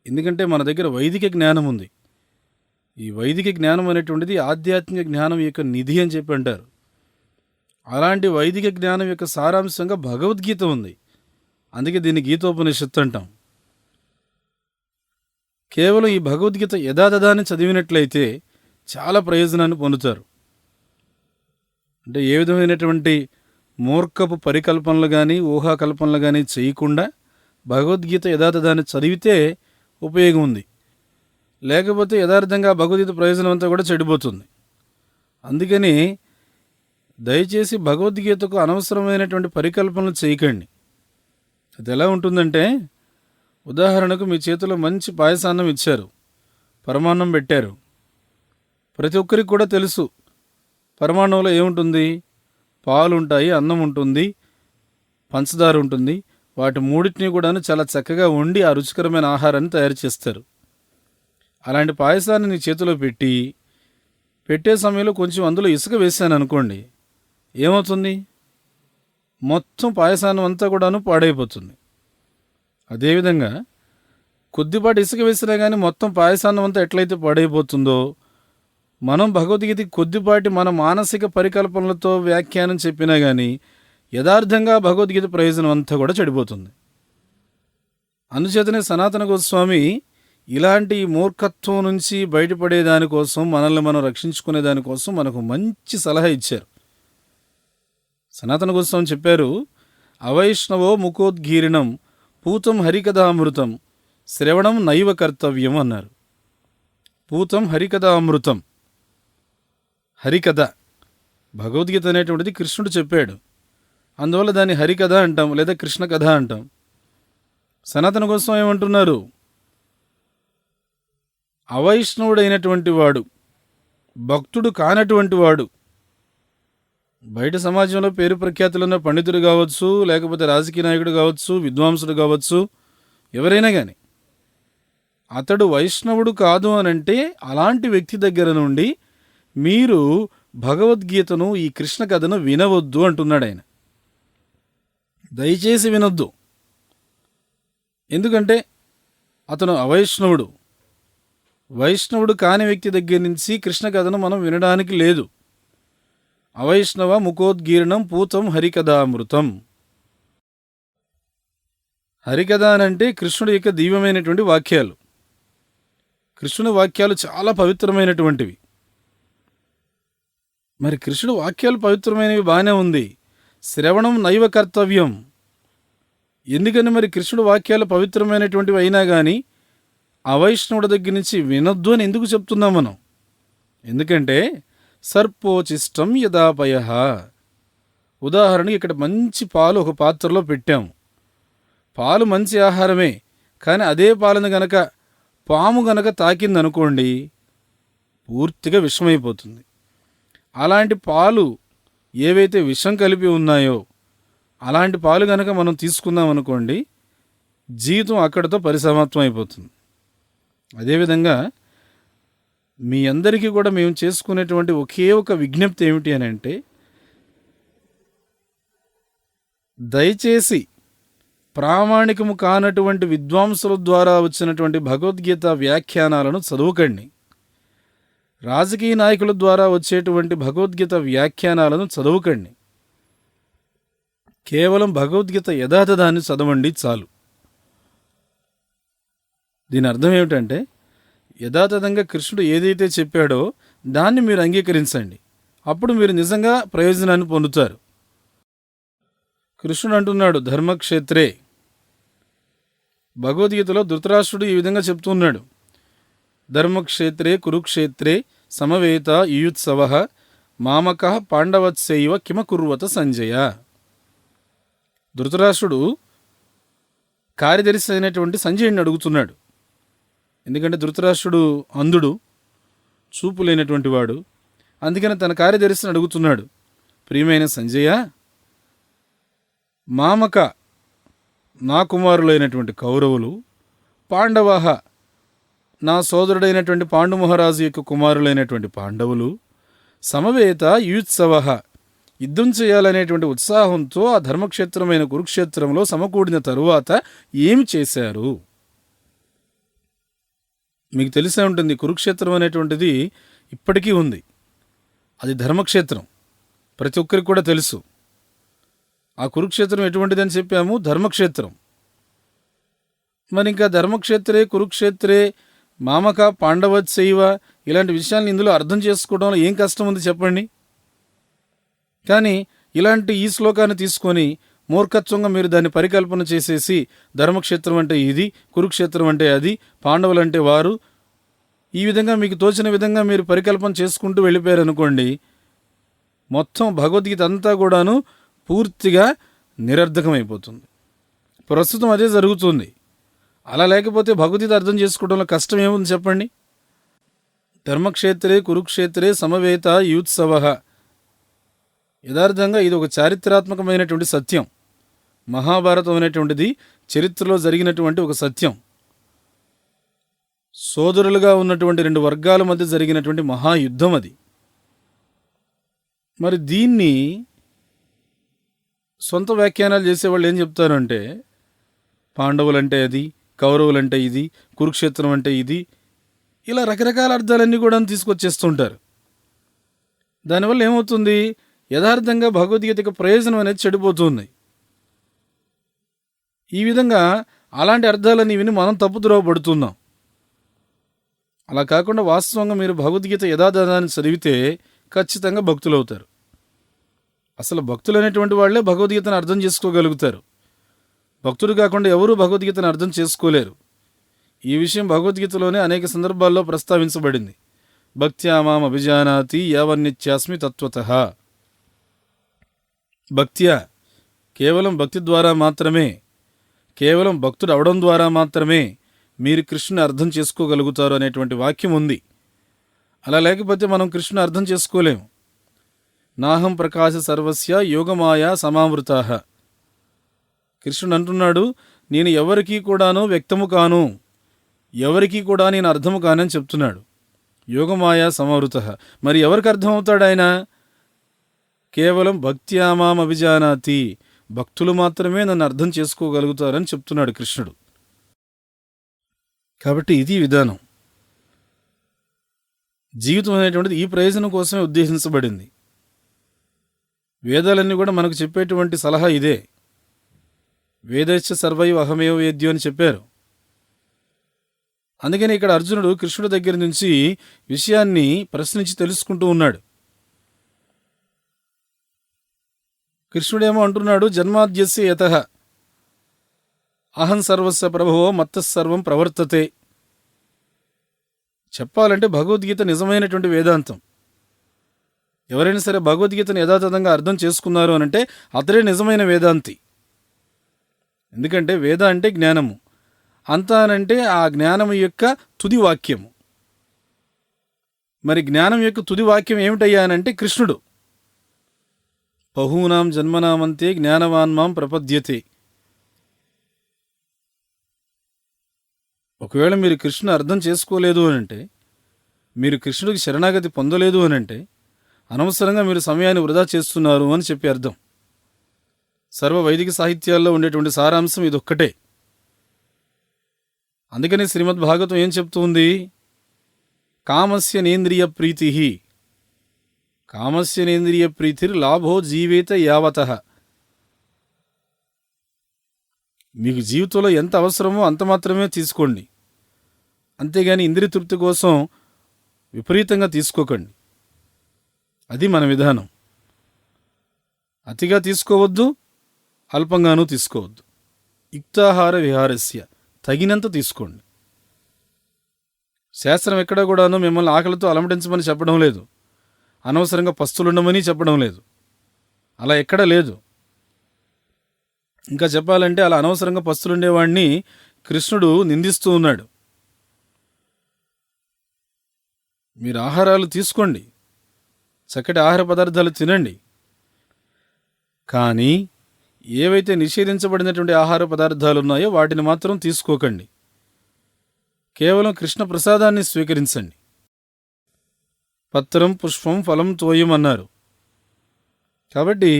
ఎందుకంటే మన దగ్గర వైదిక జ్ఞానం ఉంది. ఈ వైదిక జ్ఞానం అనేటువంటిది ఆధ్యాత్మిక జ్ఞానం యొక్క నిధి అని చెప్పి అంటారు. అలాంటి వైదిక జ్ఞానం యొక్క సారాంశంగా భగవద్గీత ఉంది. అందుకే దీన్ని గీతోపనిషత్తు అంటాం. కేవలం ఈ భగవద్గీత యథాతథాన్ని చదివినట్లయితే చాలా ప్రయోజనాన్ని పొందుతారు. అంటే ఏ విధమైనటువంటి మూర్ఖపు పరికల్పనలు కానీ ఊహాకల్పనలు కానీ చేయకుండా భగవద్గీత యథాతథాన్ని చదివితే ఉపయోగం ఉంది. లేకపోతే యథార్థంగా భగవద్గీత ప్రయోజనం అంతా కూడా చెడిపోతుంది. అందుకని దయచేసి భగవద్గీతకు అనవసరమైనటువంటి పరికల్పనలు చేయకండి. అది ఎలా ఉంటుందంటే, ఉదాహరణకు మీ చేతిలో మంచి పాయసాన్నం ఇచ్చారు, పరమాన్నం పెట్టారు. ప్రతి ఒక్కరికి కూడా తెలుసు పరమాన్నంలో ఏముంటుంది, పాలు ఉంటాయి, అన్నం ఉంటుంది, పంచదార ఉంటుంది. వాటి మూడింటిని కూడా చాలా చక్కగా వండి ఆ రుచికరమైన ఆహారాన్ని తయారు చేస్తారు. అలాంటి పాయసాన్ని నీ చేతిలో పెట్టే సమయంలో కొంచెం అందులో ఇసుక వేసాను అనుకోండి, ఏమవుతుంది? మొత్తం పాయసాన్నం అంతా కూడాను పాడైపోతుంది. అదేవిధంగా కొద్దిపాటి ఇసుక వేసినా కానీ మొత్తం పాయసాన్నం అంతా ఎట్లయితే పాడైపోతుందో, మనం భగవద్గీతకి కొద్దిపాటి మన మానసిక పరికల్పనలతో వ్యాఖ్యానం చెప్పినా కానీ యథార్థంగా భగవద్గీత ప్రయోజనం అంతా కూడా చెడిపోతుంది. అందుచేతనే సనాతన గోస్వామి ఇలాంటి మూర్ఖత్వం నుంచి బయటపడే దానికోసం, మనల్ని మనం రక్షించుకునే దానికోసం మనకు మంచి సలహా ఇచ్చారు. సనాతన గోస్వామి చెప్పారు, అవైష్ణవో ముఖోద్గీరిణం పూతం హరికథామృతం శ్రవణం నైవ కర్తవ్యం అన్నారు. పూతం హరికథామృతం, హరికథ భగవద్గీత అనేటువంటిది కృష్ణుడు చెప్పాడు, అందువల్ల దాన్ని హరికథ అంటాం, లేదా కృష్ణ కథ అంటాం. సనాతన గోస్వామి ఏమంటున్నారు, అవైష్ణవుడైనటువంటి వాడు, భక్తుడు కానటువంటి వాడు, బయట సమాజంలో పేరు ప్రఖ్యాతులున్న పండితుడు కావచ్చు, లేకపోతే రాజకీయ నాయకుడు కావచ్చు, విద్వాంసుడు కావచ్చు, ఎవరైనా కానీ అతడు వైష్ణవుడు కాదు అనంటే అలాంటి వ్యక్తి దగ్గర నుండి మీరు భగవద్గీతను, ఈ కృష్ణ కథను వినవద్దు అంటున్నాడు ఆయన. దయచేసి వినొద్దు. ఎందుకంటే అతను అవైష్ణవుడు. వైష్ణవుడు కాని వ్యక్తి దగ్గర నుంచి కృష్ణ కథను మనం వినడానికి లేదు. అవైష్ణవ ముఖోద్గీర్ణం పూతం హరికథామృతం. హరికథ అనంటే కృష్ణుడి యొక్క దివ్యమైనటువంటి వాక్యాలు. కృష్ణుని వాక్యాలు చాలా పవిత్రమైనటువంటివి. మరి కృష్ణుడు వాక్యాలు పవిత్రమైనవి బాగానే ఉంది, శ్రవణం నైవ కర్తవ్యం. ఎందుకని మరి కృష్ణుడు వాక్యాలు పవిత్రమైనటువంటివి అయినా కానీ అవైష్ణవుడి దగ్గర నుంచి వినొద్దు అని ఎందుకు చెప్తున్నాం మనం? ఎందుకంటే సర్పోచిష్టం యదాపయ. ఉదాహరణకి ఇక్కడ మంచి పాలు ఒక పాత్రలో పెట్టాము. పాలు మంచి ఆహారమే, కానీ అదే పాలను గనక పాము గనక తాకిందనుకోండి, పూర్తిగా విషమైపోతుంది. అలాంటి పాలు ఏవైతే విషం కలిపి ఉన్నాయో అలాంటి పాలు గనక మనం తీసుకుందాం అనుకోండి, జీవితం అక్కడితో పరిసమాప్తం అయిపోతుంది. అదేవిధంగా మీ అందరికీ కూడా మేము చేసుకునేటువంటి ఒకే ఒక విజ్ఞప్తి ఏమిటి అని అంటే, దయచేసి ప్రామాణికము కానటువంటి విద్వాంసుల ద్వారా వచ్చినటువంటి భగవద్గీత వ్యాఖ్యానాలను చదవకండి. రాజకీయ నాయకుల ద్వారా వచ్చేటువంటి భగవద్గీత వ్యాఖ్యానాలను చదవకండి. కేవలం భగవద్గీత యథాతథాన్ని చదవండి చాలు. దీని అర్థం ఏమిటంటే, యథాతథంగా కృష్ణుడు ఏదైతే చెప్పాడో దాన్ని మీరు అంగీకరించండి. అప్పుడు మీరు నిజంగా ప్రయోజనాన్ని పొందుతారు. కృష్ణుడు అంటున్నాడు ధర్మక్షేత్రే. భగవద్గీతలో ధృతరాష్ట్రుడు ఈ విధంగా చెప్తున్నాడు, ధర్మక్షేత్రే కురుక్షేత్రే సమవేత యుయుత్సవః మామకః పాండవత్సైవ కిమకుర్వత సంజయ. ధృతరాష్ట్రుడు కార్యదర్శి అయినటువంటి సంజయుడిని అడుగుతున్నాడు. ఎందుకంటే ధృతరాష్ట్రుడు అంధుడు, చూపు లేనటువంటి వాడు. అందుకని తన కార్యదర్శిని అడుగుతున్నాడు, ప్రియమైన సంజయ, మామక నా కుమారులైనటువంటి కౌరవులు, పాండవః నా సోదరుడైనటువంటి పాండు మహారాజు యొక్క కుమారులైనటువంటి పాండవులు, సమవేత యుయుత్సవః యుద్ధం చేయాలనేటువంటి ఉత్సాహంతో ఆ ధర్మక్షేత్రమైన కురుక్షేత్రంలో సమకూడిన తరువాత ఏమి చేశారు? మీకు తెలిసే ఉంటుంది, కురుక్షేత్రం అనేటువంటిది ఇప్పటికీ ఉంది. అది ధర్మక్షేత్రం, ప్రతి ఒక్కరికి కూడా తెలుసు. ఆ కురుక్షేత్రం ఎటువంటిదని చెప్పాము, ధర్మక్షేత్రం. మరి ఇంకా ధర్మక్షేత్రే కురుక్షేత్రే మామక పాండవత్సైవ ఇలాంటి విషయాన్ని ఇందులో అర్థం చేసుకోవడంలో ఏం కష్టం ఉంది చెప్పండి. కానీ ఇలాంటి ఈ శ్లోకాన్ని తీసుకొని మూర్ఖత్వంగా మీరు దాన్ని పరికల్పన చేసేసి ధర్మక్షేత్రం అంటే ఇది, కురుక్షేత్రం అంటే అది, పాండవులంటే వారు, ఈ విధంగా మీకు తోచిన విధంగా మీరు పరికల్పన చేసుకుంటూ వెళ్ళిపోయారనుకోండి, మొత్తం భగవద్గీత అంతా కూడాను పూర్తిగా నిరర్ధకమైపోతుంది. ప్రస్తుతం అదే జరుగుతుంది. అలా లేకపోతే భగవద్గీత అర్థం చేసుకోవడంలో కష్టం ఏముంది చెప్పండి. ధర్మక్షేత్రే కురుక్షేత్రే సమవేత యూత్సవ. యథార్థంగా ఇది ఒక చారిత్రాత్మకమైనటువంటి సత్యం. మహాభారతం అనేటువంటిది చరిత్రలో జరిగినటువంటి ఒక సత్యం. సోదరులుగా ఉన్నటువంటి 2 వర్గాల మధ్య జరిగినటువంటి మహాయుద్ధం అది. మరి దీన్ని సొంత వ్యాఖ్యానాలు చేసేవాళ్ళు ఏం చెప్తారంటే, పాండవులంటే అది, కౌరవులంటే ఇది, కురుక్షేత్రం అంటే ఇది, ఇలా రకరకాల అర్థాలన్నీ కూడా తీసుకొచ్చేస్తుంటారు. దానివల్ల ఏమవుతుంది, యథార్థంగా భగవద్గీతకు ప్రయోజనం అనేది చెడిపోతుంది. ఈ విధంగా అలాంటి అర్థాలన్నీ విని మనం తప్పుద్రోవ పడుతున్నాం. అలా కాకుండా వాస్తవంగా మీరు భగవద్గీత యథాతథాన్ని చదివితే ఖచ్చితంగా భక్తులు అవుతారు. అసలు భక్తులు అనేటువంటి వాళ్ళే భగవద్గీతను అర్థం చేసుకోగలుగుతారు. భక్తుడు కాకుండా ఎవరూ భగవద్గీతను అర్థం చేసుకోలేరు. ఈ విషయం భగవద్గీతలోనే అనేక సందర్భాల్లో ప్రస్తావించబడింది. భక్త్యా మాం అభిజానాతి యావన్నిత్యాస్మి తత్వతః. భక్త్యా, కేవలం భక్తి ద్వారా మాత్రమే, కేవలం భక్తుడు అవడం ద్వారా మాత్రమే మీరు కృష్ణుని అర్థం చేసుకోగలుగుతారు అనేటువంటి వాక్యం ఉంది. అలా లేకపోతే మనం కృష్ణుని అర్థం చేసుకోలేము. నాహం ప్రకాశ సర్వస్య యోగమాయా సమావృతాః. కృష్ణుడు అంటున్నాడు, నేను ఎవరికీ కూడాను వ్యక్తము కాను, ఎవరికీ కూడా నేను అర్థము కానని చెప్తున్నాడు. యోగమాయా సమావృతః. మరి ఎవరికి అర్థమవుతాడు ఆయన? కేవలం భక్త్యా మాం అభిజానాతి, భక్తులు మాత్రమే నన్ను అర్థం చేసుకోగలుగుతారని చెప్తున్నాడు కృష్ణుడు. కాబట్టి ఇది విధానం. జీవితం అనేటువంటిది ఈ ప్రయోజనం కోసమే ఉద్దేశించబడింది. వేదాలన్నీ కూడా మనకు చెప్పేటువంటి సలహా ఇదే. వేదశ్చ సర్వైవ అహమేవ వేద్యో అని చెప్పారు. అందుకని ఇక్కడ అర్జునుడు కృష్ణుడి దగ్గర నుంచి విషయాన్ని ప్రశ్నించి తెలుసుకుంటూ ఉన్నాడు. కృష్ణుడేమో అంటున్నాడు, జన్మాద్యస్య యతః అహం సర్వస్య ప్రభవో మత్తస్సర్వం ప్రవర్తతే. చెప్పాలంటే భగవద్గీత నిజమైనటువంటి వేదాంతం. ఎవరైనా సరే భగవద్గీతను యథాతథంగా అర్థం చేసుకున్నారు అనంటే అతడే నిజమైన వేదాంతి. ఎందుకంటే వేద అంటే జ్ఞానము, అంతా అనంటే ఆ జ్ఞానము యొక్క తుది వాక్యము. మరి జ్ఞానం యొక్క తుది వాక్యం ఏమిటయ్యానంటే కృష్ణుడు. బహూనాం జన్మనామంతే జ్ఞానవాన్ మాం ప్రపద్యతే. ఒకవేళ మీరు కృష్ణుని అర్థం చేసుకోలేదు అనంటే, మీరు కృష్ణుడికి శరణాగతి పొందలేదు అనంటే అనవసరంగా మీరు సమయాన్ని వృధా చేస్తున్నారు అని చెప్పి అర్థం. సర్వ వైదిక సాహిత్యాల్లో ఉండేటువంటి సారాంశం ఇదొక్కటే. అందుకని శ్రీమద్ భాగవతం ఏం చెప్తుంది? కామస్య నేంద్రియ ప్రీతి, కామస్య నేంద్రియ ప్రీతిర్ లాభో జీవేత యావతః. మీకు జీవితంలో ఎంత అవసరమో అంత మాత్రమే తీసుకోండి, అంతేగాని ఇంద్రియ తృప్తి కోసం విపరీతంగా తీసుకోకండి. అది మన విధానం. అతిగా తీసుకోవద్దు, అల్పంగానూ తీసుకోవద్దు. యుక్తాహార విహారస్య, తగినంత తీసుకోండి. శాస్త్రం ఎక్కడా కూడాను మిమ్మల్ని ఆకలితో అలమటించమని చెప్పడం లేదు, అనవసరంగా పస్తులుండమని చెప్పడం లేదు. అలా ఎక్కడా లేదు. ఇంకా చెప్పాలంటే అలా అనవసరంగా పస్తులుండేవాడిని కృష్ణుడు నిందిస్తూ ఉన్నాడు. మీరు ఆహారాలు తీసుకోండి, చక్కటి ఆహార పదార్థాలు తినండి, కానీ ఏవైతే నిషేధించబడినటువంటి ఆహార పదార్థాలు ఉన్నాయో వాటిని మాత్రం తీసుకోకండి. కేవలం కృష్ణ ప్రసాదాన్ని స్వీకరించండి. పత్రం పుష్పం ఫలం తోయం అన్నారు. కాబట్టి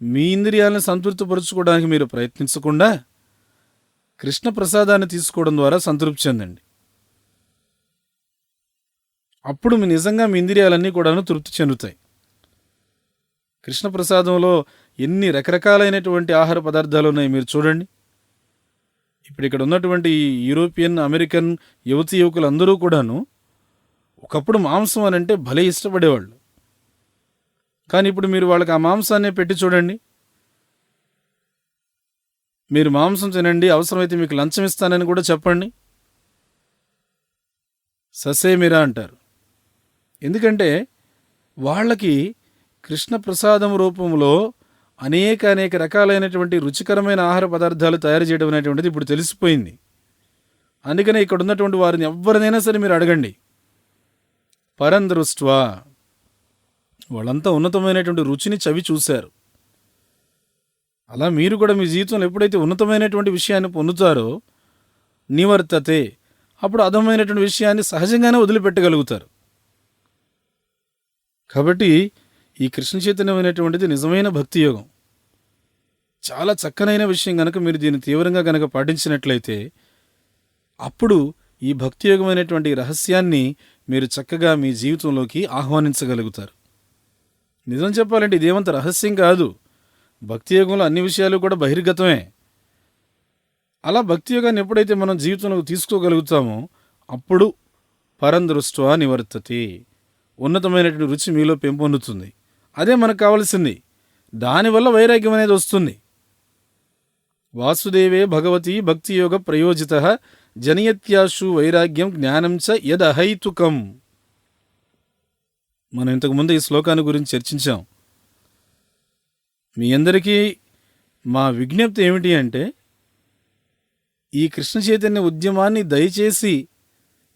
మీ ఇంద్రియాలను సంతృప్తిపరుచుకోవడానికి మీరు ప్రయత్నించకుండా కృష్ణ ప్రసాదాన్ని తీసుకోవడం ద్వారా సంతృప్తి చెందండి. అప్పుడు నిజంగా మీ ఇంద్రియాలన్నీ కూడాను తృప్తి చెందుతాయి. కృష్ణ ప్రసాదంలో ఎన్ని రకరకాలైనటువంటి ఆహార పదార్థాలు ఉన్నాయి మీరు చూడండి. ఇప్పుడు ఇక్కడ ఉన్నటువంటి యూరోపియన్, అమెరికన్ యువతీ యువకులందరూ కూడాను ఒకప్పుడు మాంసం అనంటే భలే ఇష్టపడేవాళ్ళు. కానీ ఇప్పుడు మీరు వాళ్ళకి ఆ మాంసాన్నే పెట్టి చూడండి. మీరు మాంసం తినండి, అవసరమైతే మీకు లంచం ఇస్తానని కూడా చెప్పండి, ససేమిరా అంటారు. ఎందుకంటే వాళ్ళకి కృష్ణ ప్రసాదం రూపంలో అనేక రకాలైనటువంటి రుచికరమైన ఆహార పదార్థాలు తయారు చేయడం అనేటువంటిది ఇప్పుడు తెలిసిపోయింది. అందుకనే ఇక్కడ ఉన్నటువంటి వారిని ఎవరినైనా సరే మీరు అడగండి, పరందృష్ట్వా, వాళ్ళంతా ఉన్నతమైనటువంటి రుచిని చవి చూశారు. అలా మీరు కూడా మీ జీవితంలో ఎప్పుడైతే ఉన్నతమైనటువంటి విషయాన్ని పొందుతారో నివర్తతే, అప్పుడు అధమైనటువంటి విషయాన్ని సహజంగానే వదిలిపెట్టగలుగుతారు. కాబట్టి ఈ కృష్ణ చైతన్యం అనేటువంటిది నిజమైన భక్తి యోగం. చాలా చక్కనైన విషయం కనుక మీరు దీన్ని తీవ్రంగా కనుక పాటించినట్లయితే అప్పుడు ఈ భక్తి యోగం అనేటువంటి రహస్యాన్ని మీరు చక్కగా మీ జీవితంలోకి ఆహ్వానించగలుగుతారు. నిజం చెప్పాలంటే ఇదేమంత రహస్యం కాదు. భక్తి యోగంలో అన్ని విషయాలు కూడా బహిర్గతమే. అలా భక్తి యోగాన్ని ఎప్పుడైతే మనం జీవితంలోకి తీసుకోగలుగుతామో అప్పుడు పరందృష్ట్వా నివర్తతే, ఉన్నతమైనటువంటి రుచి మీలో పెంపొందుతుంది. అదే మనకు కావలసింది. దానివల్ల వైరాగ్యం అనేది వస్తుంది. వాసుదేవే భగవతి భక్తి యోగ ప్రయోజిత జనయత్యాశు వైరాగ్యం జ్ఞానం చ యదహైతుకం. మనం ఇంతకుముందు ఈ శ్లోకాన్ని గురించి చర్చించాం. మీ అందరికీ మా విజ్ఞప్తి ఏమిటి అంటే, ఈ కృష్ణ చైతన్య ఉద్యమాన్ని దయచేసి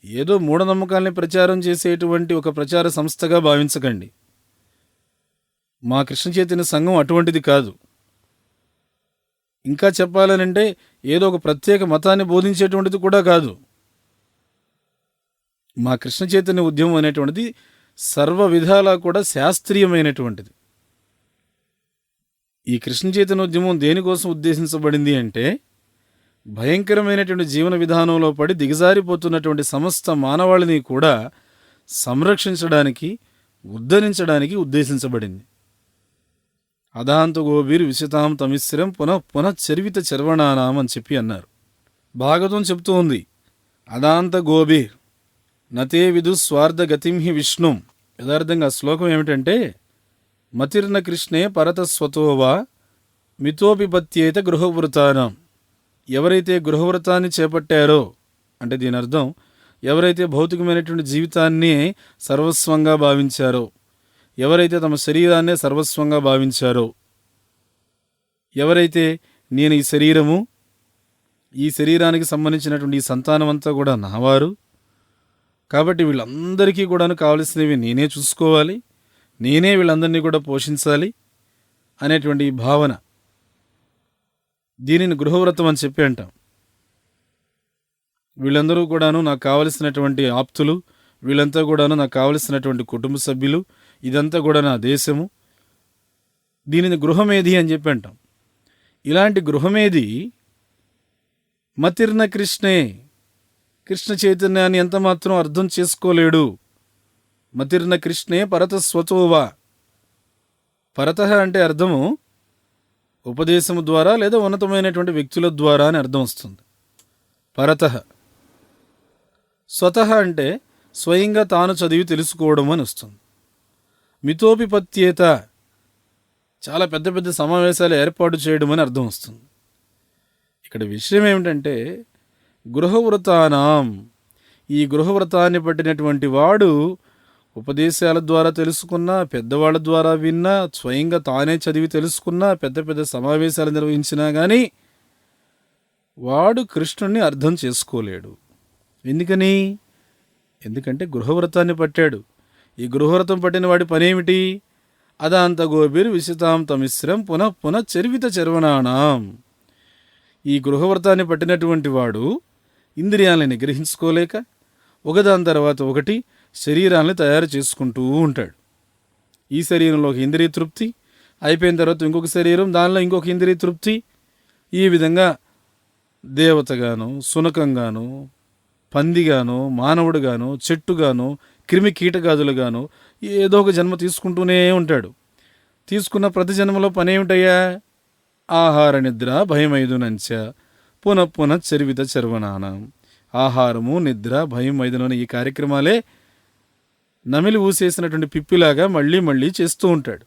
ఏదో మూఢనమ్మకాల్ని ప్రచారం చేసేటువంటి ఒక ప్రచార సంస్థగా భావించకండి. మా కృష్ణ చైతన్య సంఘం అటువంటిది కాదు. ఇంకా చెప్పాలనంటే ఏదో ఒక ప్రత్యేక మతాన్ని బోధించేటువంటిది కూడా కాదు. మా కృష్ణ చైతన్య ఉద్యమం అనేటువంటిది సర్వ విధాలా కూడా శాస్త్రీయమైనటువంటిది. ఈ కృష్ణ చైతన్య ఉద్యమం దేనికోసం ఉద్దేశించబడింది అంటే, భయంకరమైనటువంటి జీవన విధానంలో పడి దిగజారిపోతున్నటువంటి సమస్త మానవాళిని కూడా సంరక్షించడానికి, ఉద్ధరించడానికి ఉద్దేశించబడింది. అదాంత గోబీర్ విశతాం తమిశ్రం పునఃచరివిత చర్వణానాం అని చెప్పి అన్నారు. భాగవతం చెప్తూ ఉంది, అదాంత గోబీర్ నతే విదు స్వార్థ గతిం హి విష్ణుం. యథార్థంగా శ్లోకం ఏమిటంటే, మతిర్న కృష్ణే పరతస్వతోవా మితోపిపత్యేత గృహవృతానం. ఎవరైతే గృహవ్రతాన్ని చేపట్టారో అంటే దీని అర్థం ఎవరైతే భౌతికమైనటువంటి జీవితాన్ని సర్వస్వంగా భావించారో, ఎవరైతే తమ శరీరాన్నే సర్వస్వంగా భావించారో, ఎవరైతే నేను ఈ శరీరము, ఈ శరీరానికి సంబంధించినటువంటి ఈ సంతానం అంతా కూడా నావారు, కాబట్టి వీళ్ళందరికీ కూడాను కావలసినవి నేనే చూసుకోవాలి, నేనే వీళ్ళందరినీ కూడా పోషించాలి అనేటువంటి ఈ భావన, దీనిని గృహవ్రతం అని చెప్పి అంటాం. వీళ్ళందరూ కూడాను నాకు కావలసినటువంటి ఆప్తులు, వీళ్ళంతా కూడాను నాకు కావలసినటువంటి కుటుంబ సభ్యులు, ఇదంతా కూడా నా దేశము, దీనిని గృహమేధి అని చెప్పి అంటాం. ఇలాంటి గృహమేధి మతిర్న కృష్ణే, కృష్ణ చైతన్యాన్ని ఎంత మాత్రం అర్థం చేసుకోలేడు. మతిర్న కృష్ణే పరతస్వతోవా. పరత అంటే అర్థము ఉపదేశము ద్వారా లేదా ఉన్నతమైనటువంటి వ్యక్తుల ద్వారా అని అర్థం వస్తుంది. పరత. స్వతః అంటే స్వయంగా తాను చదివి తెలుసుకోవడం అని వస్తుంది. మితోపిపత్యేత చాలా పెద్ద పెద్ద సమావేశాలు ఏర్పాటు చేయడం అని అర్థం వస్తుంది. ఇక్కడ విషయం ఏమిటంటే, గృహవ్రతానాం, ఈ గృహవ్రతాన్ని పట్టినటువంటి వాడు ఉపదేశాల ద్వారా తెలుసుకున్నా, పెద్దవాళ్ళ ద్వారా విన్నా, స్వయంగా తానే చదివి తెలుసుకున్నా, పెద్ద పెద్ద సమావేశాలు నిర్వహించినా కానీ వాడు కృష్ణుణ్ణి అర్థం చేసుకోలేడు. ఎందుకంటే గృహవ్రతాన్ని పట్టాడు. ఈ గృహవ్రతం పట్టిన వాడి పనేమిటి? అదాంత గోబీర్ విశతాం తమిశ్రం పునఃచరివిత చర్వణానాం. ఈ గృహవ్రతాన్ని పట్టినటువంటి వాడు ఇంద్రియాలను నిగ్రహించుకోలేక ఒకదాని తర్వాత ఒకటి శరీరాన్ని తయారు చేసుకుంటూ ఉంటాడు. ఈ శరీరంలో ఒక ఇంద్రియ తృప్తి అయిపోయిన తర్వాత ఇంకొక శరీరం, దానిలో ఇంకొక ఇంద్రియ తృప్తి, ఈ విధంగా దేవతగాను, శునకంగాను, పందిగాను, మానవుడుగాను, చెట్టుగాను, క్రిమి కీటకాదులుగాను ఏదో ఒక జన్మ తీసుకుంటూనే ఉంటాడు. తీసుకున్న ప్రతి జన్మలో పనేమిటయ్యా? ఆహార నిద్ర భయమైదునంచ పునఃచరివిత చర్వణానం. ఆహారము, నిద్ర, భయం, మైదునం ఈ కార్యక్రమాలే నమిలి ఊసేసినటువంటి పిప్పిలాగా మళ్ళీ మళ్ళీ చేస్తూ ఉంటాడు.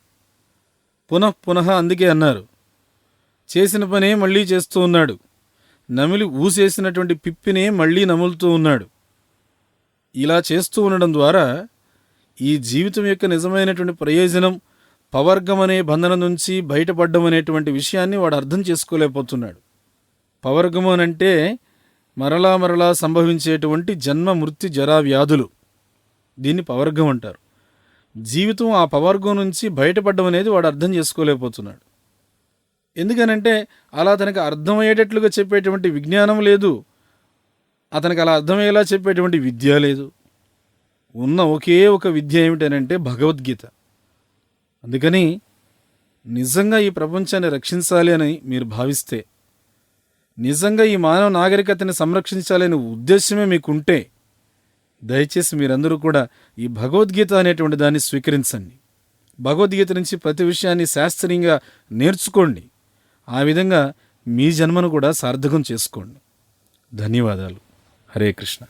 పునః అందుకే అన్నారు, చేసిన పనే మళ్ళీ చేస్తూ ఉన్నాడు, నమిలి ఊసేసినటువంటి పిప్పినే మళ్ళీ నములుతూ ఉన్నాడు. ఇలా చేస్తూ ఉండడం ద్వారా ఈ జీవితం యొక్క నిజమైనటువంటి ప్రయోజనం పవర్గం అనే బంధనం నుంచి బయటపడ్డం అనేటువంటి విషయాన్ని వాడు అర్థం చేసుకోలేకపోతున్నాడు. పవర్గము అనంటే మరలా సంభవించేటువంటి జన్మ మృత్యు జరా వ్యాధులు, దీన్ని పవర్గం అంటారు. జీవితం ఆ పవర్గం నుంచి బయటపడ్డం అనేది వాడు అర్థం చేసుకోలేకపోతున్నాడు. ఎందుకనంటే అలా తనకు అర్థమయ్యేటట్లుగా చెప్పేటువంటి విజ్ఞానం లేదు, అతనికి అలా అర్థమయ్యేలా చెప్పేటువంటి విద్య లేదు. ఉన్న ఒకే ఒక విద్య ఏమిటనంటే భగవద్గీత. అందుకని నిజంగా ఈ ప్రపంచాన్ని రక్షించాలి అని మీరు భావిస్తే, నిజంగా ఈ మానవ నాగరికతని సంరక్షించాలనే ఉద్దేశమే మీకుంటే, దయచేసి మీరందరూ కూడా ఈ భగవద్గీత అనేటువంటి దాన్ని స్వీకరించండి. భగవద్గీత నుంచి ప్రతి విషయాన్ని శాస్త్రీయంగా నేర్చుకోండి. ఆ విధంగా మీ జన్మను కూడా సార్థకం చేసుకోండి. ధన్యవాదాలు. హరే కృష్ణ.